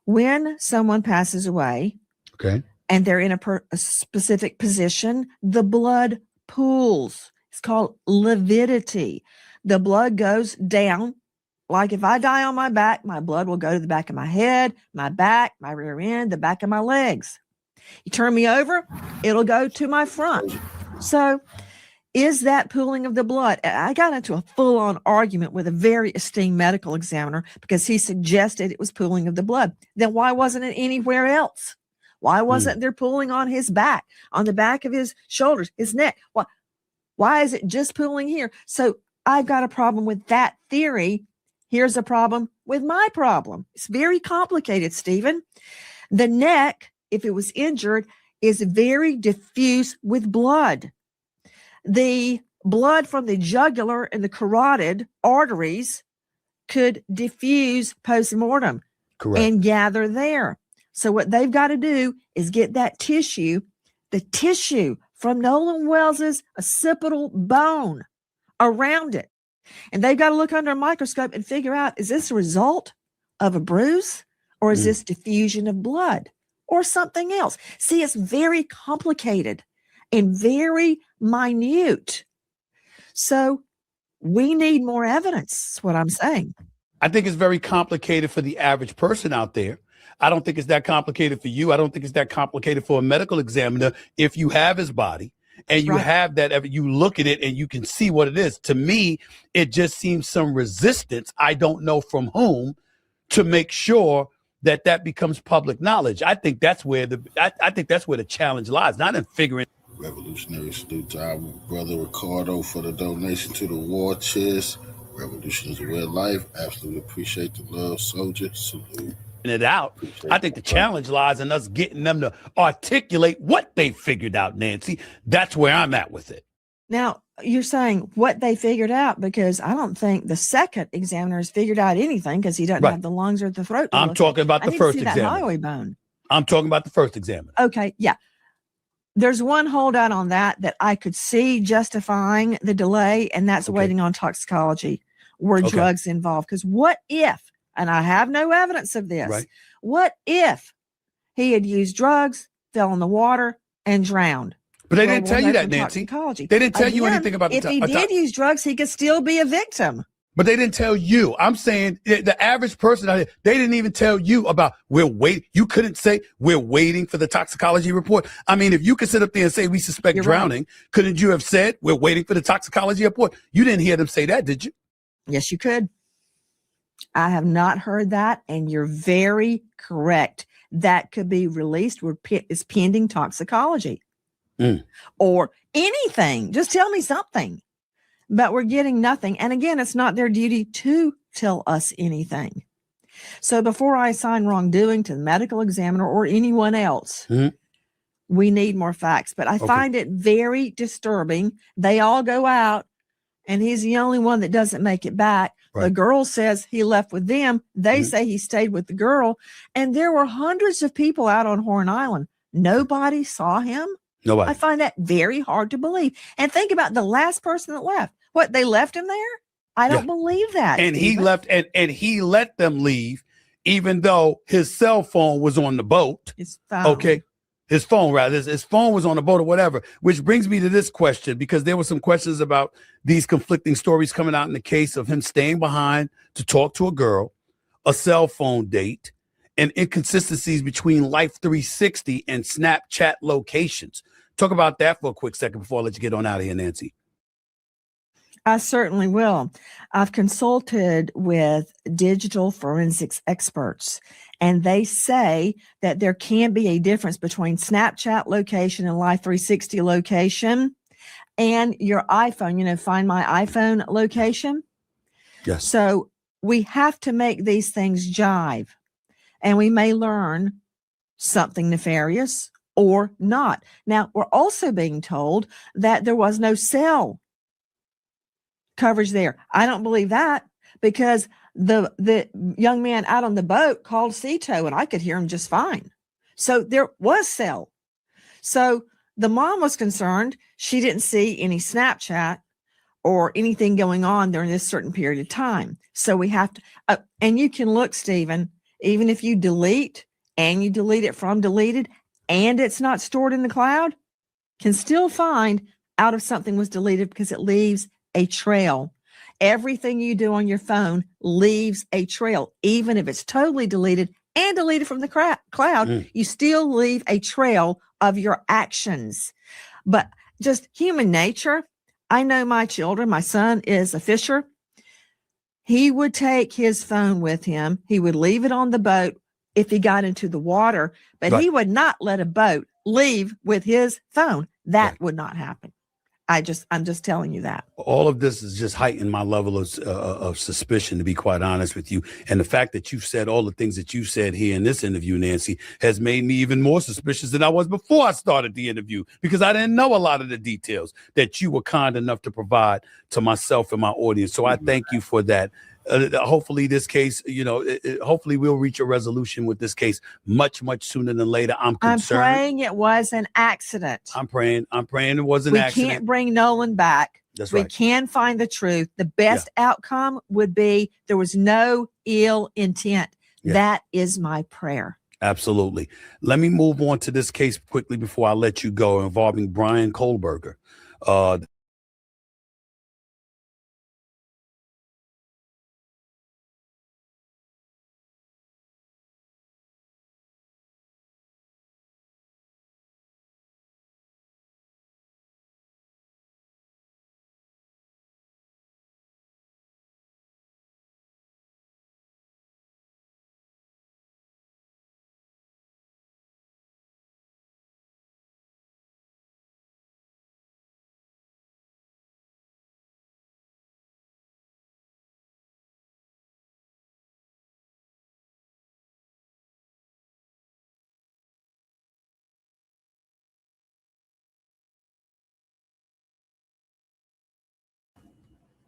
When someone passes away, okay, and they're in a specific position, the blood pools. It's called lividity. The blood goes down. Like if I die on my back, my blood will go to the back of my head, my back, my rear end, the back of my legs. You turn me over, it'll go to my front. So is that pooling of the blood? I got into a full-on argument with a very esteemed medical examiner because he suggested it was pooling of the blood. Then why wasn't it anywhere else? Why wasn't there pooling on his back, on the back of his shoulders, his neck? Why is it just pooling here? So I've got a problem with that theory. Here's a problem with my problem. It's very complicated, Stephen. The neck, if it was injured, is very diffuse with blood. The blood from the jugular and the carotid arteries could diffuse post-mortem and gather there. So what they've got to do is get that tissue, the tissue from Nolan Wells's occipital bone around it. And they've got to look under a microscope and figure out, is this a result of a bruise, or is this diffusion of blood or something else? See, it's very complicated and very minute. So we need more evidence, is what I'm saying. I think it's very complicated for the average person out there. I don't think it's that complicated for you. I don't think it's that complicated for a medical examiner. If you have his body and you have that, you look at it and you can see what it is. To me, it just seems some resistance, I don't know from whom, to make sure that that becomes public knowledge. I think that's where the challenge lies, not in figuring. Revolutionary salute to our brother Ricardo for the donation to the war chest. Revolution is a way of life. Absolutely appreciate the love, soldier. Salute. It out. I think the challenge lies in us getting them to articulate what they figured out, Nancy. That's where I'm at with it. Now, you're saying what they figured out, because I don't think the second examiner has figured out anything, because he doesn't have the lungs or the throat. I'm talking about the first examiner. examiner. That highway bone. I'm talking about the first examiner. Okay, yeah. There's one holdout on that I could see justifying the delay, and that's waiting on toxicology. Were drugs involved? Because what if, and I have no evidence of this, what if he had used drugs, fell in the water, and drowned? But they didn't tell you that, Nancy. They didn't tell you anything about if he did use drugs, he could still be a victim. But they didn't tell you. I'm saying the average person out there, they didn't even tell you about, we're waiting. You couldn't say, we're waiting for the toxicology report. I mean, if you could sit up there and say, we suspect drowning, couldn't you have said, we're waiting for the toxicology report? You didn't hear them say that, did you? Yes, you could. I have not heard that, and you're very correct. That could be released where it's pending toxicology or anything. Just tell me something. But we're getting nothing. And again, it's not their duty to tell us anything. So before I assign wrongdoing to the medical examiner or anyone else, we need more facts. But I find it very disturbing. They all go out, and he's the only one that doesn't make it back. The girl says he left with them. They say he stayed with the girl. And there were hundreds of people out on Horn Island. Nobody saw him. Nobody. I find that very hard to believe. And think about the last person that left. What, they left him there? I don't believe that. And he left, and he let them leave, even though his cell phone was on the boat. His phone. Okay. His phone, rather. His phone was on the boat or whatever, which brings me to this question, because there were some questions about these conflicting stories coming out in the case of him staying behind to talk to a girl, a cell phone date, and inconsistencies between Life 360 and Snapchat locations. Talk about that for a quick second before I let you get on out of here, Nancy. I certainly will. I've consulted with digital forensics experts, and they say that there can be a difference between Snapchat location and Life 360 location and your iPhone, Find My iPhone location. Yes. So we have to make these things jive, and we may learn something nefarious or not. Now, we're also being told that there was no cell coverage there. I don't believe that, because the young man out on the boat called Cito and I could hear him just fine. So there was cell. So the mom was concerned. She didn't see any Snapchat or anything going on during this certain period of time. So we have to, and you can look, Stephen, even if you delete and you delete it from deleted and it's not stored in the cloud, can still find out if something was deleted, because it leaves a trail. Everything you do on your phone leaves a trail, even if it's totally deleted and deleted from the cloud, you still leave a trail of your actions. But just human nature. I know my children, my son is a fisher. He would take his phone with him. He would leave it on the boat if he got into the water, but he would not let a boat leave with his phone. That would not happen. I'm just telling you that. All of this is just heightened my level of suspicion, to be quite honest with you. And the fact that you've said all the things that you said here in this interview, Nancy, has made me even more suspicious than I was before I started the interview, because I didn't know a lot of the details that you were kind enough to provide to myself and my audience. So I thank you for that. Hopefully this case, hopefully we'll reach a resolution with this case much sooner than later. I'm concerned. I'm praying it was an accident. I'm praying it was an accident. We can't bring Nolan back. That's right. We can find the truth. The best outcome would be there was no ill intent. Yeah. That is my prayer. Absolutely. Let me move on to this case quickly before I let you go, involving Brian Kohlberger.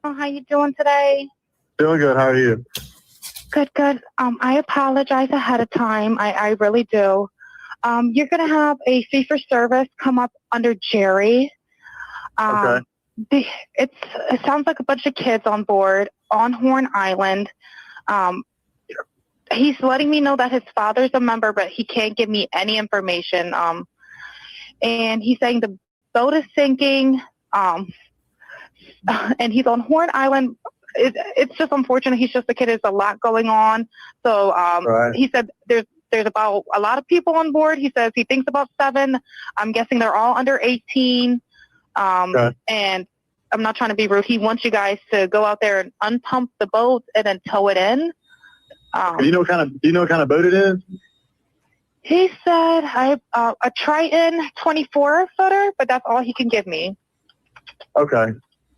How you doing today? Doing good. How are you? Good. I apologize ahead of time. I really do. You're going to have a fee for service come up under Jerry. Okay. It sounds like a bunch of kids on board on Horn Island. He's letting me know that his father's a member, but he can't give me any information. And he's saying the boat is sinking. And he's on Horn Island. It's just unfortunate. He's just a kid. There's a lot going on. So He said there's about a lot of people on board. He says he thinks about 7. I'm guessing they're all under 18. And I'm not trying to be rude. He wants you guys to go out there and unpump the boat and then tow it in. Do you know what kind of boat it is? He said a Triton 24-footer, but that's all he can give me. Okay.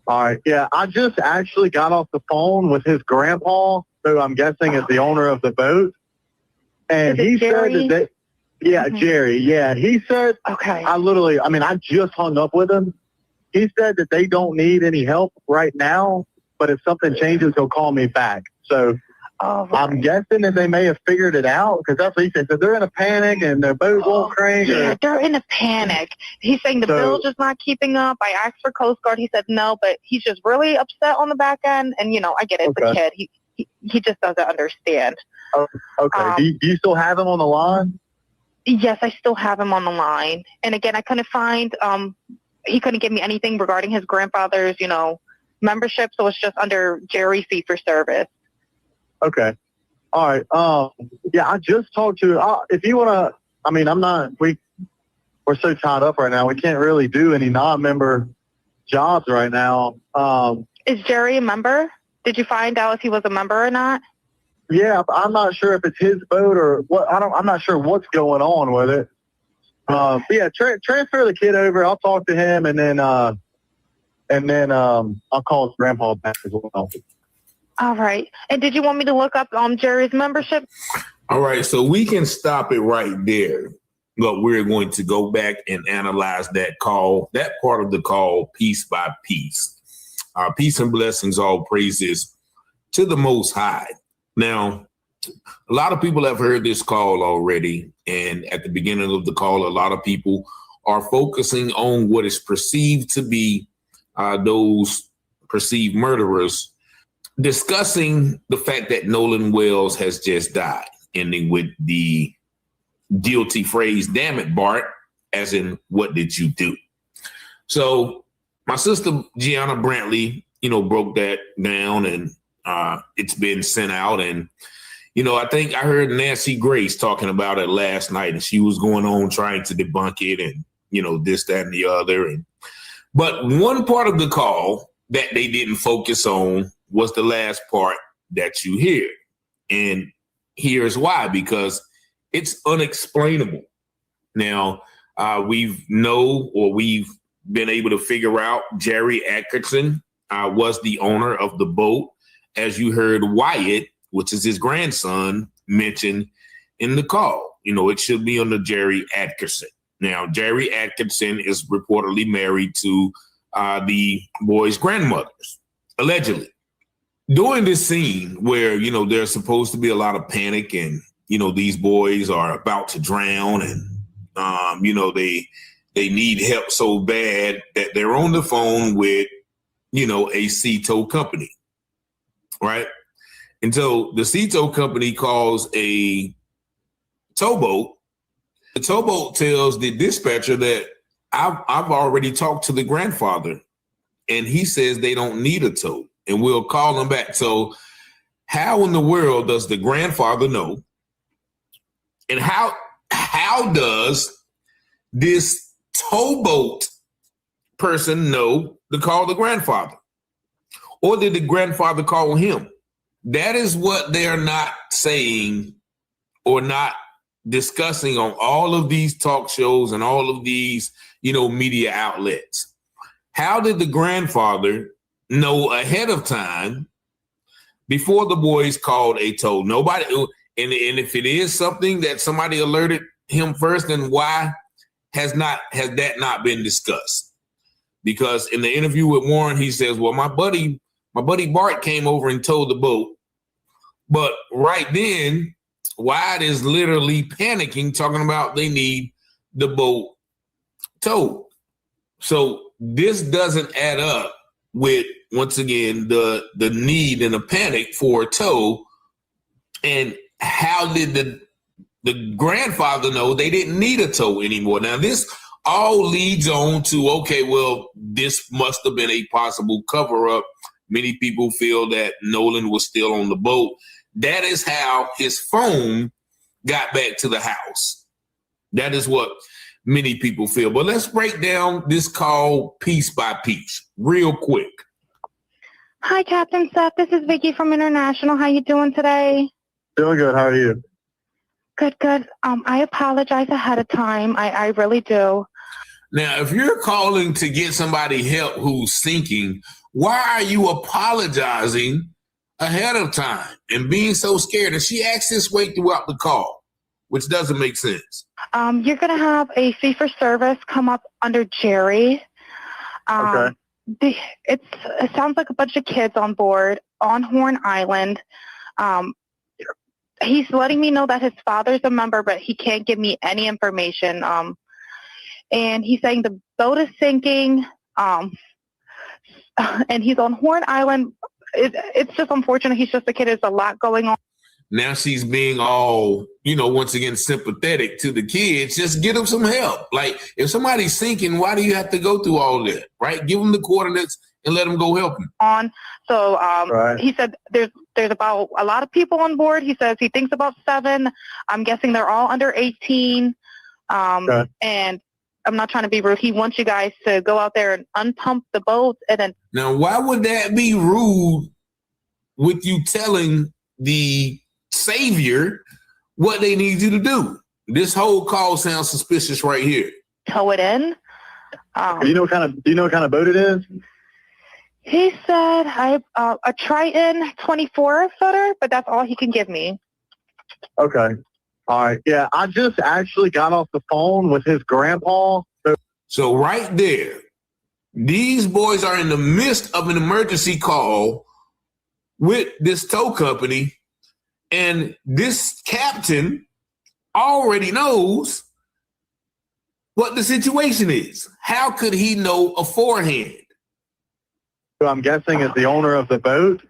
All right. Yeah, I just actually got off the phone with his grandpa, who I'm guessing is the owner of the boat. And he said that Jerry. Yeah, he said, okay. I just hung up with him. He said that they don't need any help right now, but if something changes, he'll call me back. So I'm guessing that they may have figured it out, because that's what he said. So they're in a panic and their boat won't crank. Yeah, they're in a panic. He's saying the bill's just not keeping up. I asked for Coast Guard. He said no, but he's just really upset on the back end. And, I get it. It's a kid. He just doesn't understand. Oh, okay. Do you still have him on the line? Yes, I still have him on the line. And again, I couldn't find, he couldn't give me anything regarding his grandfather's, membership. So it's just under Jerry fee for service. Okay. All right. I just talked to, if you want to, we're so tied up right now. We can't really do any non-member jobs right now. Is Jerry a member? Did you find out if he was a member or not? Yeah, I'm not sure if it's his boat or what. I'm not sure what's going on with it. Transfer the kid over. I'll talk to him, and then I'll call his grandpa back as well. All right. And did you want me to look up Jerry's membership? All right. So we can stop it right there. But we're going to go back and analyze that call, that part of the call, piece by piece. Peace and blessings, all praises to the Most High. Now, a lot of people have heard this call already. And at the beginning of the call, a lot of people are focusing on what is perceived to be those perceived murderers, discussing the fact that Nolan Wells has just died, ending with the guilty phrase, damn it, Bart, as in, what did you do? So my sister, Gianna Brantley, broke that down, and it's been sent out. And, I think I heard Nancy Grace talking about it last night, and she was going on trying to debunk it and, this, that, and the other. But one part of the call that they didn't focus on was the last part that you hear. And here's why, because it's unexplainable. Now, we've been able to figure out Jerry Atkinson was the owner of the boat, as you heard Wyatt, which is his grandson, mentioned in the call. It should be under Jerry Atkinson. Now, Jerry Atkinson is reportedly married to the boys' grandmothers, allegedly. During this scene where, there's supposed to be a lot of panic and, these boys are about to drown and, they need help so bad that they're on the phone with, a sea tow company, right? And so the sea tow company calls a towboat. The towboat tells the dispatcher that I've already talked to the grandfather, and he says they don't need a tow, and we'll call them back. So how in the world does the grandfather know? And how does this towboat person know to call the grandfather? Or did the grandfather call him? That is what they're not saying or not discussing on all of these talk shows and all of these, media outlets. How did the grandfather know ahead of time before the boys called a tow? Nobody. And if it is something that somebody alerted him first, then why has that not been discussed? Because in the interview with Warren, he says, well, my buddy Bart came over and towed the boat. But right then, Wyatt is literally panicking, talking about they need the boat towed. So this doesn't add up with, once again, the need and the panic for a tow. And how did the grandfather know they didn't need a tow anymore? Now, this all leads on to, okay, well, this must have been a possible cover-up. Many people feel that Nolan was still on the boat. That is how his phone got back to the house. That is what many people feel. But let's break down this call piece by piece real quick. Hi, Captain Seth. This is Vicky from International. How you doing today? Doing good. How are you? Good. I apologize ahead of time. I really do. Now, if you're calling to get somebody help who's sinking, why are you apologizing ahead of time and being so scared? And she acts this way throughout the call, which doesn't make sense. You're going to have a fee for service come up under Jerry. Okay. It sounds like a bunch of kids on board on Horn Island. He's letting me know that his father's a member, but he can't give me any information. And he's saying the boat is sinking. And he's on Horn Island. It's just unfortunate. He's just a kid. There's a lot going on. Now she's being all, once again, sympathetic to the kids. Just get them some help. Like, if somebody's sinking, why do you have to go through all that, right? Give them the coordinates and let them go help them. Right. He said there's about a lot of people on board. He says he thinks about 7. I'm guessing they're all under 18. Okay. And I'm not trying to be rude. He wants you guys to go out there and unpump the boat. And then now, why would that be rude with you telling the savior what they need you to do? This whole call sounds suspicious right here. Tow it in. Do you know what kind of boat it is? He said a Triton 24 footer, but that's all he can give me. Okay. All right. Yeah, I just actually got off the phone with his grandpa. So right there, these boys are in the midst of an emergency call with this tow company, and this captain already knows what the situation is. How could he know aforehand? Who I'm guessing is the owner of the boat.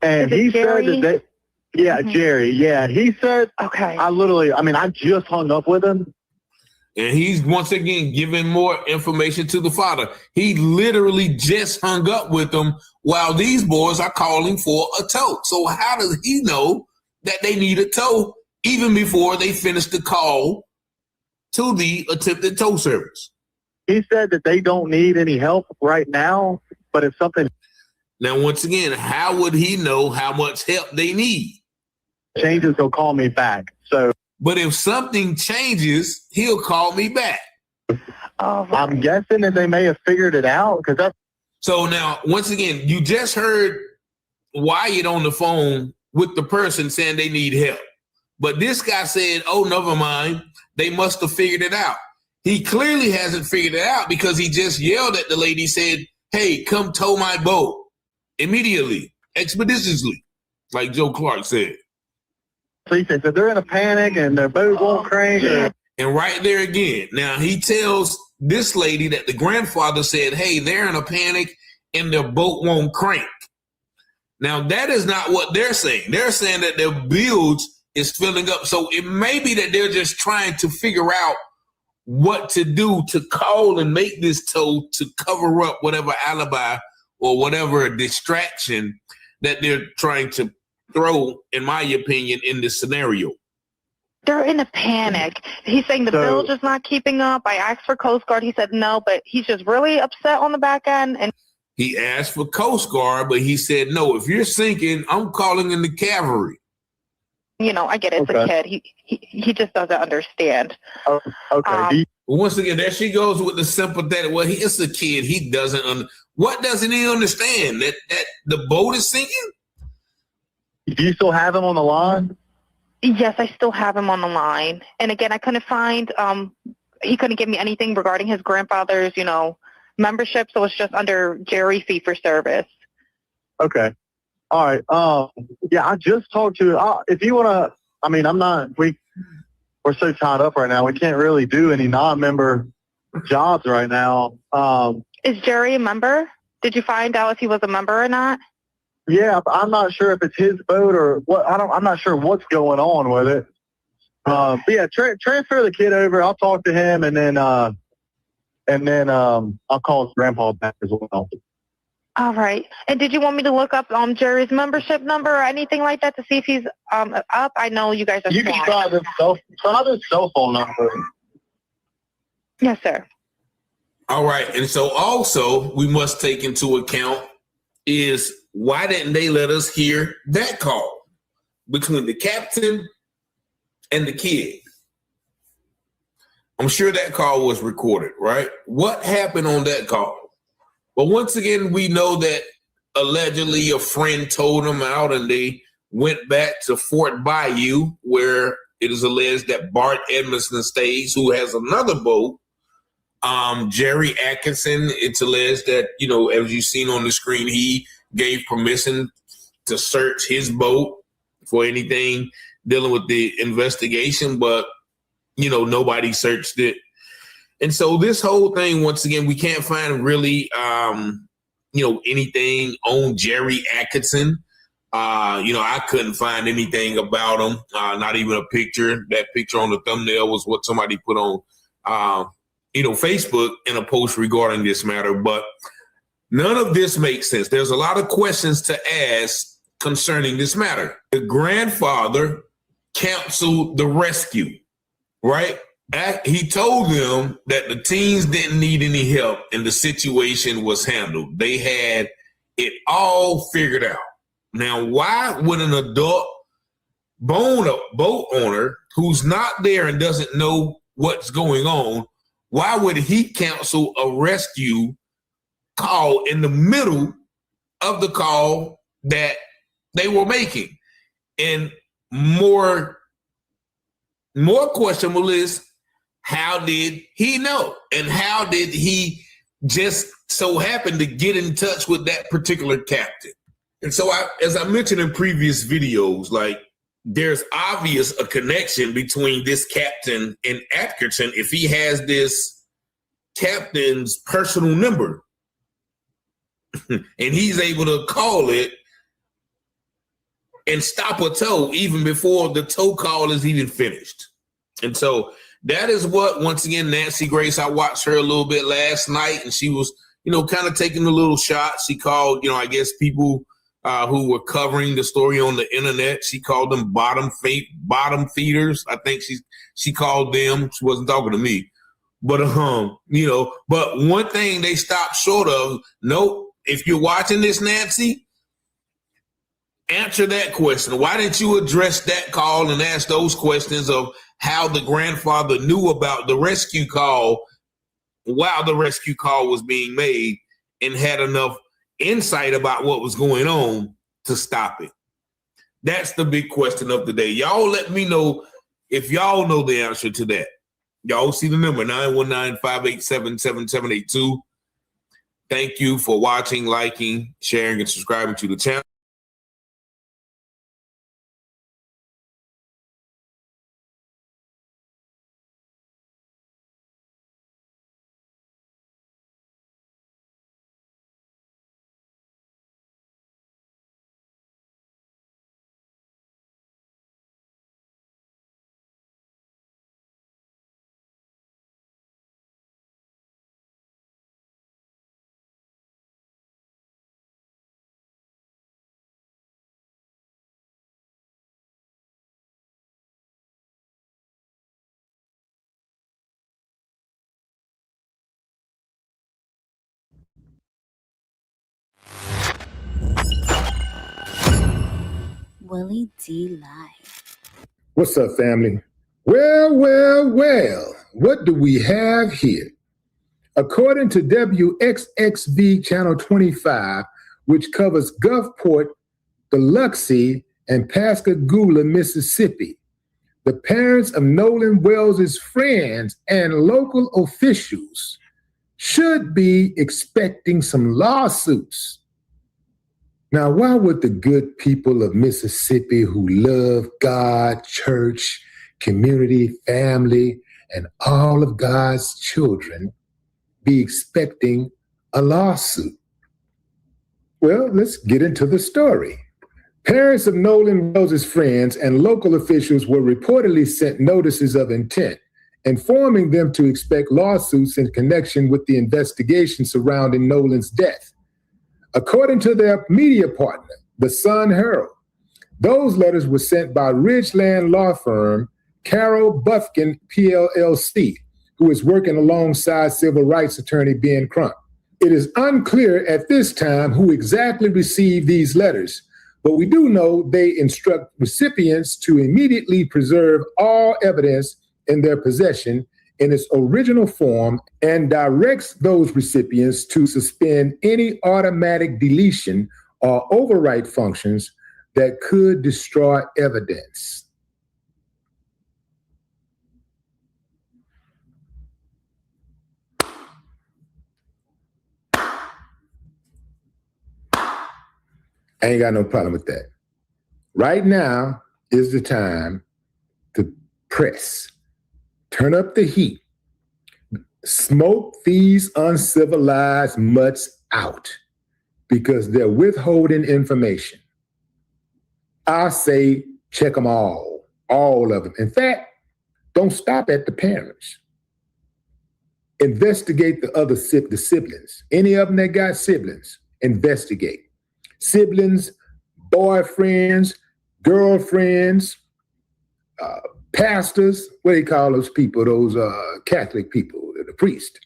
And he said that Jerry. Yeah, he said, okay. I just hung up with him. And he's once again giving more information to the father. He literally just hung up with them while these boys are calling for a tow. So how does he know that they need a tow even before they finish the call to the attempted tow service? He said that they don't need any help right now, but it's something. Now, once again, how would he know how much help they need? Changes, he'll call me back. So, but if something changes, he'll call me back. I'm guessing that they may have figured it out because that's. So now, once again, you just heard Wyatt on the phone with the person saying they need help. But this guy said, oh, never mind. They must have figured it out. He clearly hasn't figured it out because he just yelled at the lady, said, hey, come tow my boat immediately, expeditiously, like Joe Clark said. So he said that they're in a panic and their boat won't crank. And right there again, now he tells this lady that the grandfather said, hey, they're in a panic and their boat won't crank. Now, that is not what they're saying. They're saying that their bilge is filling up. So it may be that they're just trying to figure out what to do to call and make this tow to cover up whatever alibi or whatever distraction that they're trying to throw, in my opinion, in this scenario. They're in a panic. He's saying the bilge is not keeping up. I asked for Coast Guard. He said no, but he's just really upset on the back end. And he asked for Coast Guard, but he said, no, if you're sinking, I'm calling in the cavalry. You know, I get it. It's a kid. He just doesn't understand. Oh, okay. Once again, there she goes with the sympathetic. Well, it's a kid. He doesn't what doesn't he understand? That the boat is sinking? Do you still have him on the line? Yes, I still have him on the line. And again, I couldn't find, he couldn't give me anything regarding his grandfather's, membership. So it's just under Jerry fee for service. Okay. All right. Yeah, I just talked to, if you want to, we're so tied up right now. We can't really do any non-member jobs right now. Is Jerry a member? Did you find out if he was a member or not? Yeah, I'm not sure if it's his boat or what. I'm not sure what's going on with it. But yeah, transfer the kid over. I'll talk to him, and then I'll call his grandpa back as well. All right. And did you want me to look up Jerry's membership number or anything like that to see if he's up? I know you guys are. You can try this cell phone number. Yes, sir. All right. And so also we must take into account is why didn't they let us hear that call between the captain and the kid? I'm sure that call was recorded, right? What happened on that call? But once again, we know that allegedly a friend told them out and they went back to Fort Bayou, where it is alleged that Bart Edmondson stays, who has another boat. Jerry Atkinson, it's alleged that, as you've seen on the screen, he gave permission to search his boat for anything dealing with the investigation, but, nobody searched it. And so this whole thing, once again, we can't find really, anything on Jerry Atkinson. I couldn't find anything about him, not even a picture. That picture on the thumbnail was what somebody put on, Facebook in a post regarding this matter. But none of this makes sense. There's a lot of questions to ask concerning this matter. The grandfather canceled the rescue, right? He told them that the teens didn't need any help and the situation was handled. They had it all figured out. Now, why would an adult boat owner who's not there and doesn't know what's going on, why would he cancel a rescue call in the middle of the call that they were making. And more questionable is, how did he know? And how did he just so happen to get in touch with that particular captain? And so, as I mentioned in previous videos, like, there's obvious a connection between this captain and Atkinson if he has this captain's personal number. And he's able to call it and stop a tow even before the tow call is even finished. And so that is what, once again, Nancy Grace, I watched her a little bit last night, and she was, kind of taking a little shot. She called, I guess people who were covering the story on the internet, she called them bottom feeders. I think she called them. She wasn't talking to me. But, but one thing they stopped short of, nope, if you're watching this, Nancy, answer that question. Why didn't you address that call and ask those questions of how the grandfather knew about the rescue call while the rescue call was being made and had enough insight about what was going on to stop it? That's the big question of the day. Y'all let me know if y'all know the answer to that. Y'all see the number, 919-587-7782. Thank you for watching, liking, sharing, and subscribing to the channel. Willie D Live. What's up, family? Well, what do we have here? According to WXXV Channel 25, which covers Gulfport, Biloxi, and Pascagoula, Mississippi, the parents of Nolan Wells' friends and local officials should be expecting some lawsuits. Now, why would the good people of Mississippi who love God, church, community, family, and all of God's children be expecting a lawsuit? Well, let's get into the story. Parents of Nolan Wells' friends and local officials were reportedly sent notices of intent, informing them to expect lawsuits in connection with the investigation surrounding Nolan's death. According to their media partner, the Sun Herald, those letters were sent by Ridgeland law firm Carol Bufkin, PLLC, who is working alongside civil rights attorney Ben Crump. It is unclear at this time who exactly received these letters, but we do know they instruct recipients to immediately preserve all evidence in their possession in its original form and directs those recipients to suspend any automatic deletion or overwrite functions that could destroy evidence. I ain't got no problem with that. Right now is the time to press. Turn up the heat. Smoke these uncivilized mutts out because they're withholding information. I say check them all of them. In fact, don't stop at the parents. Investigate the siblings. Any of them that got siblings, investigate. Siblings, boyfriends, girlfriends, pastors, what do you call those people, those Catholic people, the priest.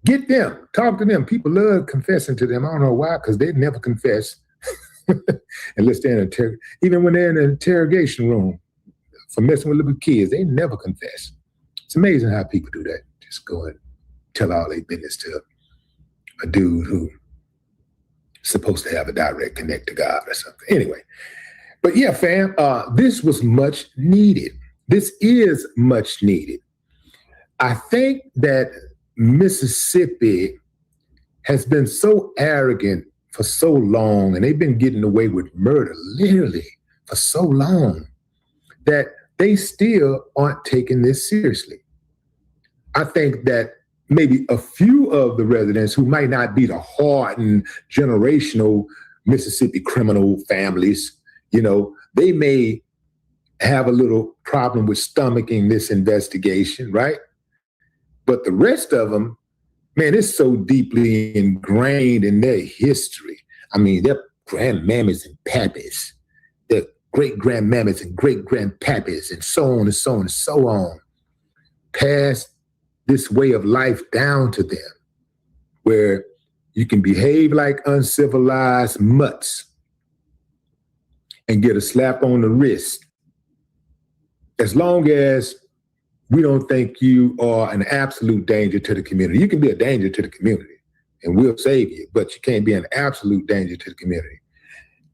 Get them, talk to them. People love confessing to them. I don't know why, because they never confess unless they're in even when they're in an interrogation room for messing with little kids, they never confess. It's amazing how people do that. Just go and tell all their business to a dude who supposed to have a direct connect to God or something. Anyway, but yeah, fam, this was much needed. This is much needed. I think that Mississippi has been so arrogant for so long, and they've been getting away with murder literally for so long, that they still aren't taking this seriously. I think that maybe a few of the residents who might not be the hardened generational Mississippi criminal families, they may have a little problem with stomaching this investigation, right? But the rest of them, man, it's so deeply ingrained in their history. I mean, their grandmammas and pappies, their great-grandmammas and great-grandpappies, and so on and so on and so on, passed this way of life down to them, where you can behave like uncivilized mutts and get a slap on the wrist, as long as we don't think you are an absolute danger to the community. You can be a danger to the community and we'll save you, but you can't be an absolute danger to the community.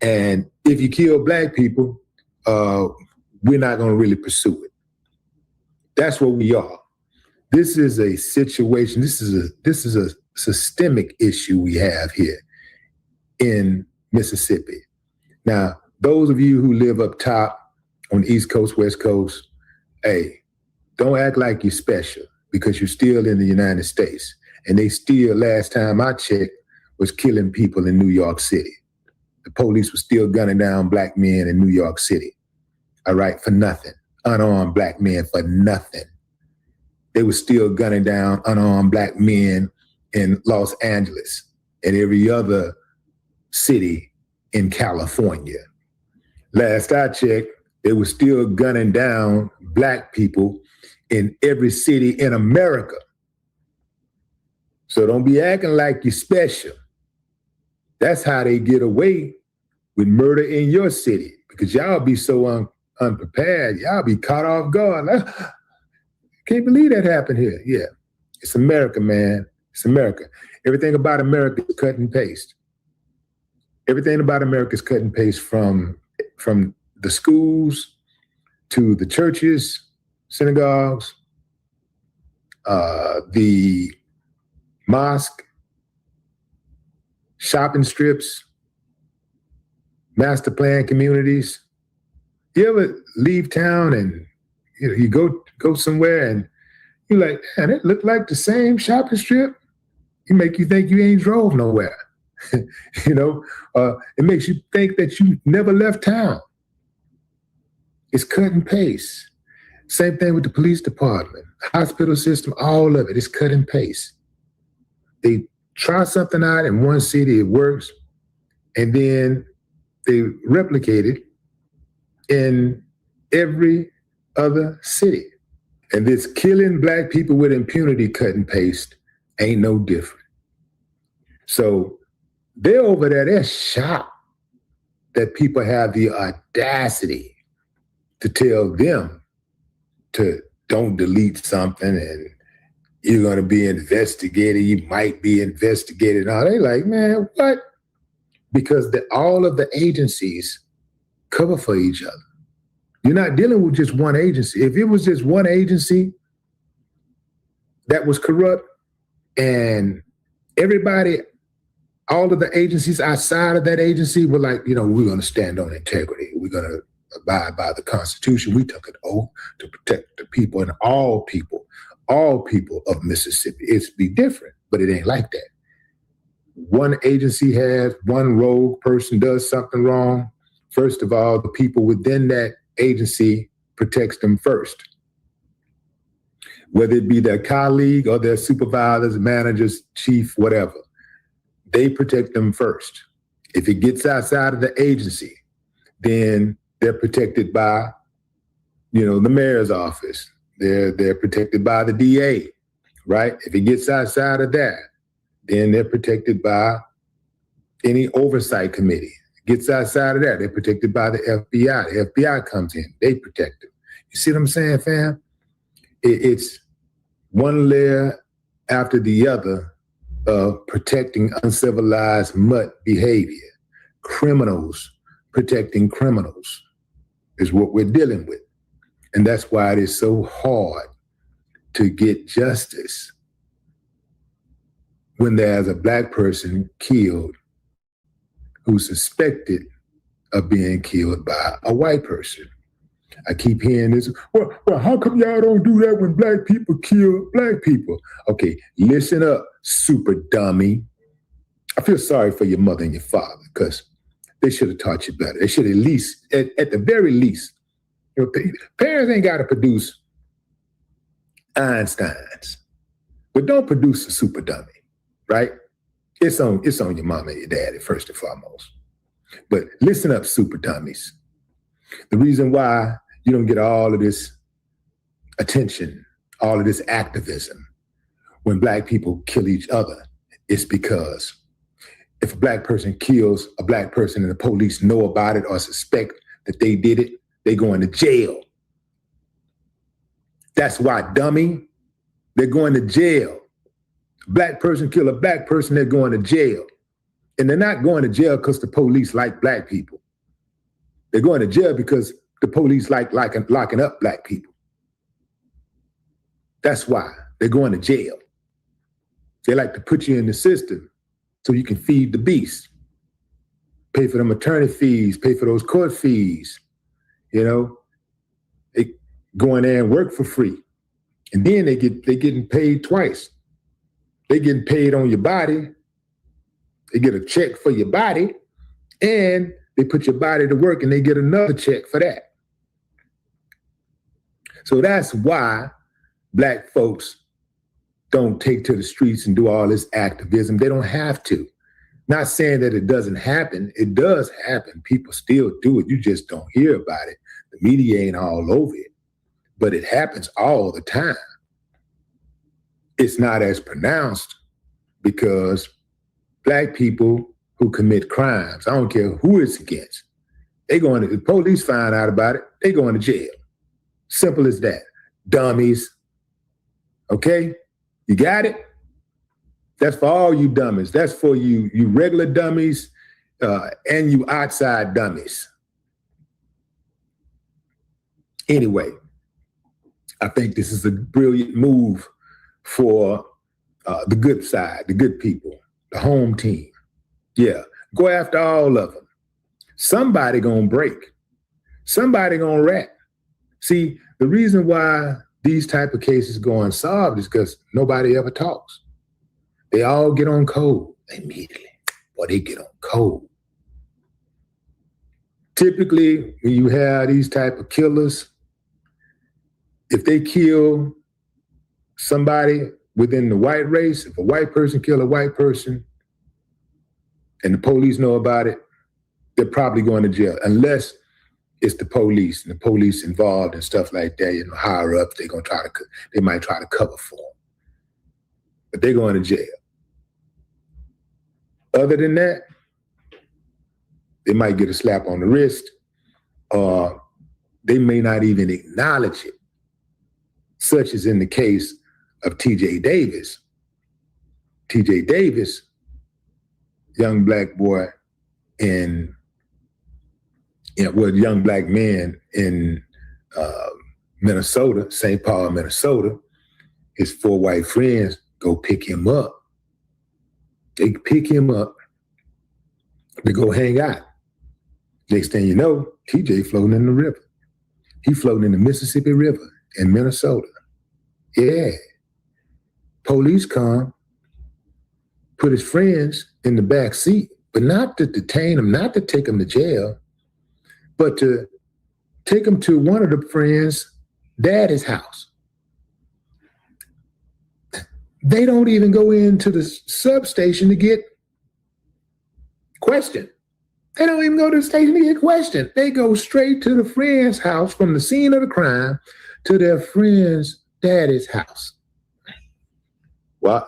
And if you kill Black people, we're not going to really pursue it. That's what we are. This is a situation, this is a systemic issue we have here in Mississippi. Now, those of you who live up top on the East Coast, West Coast, hey, don't act like you're special, because you're still in the United States. And they still, last time I checked, was killing people in New York City. The police were still gunning down Black men in New York City, all right, for nothing. Unarmed Black men for nothing. They were still gunning down unarmed Black men in Los Angeles and every other city in California. Last I checked, they were still gunning down Black people in every city in America. So don't be acting like you're special. That's how they get away with murder in your city, because y'all be so unprepared. Y'all be caught off guard. Like, can't believe that happened here. Yeah, it's America, man. It's America. Everything about America is cut and paste. Everything about America is cut and paste, from the schools to the churches, synagogues, the mosque, shopping strips, master plan communities. You ever leave town and you go somewhere and you're like, man, it looked like the same shopping strip? It make you think you ain't drove nowhere. It makes you think that you never left town. It's cut and paste. Same thing with the police department, hospital system, all of it is cut and paste. They try something out in one city, it works, and then they replicate it in every other city. And this killing Black people with impunity, cut and paste, ain't no different. So they're over there, they're shocked that people have the audacity to tell them to don't delete something and you're going to be investigated, you might be investigated. Now they like, man, what? Because all of the agencies cover for each other. You're not dealing with just one agency. If it was just one agency that was corrupt and everybody, all of the agencies outside of that agency were like, we're going to stand on integrity. We're going to abide by the Constitution. We took an oath to protect the people, and all people of Mississippi. It's be different, but it ain't like that. One agency has one rogue person does something wrong. First of all, the people within that agency protects them first. Whether it be their colleague or their supervisors, managers, chief, whatever, they protect them first. If it gets outside of the agency, then they're protected by, the mayor's office. They're protected by the DA, right? If it gets outside of that, then they're protected by any oversight committee. Gets outside of that, they're protected by the F.B.A. The F.B.A. comes in, they protect them. You see what I'm saying, fam? It's one layer after the other of protecting uncivilized mutt behavior. Criminals protecting criminals is what we're dealing with. And that's why it is so hard to get justice when there's a Black person killed who's suspected of being killed by a white person. I keep hearing this, well, how come y'all don't do that when Black people kill Black people? Okay, listen up, super dummy. I feel sorry for your mother and your father because they should have taught you better. They should at least, at the very least, parents ain't got to produce Einsteins, but don't produce a super dummy, right? It's on your mama and your daddy first and foremost. But listen up, super dummies. The reason why you don't get all of this attention, all of this activism when Black people kill each other is because if a Black person kills a Black person and the police know about it or suspect that they did it, they going to jail. That's why, dummy, they're going to jail. A Black person kill a Black person, they're going to jail. And they're not going to jail because the police like Black people. They're going to jail because the police like locking up Black people. That's why they're going to jail. They like to put you in the system so you can feed the beast. Pay for them attorney fees, pay for those court fees, you know. They go in there and work for free. And then they getting paid twice. They getting paid on your body. They get a check for your body, and they put your body to work and they get another check for that. So that's why Black folks don't take to the streets and do all this activism. They don't have to. Not saying that it doesn't happen. It does happen. People still do it. You just don't hear about it. The media ain't all over it, but it happens all the time. It's not as pronounced because Black people who commit crimes, I don't care who it's against, the police find out about it, they going to jail. Simple as that. Dummies. Okay? You got it? That's for all you dummies. That's for you regular dummies and you outside dummies. Anyway, I think this is a brilliant move for the good side, the good people, the home team. Yeah, go after all of them. Somebody gonna break. Somebody gonna rat. See, the reason why these type of cases go unsolved is because nobody ever talks. They all get on code immediately. Boy, they get on code. Typically, when you have these type of killers, if they kill somebody within the white race, if a white person kill a white person and the police know about it, they're probably going to jail, unless it's the police and the police involved and stuff like that, you know, higher up, they might try to cover for them. But they're going to jail. Other than that, they might get a slap on the wrist, or they may not even acknowledge it, such as in the case of T.J. Davis. T.J. Davis, young Black boy young Black man in Minnesota, St. Paul, Minnesota. His 4 white friends go pick him up. They pick him up to go hang out. Next thing you know, TJ floating in the river. He floating in the Mississippi River in Minnesota. Yeah. Police come, put his friends in the back seat, but not to detain him, not to take him to jail, but to take him to one of the friends' daddy's house. They don't even go into the substation to get questioned. They don't even go to the station to get questioned. They go straight to the friend's house from the scene of the crime to their friend's daddy's house. Why?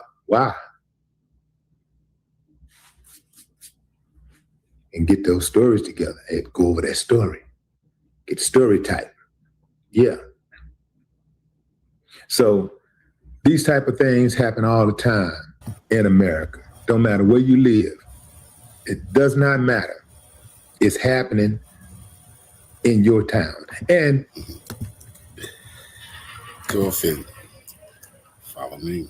And get those stories together. Hey, go over that story. Get story type. Yeah. So these type of things happen all the time. in America. Don't matter where you live. It does not matter. It's happening in your town. And go figure. Follow me.